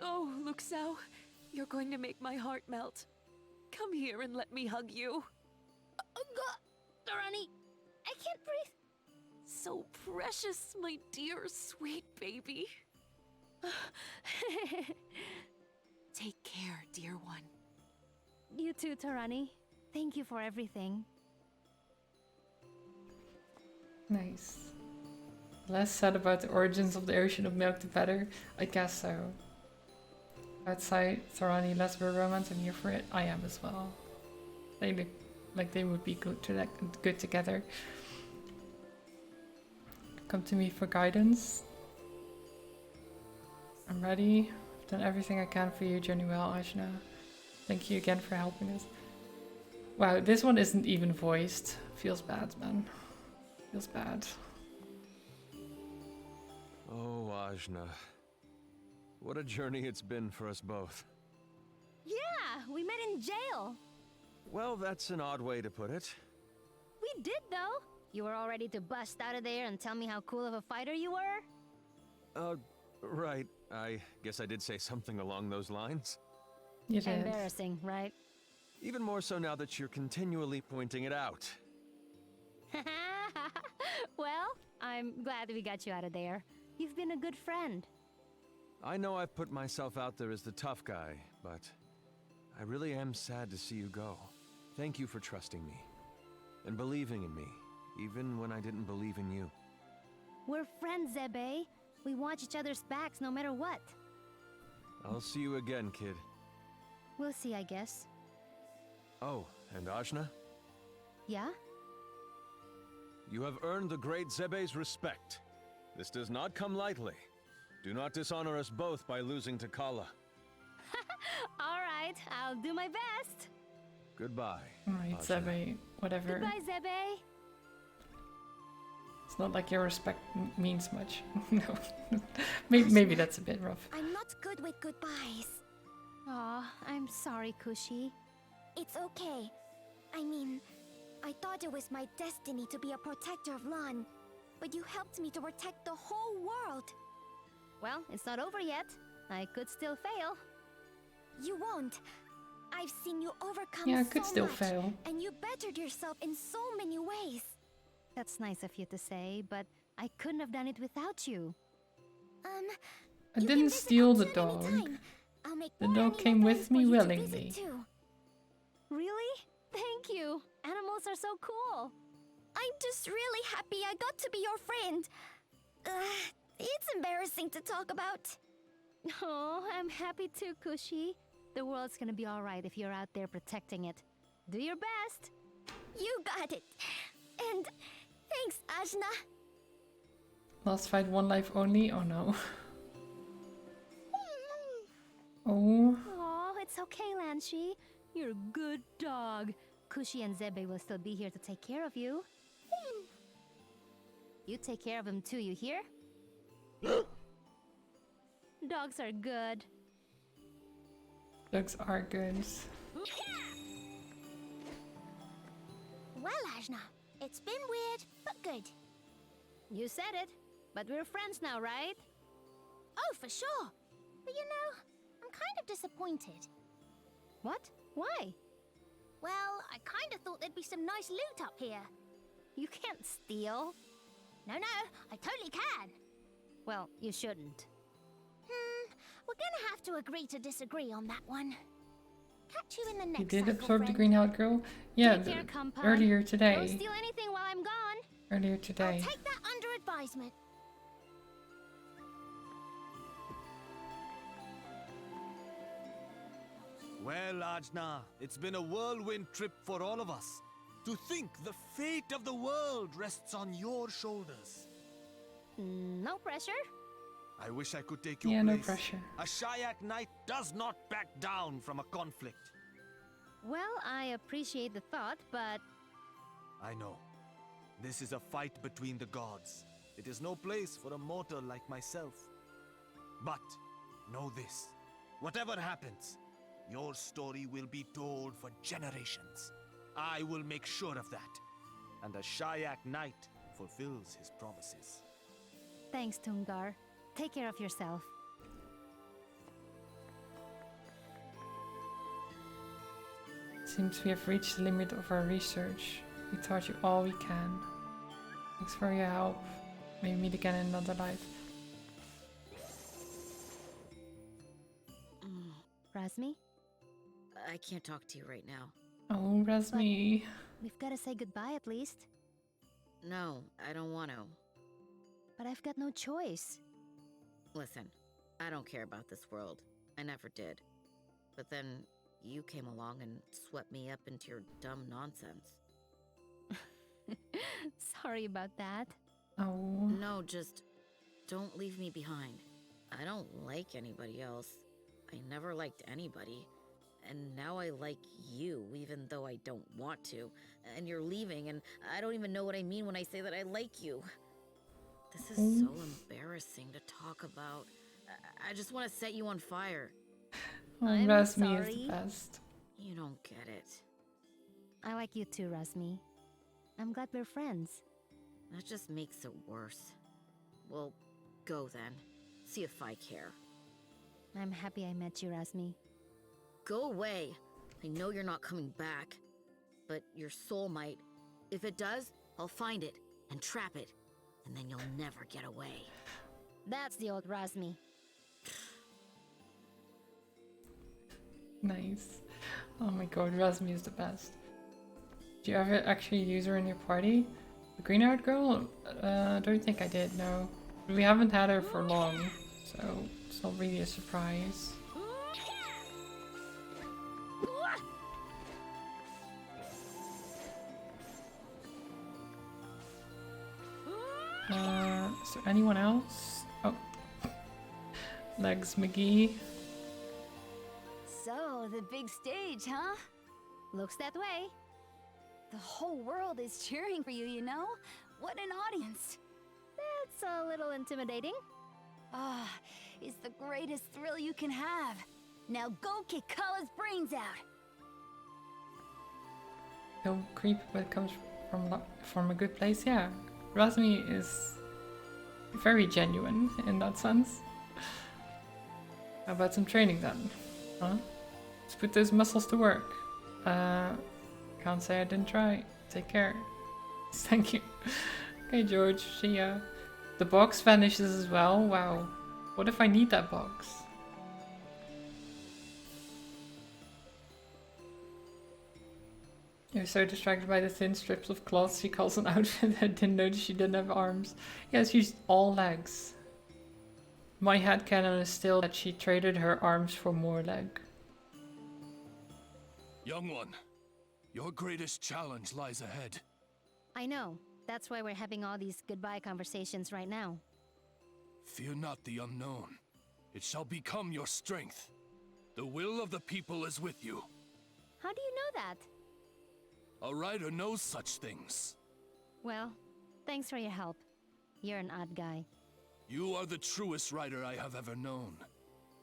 Oh, Luxao, you're going to make my heart melt. Come here and let me hug you. Tarani, I can't breathe. So precious, my dear, sweet baby. Take care, dear one. You too, Tarani. Thank you for everything. Nice. Less said about the origins of the ocean of milk, the better. I guess so. outside Sorani lesbian romance, I'm here for it. I am as well. They look like they would be good together. Come to me for guidance. I'm ready. I've done everything I can for you. Journey well, Ajna. Thank you again for helping us. Wow, this one isn't even voiced. Feels bad, man. Feels bad. Oh, Ajna. What a journey it's been for us both. Yeah, we met in jail. Well, that's an odd way to put it. We did, though. You were all ready to bust out of there and tell me how cool of a fighter you were? Right. I guess I did say something along those lines. You did. Embarrassing, right? Even more so now that you're continually pointing it out. Well, I'm glad we got you out of there. You've been a good friend. I know I've put myself out there as the tough guy, but I really am sad to see you go. Thank you for trusting me and believing in me, even when I didn't believe in you. We're friends, Zebe. We watch each other's backs no matter what. I'll see you again, kid. We'll see, I guess. Oh, and Ajna? Yeah? You have earned the great Zebe's respect. This does not come lightly. Do not dishonor us both by losing to Kala. All right, I'll do my best. Goodbye. Alright, Zebe, whatever. Goodbye, Zebe. It's not like your respect means much. No. Maybe that's a bit rough. I'm not good with goodbyes. Aw, I'm sorry, Kushi. It's okay. I mean, I thought it was my destiny to be a protector of Lan, but you helped me to protect the whole world. Well, it's not over yet. I could still fail. You won't. I've seen you overcome Yeah, I could so still much, fail. and you bettered yourself in so many ways. That's nice of you to say, but I couldn't have done it without you. I didn't steal the dog. I'll make The more dog came animal with friends me for you to willingly. visit too. Really? Thank you. Animals are so cool. I'm just really happy I got to be your friend. It's embarrassing to talk about. Oh, I'm happy too, Kushi. The world's gonna be alright if you're out there protecting it. Do your best. You got it. And thanks, Ajna. Last fight, one life only? Oh no. Oh. Oh, it's okay, Lanshi. You're a good dog. Kushi and Zebe will still be here to take care of you. You take care of him too, you hear? Dogs are good. Dogs are good. Well, Ajna, it's been weird, but good. You said it, but we're friends now, right? Oh, for sure. But you know, I'm kind of disappointed. What? Why? Well, I kind of thought there'd be some nice loot up here. You can't steal. No, I totally can. Well, you shouldn't. We're gonna have to agree to disagree on that one. Catch you in the next You did cycle, absorb the friend. green-haired girl? Yeah, Take care, Kampan. earlier Don't today. steal anything while I'm gone. Earlier today. Take that under advisement. Well, Ajna, it's been a whirlwind trip for all of us. To think the fate of the world rests on your shoulders. No pressure. I wish I could take your Yeah, place. no pressure. A Shayak knight does not back down from a conflict. Well, I appreciate the thought, but... I know. This is a fight between the gods. It is no place for a mortal like myself. But, know this. Whatever happens, your story will be told for generations. I will make sure of that. And a Shayak knight fulfills his promises. Thanks, Tungar. Take care of yourself. Seems we have reached the limit of our research. We taught you all we can. Thanks for your help. May we meet again in another life. Razmi? I can't talk to you right now. Oh, Razmi. We've got to say goodbye at least. No, I don't want to. But I've got no choice. Listen, I don't care about this world. I never did. But then you came along and swept me up into your dumb nonsense. Sorry about that. Oh. No, just don't leave me behind. I don't like anybody else. I never liked anybody. And now I like you, even though I don't want to. And you're leaving, and I don't even know what I mean when I say that I like you. This is so embarrassing to talk about. I just want to set you on fire. Oh, I'm Rasmi is sorry. the best. You don't get it. I like you too, Rasmi. I'm glad we're friends. That just makes it worse. Well, go then. See if I care. I'm happy I met you, Rasmi. Go away. I know you're not coming back. But your soul might. If it does, I'll find it and trap it. And then you'll never get away. That's the old Rasmi. Nice. Oh my god, Rasmi is the best. Do you ever actually use her in your party? The green-haired girl? I don't think I did, no. We haven't had her for long, so it's not really a surprise. Is there anyone else? Oh. Legs McGee. So, the big stage, huh? Looks that way. The whole world is cheering for you, you know? What an audience! That's a little intimidating. Ah, it's the greatest thrill you can have. Now go kick Kala's brains out! He'll creep, but it comes from a good place, yeah. Rasmi is very genuine in that sense. How about some training then? Huh? Let's put those muscles to work. Can't say I didn't try. Take care. Thank you. Okay, George, see ya. The box vanishes as well. Wow. What if I need that box? You're so distracted by the thin strips of cloth she calls an outfit that didn't notice she didn't have arms. Yes, she's all legs. My headcanon is still that she traded her arms for more leg. Young one, your greatest challenge lies ahead. I know. That's why we're having all these goodbye conversations right now. Fear not the unknown. It shall become your strength. The will of the people is with you. How do you know that? A rider knows such things. Well, thanks for your help. You're an odd guy. You are the truest rider I have ever known.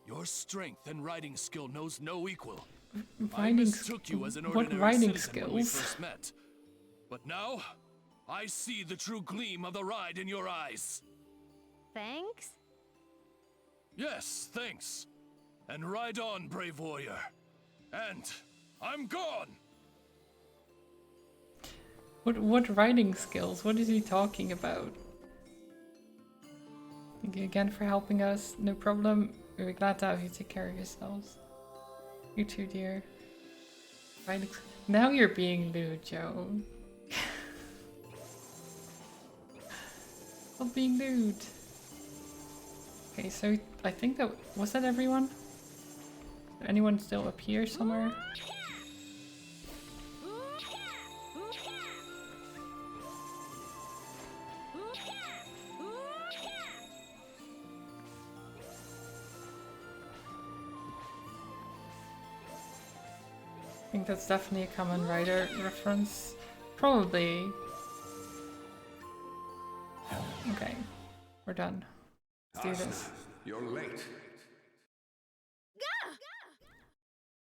Your strength and riding skill knows no equal. I mistook you as an ordinary citizen when we first met. But now, I see the true gleam of the ride in your eyes. Thanks? Yes, thanks. And ride on, brave warrior. And I'm gone! What riding skills? What is he talking about? Thank you again for helping us. No problem. We're glad to have you. Take care of yourselves. You too, dear. Riding. Now you're being lewd, Joe. Stop being lewd. Okay, so I think that was that everyone? Is there anyone still up here somewhere? I think that's definitely a Kamen Rider reference. Probably. Okay, we're done. Let's do this. You're late.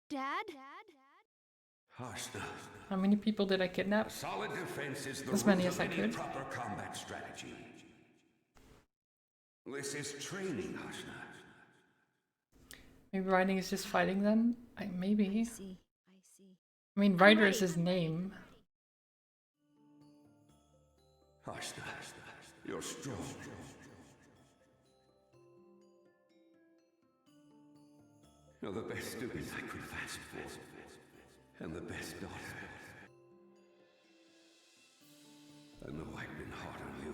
Dad? Hashna. How many people did I kidnap? Solid defense is the As many root as of I any could. proper combat strategy. This is training, Hashna. Maybe Riding is just fighting then? Maybe. I see. I mean, Rider is his name. Hashna, you're strong. You're the best student I could have asked for. And the best daughter. I know I've been hard on you.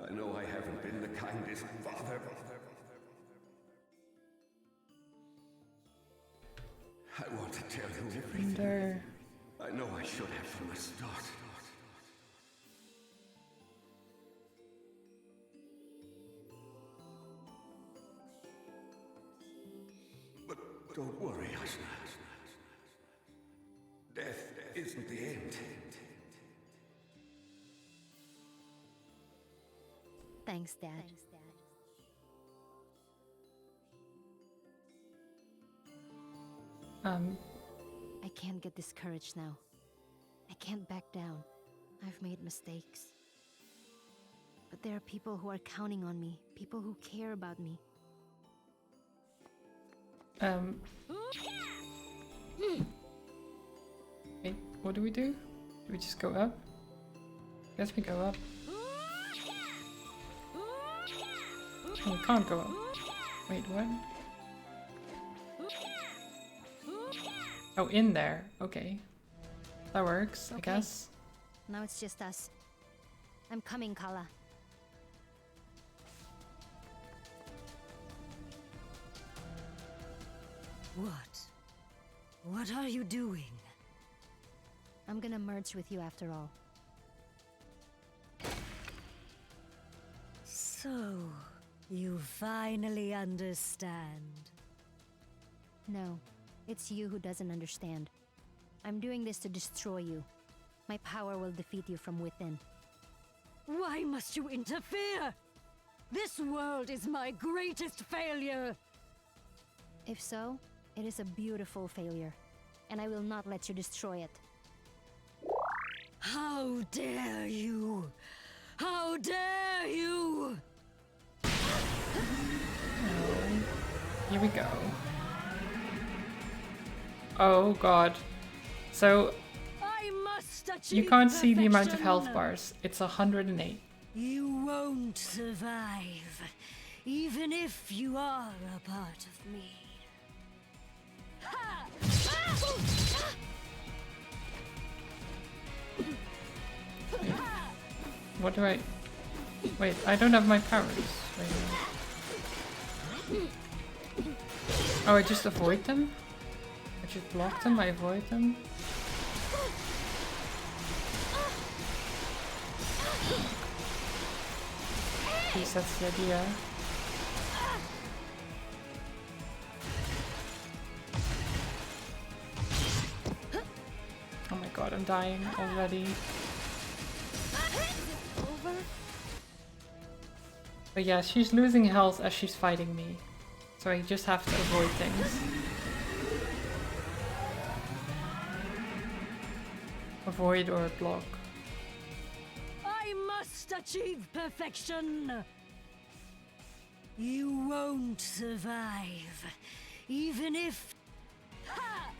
I know I haven't been the kindest father. I want to tell you everything. Thunder. I know I should have from the start. But don't worry, Asna. Death isn't the end. Thanks, Dad. I can't get discouraged now. I can't back down. I've made mistakes. But there are people who are counting on me, people who care about me. Wait, what do? Do we just go up? Guess we go up. Oh, we can't go up. Wait, what? Oh, in there. Okay. That works, I guess. Now it's just us. I'm coming, Kala. What? What are you doing? I'm gonna merge with you after all. So, you finally understand. No, it's you who doesn't understand. I'm doing this to destroy you. My power will defeat you from within. Why must you interfere? This world is my greatest failure! If so, it is a beautiful failure, and I will not let you destroy it. How dare you! How dare you! Here we go. Oh god. So I must achieve you can't see the amount of perfection. health bars. It's 108. You won't survive, even if you are a part of me. What do I... Wait, I don't have my powers. Wait. Oh, I just avoid them? I just block them, I avoid them? At least that's the idea. Oh my god, I'm dying already. But yeah, she's losing health as she's fighting me. So I just have to avoid things. Avoid or block. I must achieve perfection! You won't survive, even if... Oh.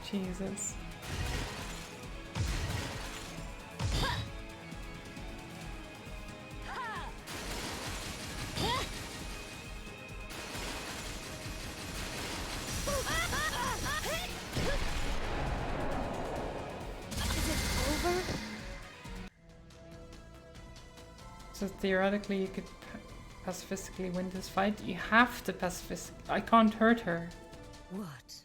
Jesus. So theoretically you could pacifistically win this fight. You have to I can't hurt her. What?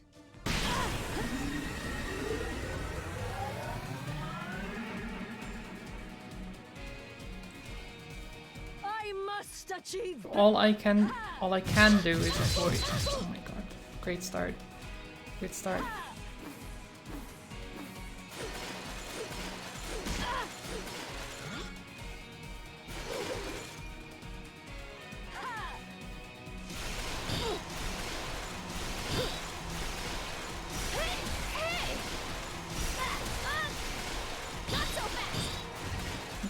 I must achieve. All I can do is avoid. Oh my god. Great start. Good start.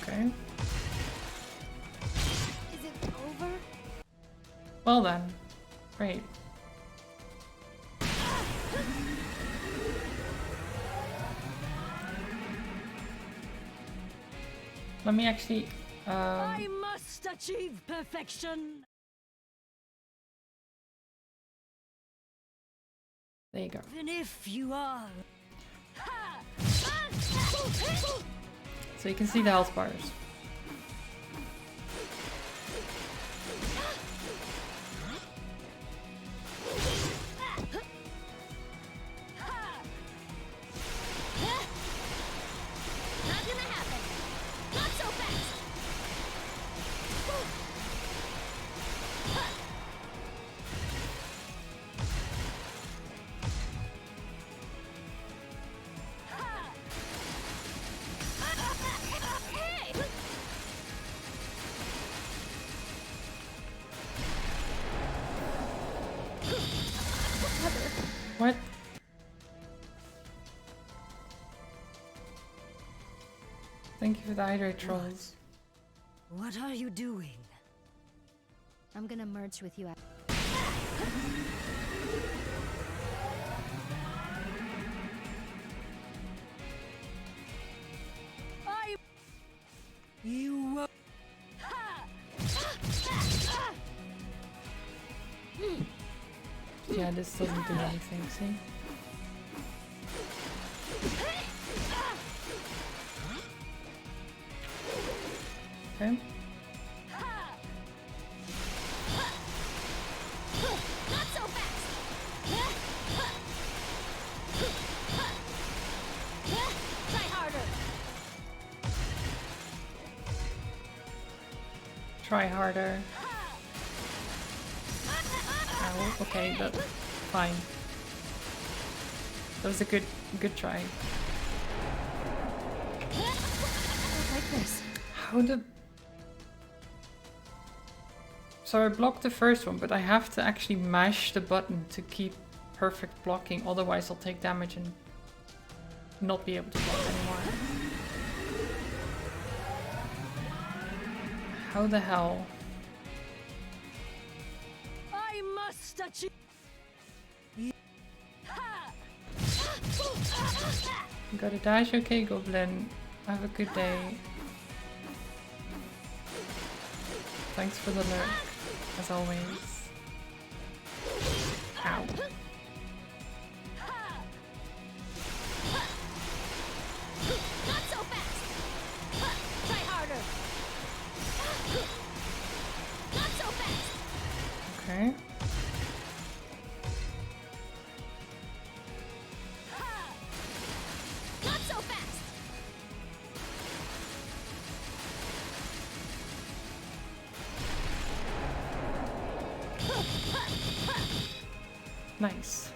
Okay. Is it over? Well then. Great. Let me actually. I must achieve perfection. There you go. Even if you are. So you can see the health bars. Not gonna happen. Not so fast. What? Thank you for the hydrate trolls. What are you doing? I'm gonna merge with you. You won't. Yeah, this doesn't do anything, see? Okay. Not so fast. Try harder. Try harder. Ow, okay, that's fine. That was a good try. I don't like this. How the... So I blocked the first one, but I have to actually mash the button to keep perfect blocking, otherwise I'll take damage and not be able to block anymore. How the hell? I must achieve. You got a dash? Okay, Goblin. Have a good day. Thanks for the lurk, as always. Ow. Not so fast. Try harder. Not so fast. Okay. Not so fast. Nice.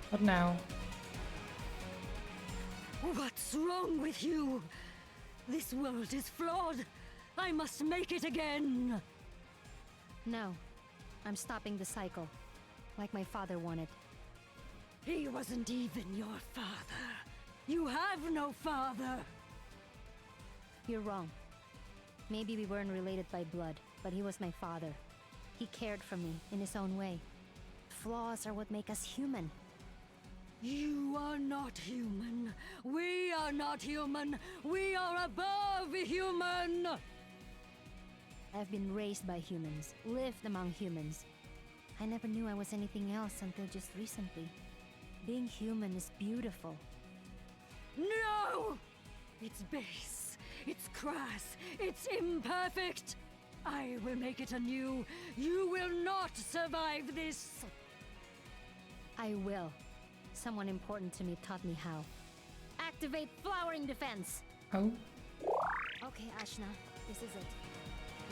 What now? What's wrong with you? This world is flawed. I must make it again. No. I'm stopping the cycle. Like my father wanted. He wasn't even your father. You have no father. You're wrong. Maybe we weren't related by blood, but he was my father. He cared for me in his own way. Flaws are what make us human. You are not human. We are not human. We are above human. I've been raised by humans, lived among humans. I never knew I was anything else until just recently. Being human is beautiful. No! It's base. It's crass. It's imperfect. I will make it anew. You will not survive this. I will. Someone important to me taught me how. Activate flowering defense. Oh. Okay, Ashna, this is it.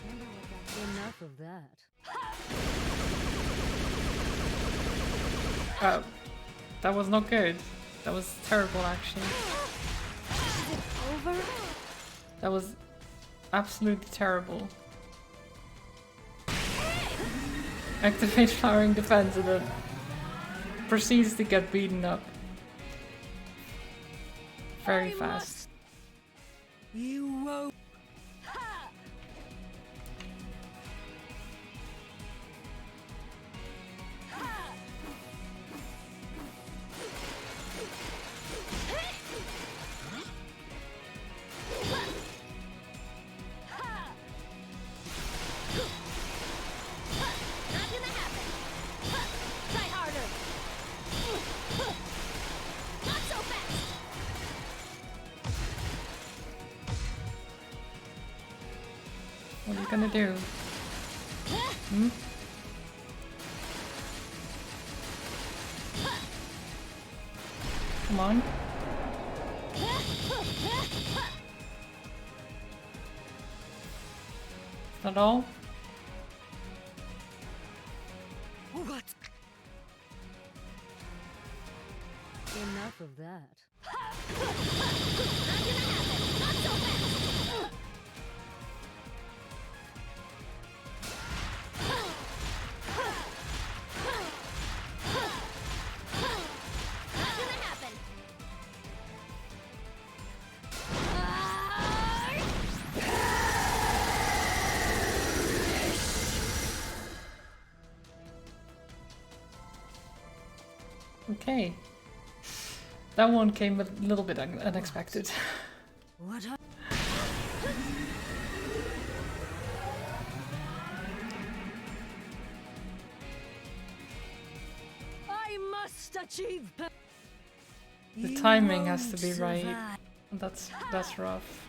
Remember what that Enough of that. That was not good. That was terrible, actually. Is it over? That was absolutely terrible. Activate flowering defense and then proceeds to get beaten up. Very fast. You won't. gonna do? Hmm? Come on. Is that all? What? Enough of that. Okay. That one came a little bit unexpected. What? I must achieve. The timing has to be right. That's rough.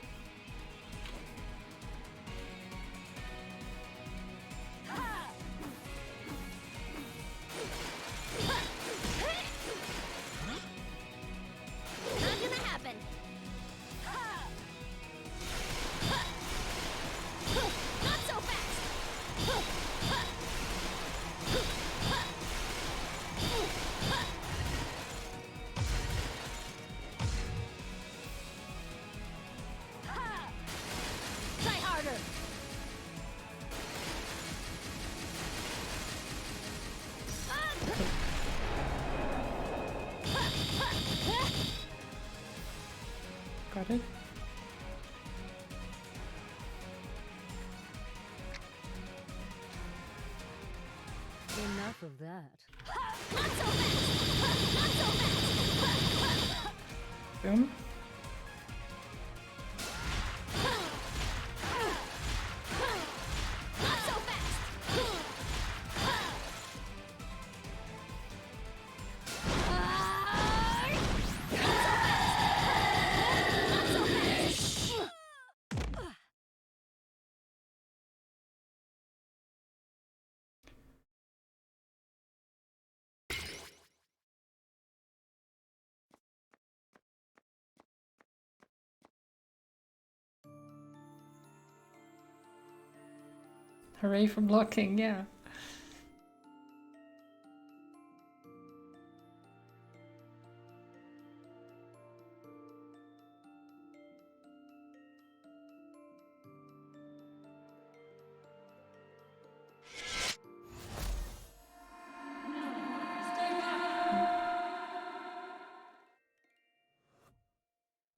Got it. Enough of that. Boom. Hooray for blocking, yeah.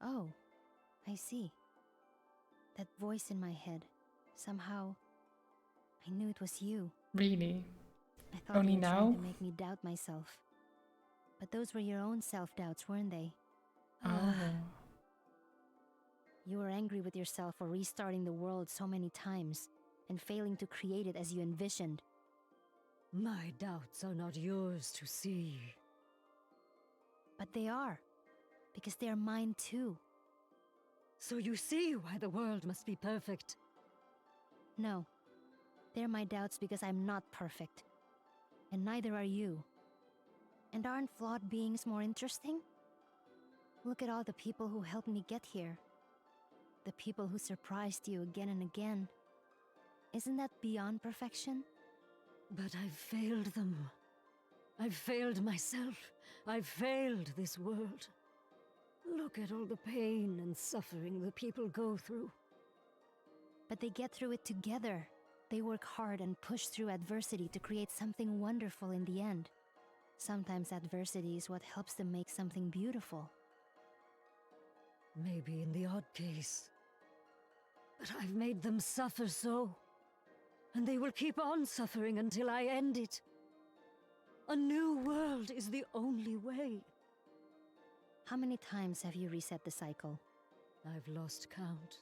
Oh, I see. That voice in my head. Somehow, I knew it was you. Really? I thought Only you were now? trying to make me doubt myself. But those were your own self-doubts, weren't they? Oh. You were angry with yourself for restarting the world so many times and failing to create it as you envisioned. My doubts are not yours to see. But they are, because they are mine too. So you see why the world must be perfect. No, they're my doubts because I'm not perfect. And neither are you. And aren't flawed beings more interesting? Look at all the people who helped me get here. The people who surprised you again and again. Isn't that beyond perfection? But I've failed them. I've failed myself. I've failed this world. Look at all the pain and suffering the people go through. But they get through it together. They work hard and push through adversity to create something wonderful in the end. Sometimes adversity is what helps them make something beautiful. Maybe in the odd case. But I've made them suffer so. And they will keep on suffering until I end it. A new world is the only way. How many times have you reset the cycle? I've lost count.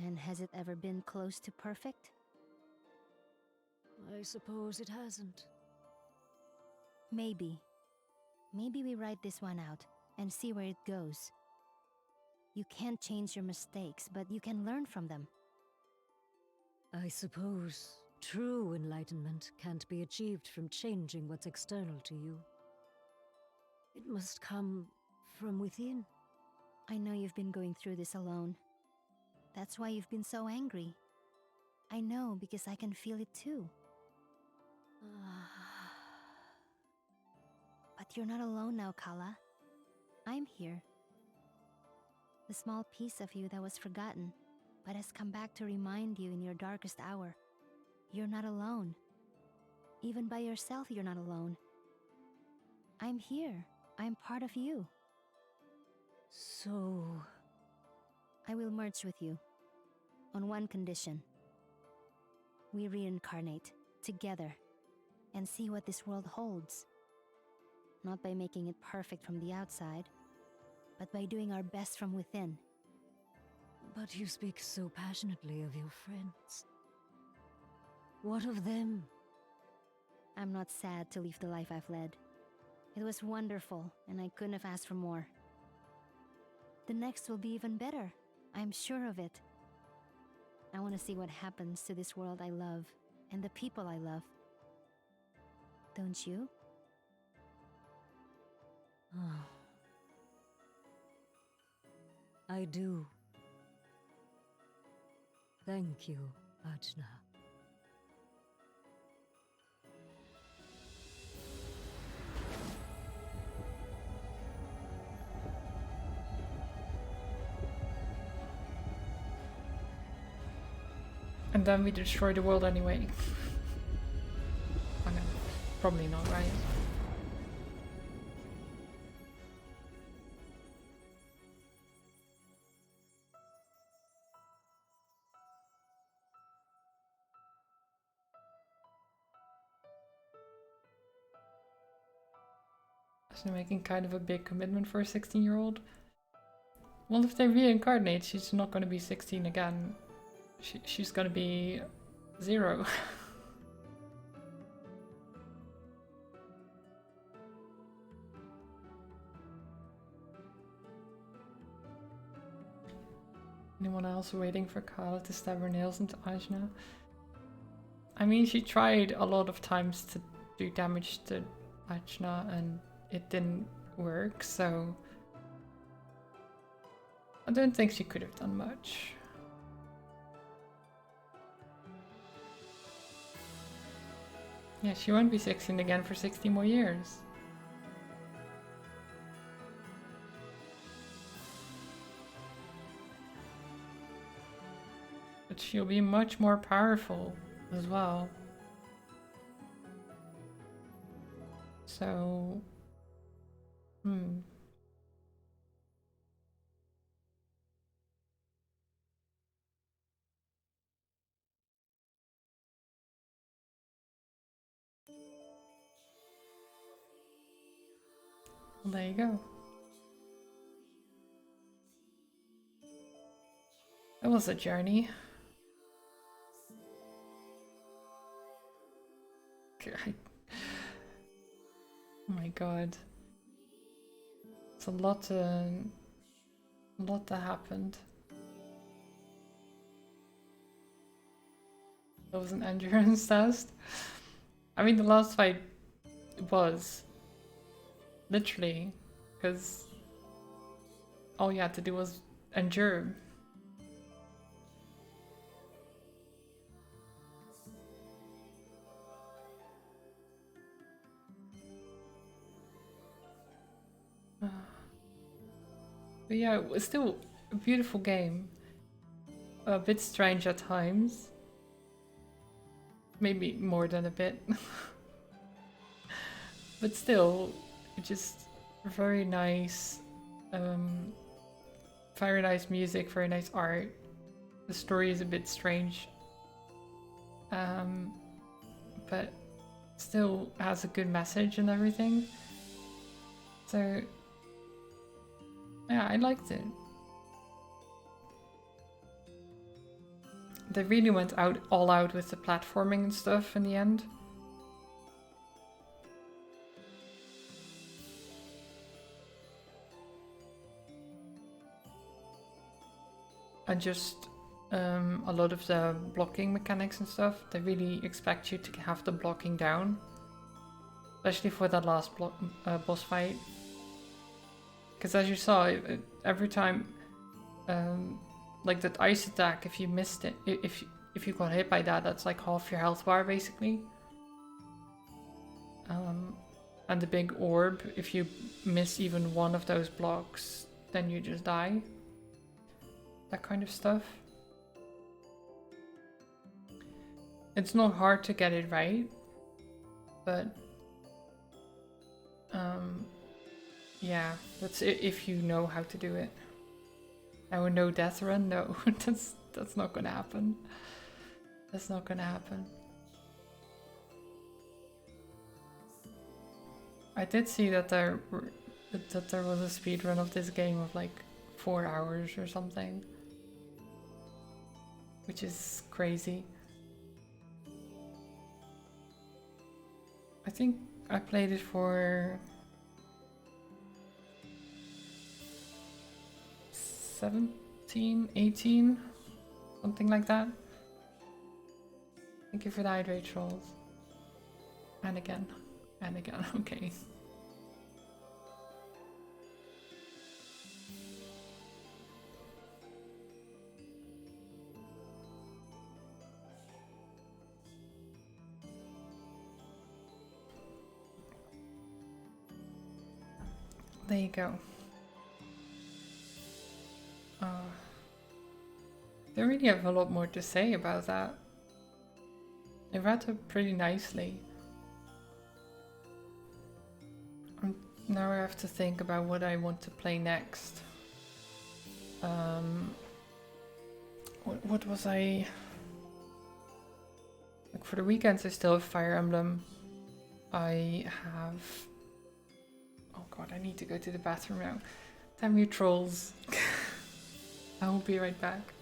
And has it ever been close to perfect? I suppose it hasn't. Maybe. Maybe we write this one out and see where it goes. You can't change your mistakes, but you can learn from them. I suppose true enlightenment can't be achieved from changing what's external to you. It must come from within. I know you've been going through this alone. That's why you've been so angry. I know because I can feel it too. But you're not alone now, Kala. I'm here. The small piece of you that was forgotten, but has come back to remind you in your darkest hour. You're not alone. Even by yourself, you're not alone. I'm here. I'm part of you. So... I will merge with you. On one condition. We reincarnate, together, and see what this world holds. Not by making it perfect from the outside, but by doing our best from within. But you speak so passionately of your friends. What of them? I'm not sad to leave the life I've led. It was wonderful, and I couldn't have asked for more. The next will be even better. I'm sure of it. I want to see what happens to this world I love, and the people I love. Don't you? I do. Thank you, Ajna. And then we destroy the world anyway. Oh no, probably not, right? So making kind of a big commitment for a 16-year-old. Well, if they reincarnate, she's not going to be 16 again. She's going to be 0. Anyone else waiting for Kala to stab her nails into Ajna? I mean, she tried a lot of times to do damage to Ajna and it didn't work, so I don't think she could have done much. Yeah, she won't be 16 again for 60 more years. But she'll be much more powerful as well. So... Well, there you go. That was a journey. Oh my god. It's a lot that happened. That was an endurance test. I mean, the last fight was literally because all you had to do was endure. But yeah, it was still a beautiful game. A bit strange at times. Maybe more than a bit. But still, just very nice. Very nice music, very nice art. The story is a bit strange. But still has a good message and everything. So yeah, I liked it. They really went all out with the platforming and stuff in the end. And just a lot of the blocking mechanics and stuff, they really expect you to have the blocking down. Especially for that last boss fight. Because as you saw, every time, like that ice attack, if you missed it, if you got hit by that, that's like half your health bar basically. And the big orb, if you miss even one of those blocks, then you just die. That kind of stuff. It's not hard to get it right, but yeah, that's it if you know how to do it. Now a no death run, no, that's not gonna happen. That's not gonna happen. I did see that there was a speed run of this game of like 4 hours or something, which is crazy. I think I played it for 17, 18, something like that. Thank you for the hydrate trolls. And again, okay. There you go. Don't really have a lot more to say about that. They wrapped up pretty nicely. Now I have to think about what I want to play next. What was I... Like for the weekends I still have Fire Emblem. I have... Oh god, I need to go to the bathroom now. Damn you trolls. I will be right back.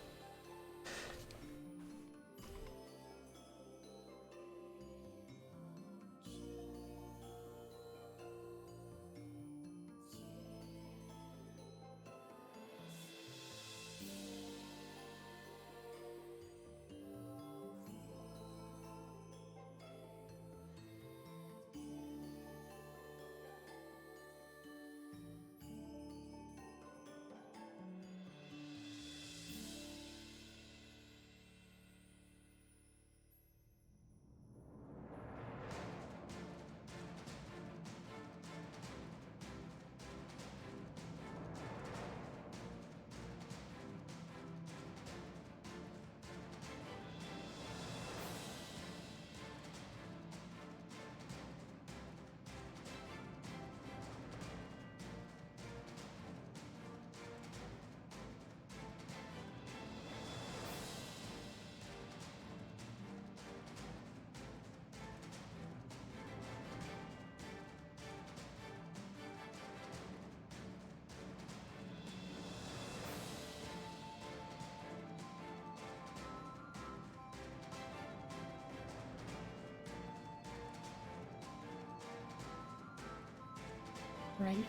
Right.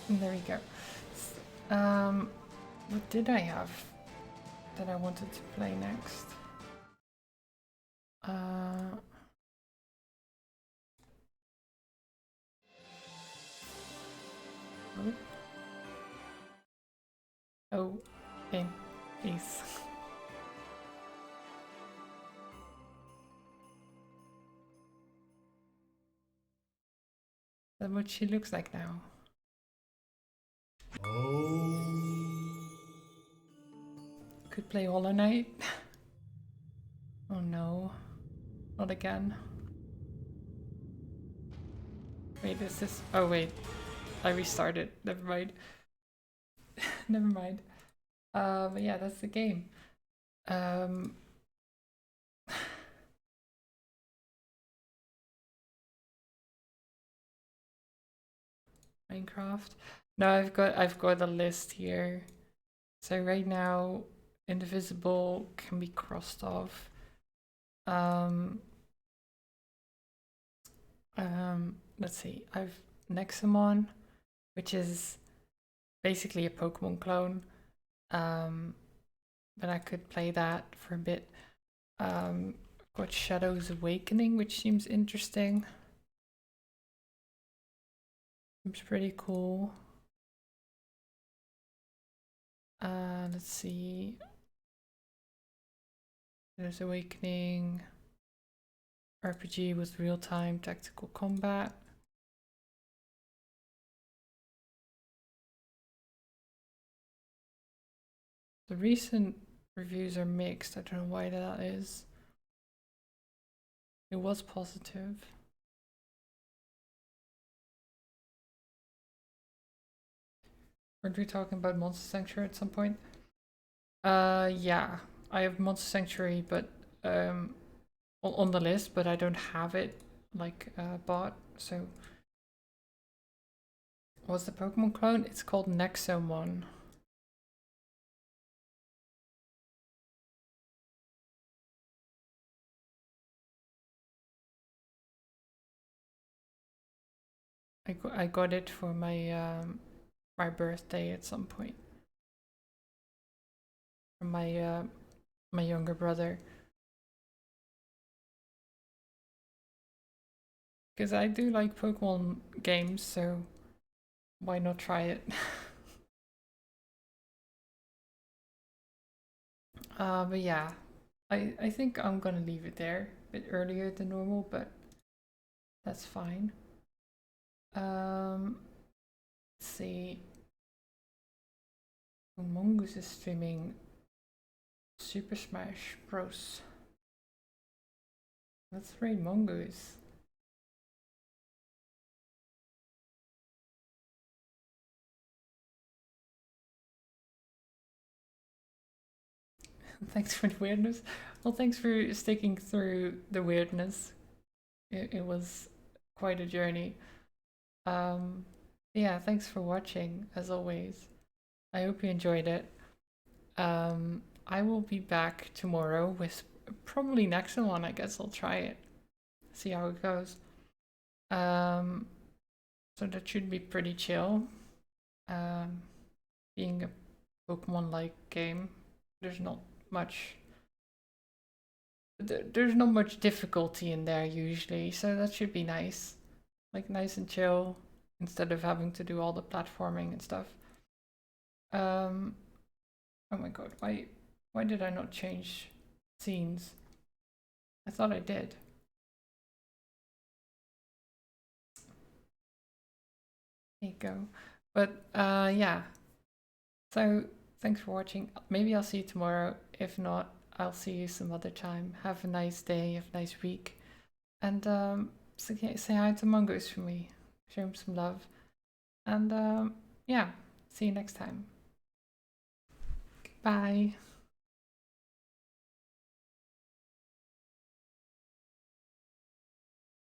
And there we go. What did I have that I wanted to play next? Oh, okay, please. That's what she looks like now. Could play Hollow Knight. Oh no, not again. Wait, is this? Oh wait, I restarted. Never mind. Never mind. But yeah, that's the game. Minecraft. No, I've got a list here. So right now, Indivisible can be crossed off. Let's see. I've Nexamon, which is basically a Pokemon clone. but I could play that for a bit. Got Shadow's Awakening, which seems interesting. Seems pretty cool. Let's see. Shadow's Awakening. RPG with real-time tactical combat. The recent reviews are mixed. I don't know why that is. It was positive. Weren't we talking about Monster Sanctuary at some point? Yeah. I have Monster Sanctuary, but on the list, but I don't have it like bought. So what's the Pokemon clone? It's called Nexomon. I got it for my my birthday at some point from my my younger brother, because I do like Pokemon games, so why not try it? But yeah, I think I'm gonna leave it there a bit earlier than normal, but that's fine. Let's see. Mongoose is streaming Super Smash Bros. Let's raid Mongoose. Thanks for the weirdness. Well, thanks for sticking through the weirdness. It was quite a journey. Yeah, thanks for watching, as always. I hope you enjoyed it. I will be back tomorrow with probably next one. I guess I'll try it. See how it goes. So that should be pretty chill. Being a Pokemon-like game, there's not much difficulty in there usually, so that should be nice. Like nice and chill instead of having to do all the platforming and stuff. Oh my god, why did I not change scenes? I thought I did. There you go. But yeah. So thanks for watching. Maybe I'll see you tomorrow. If not, I'll see you some other time. Have a nice day, have a nice week. And say hi to Mongoose for me. Show him some love. And yeah, see you next time. Bye.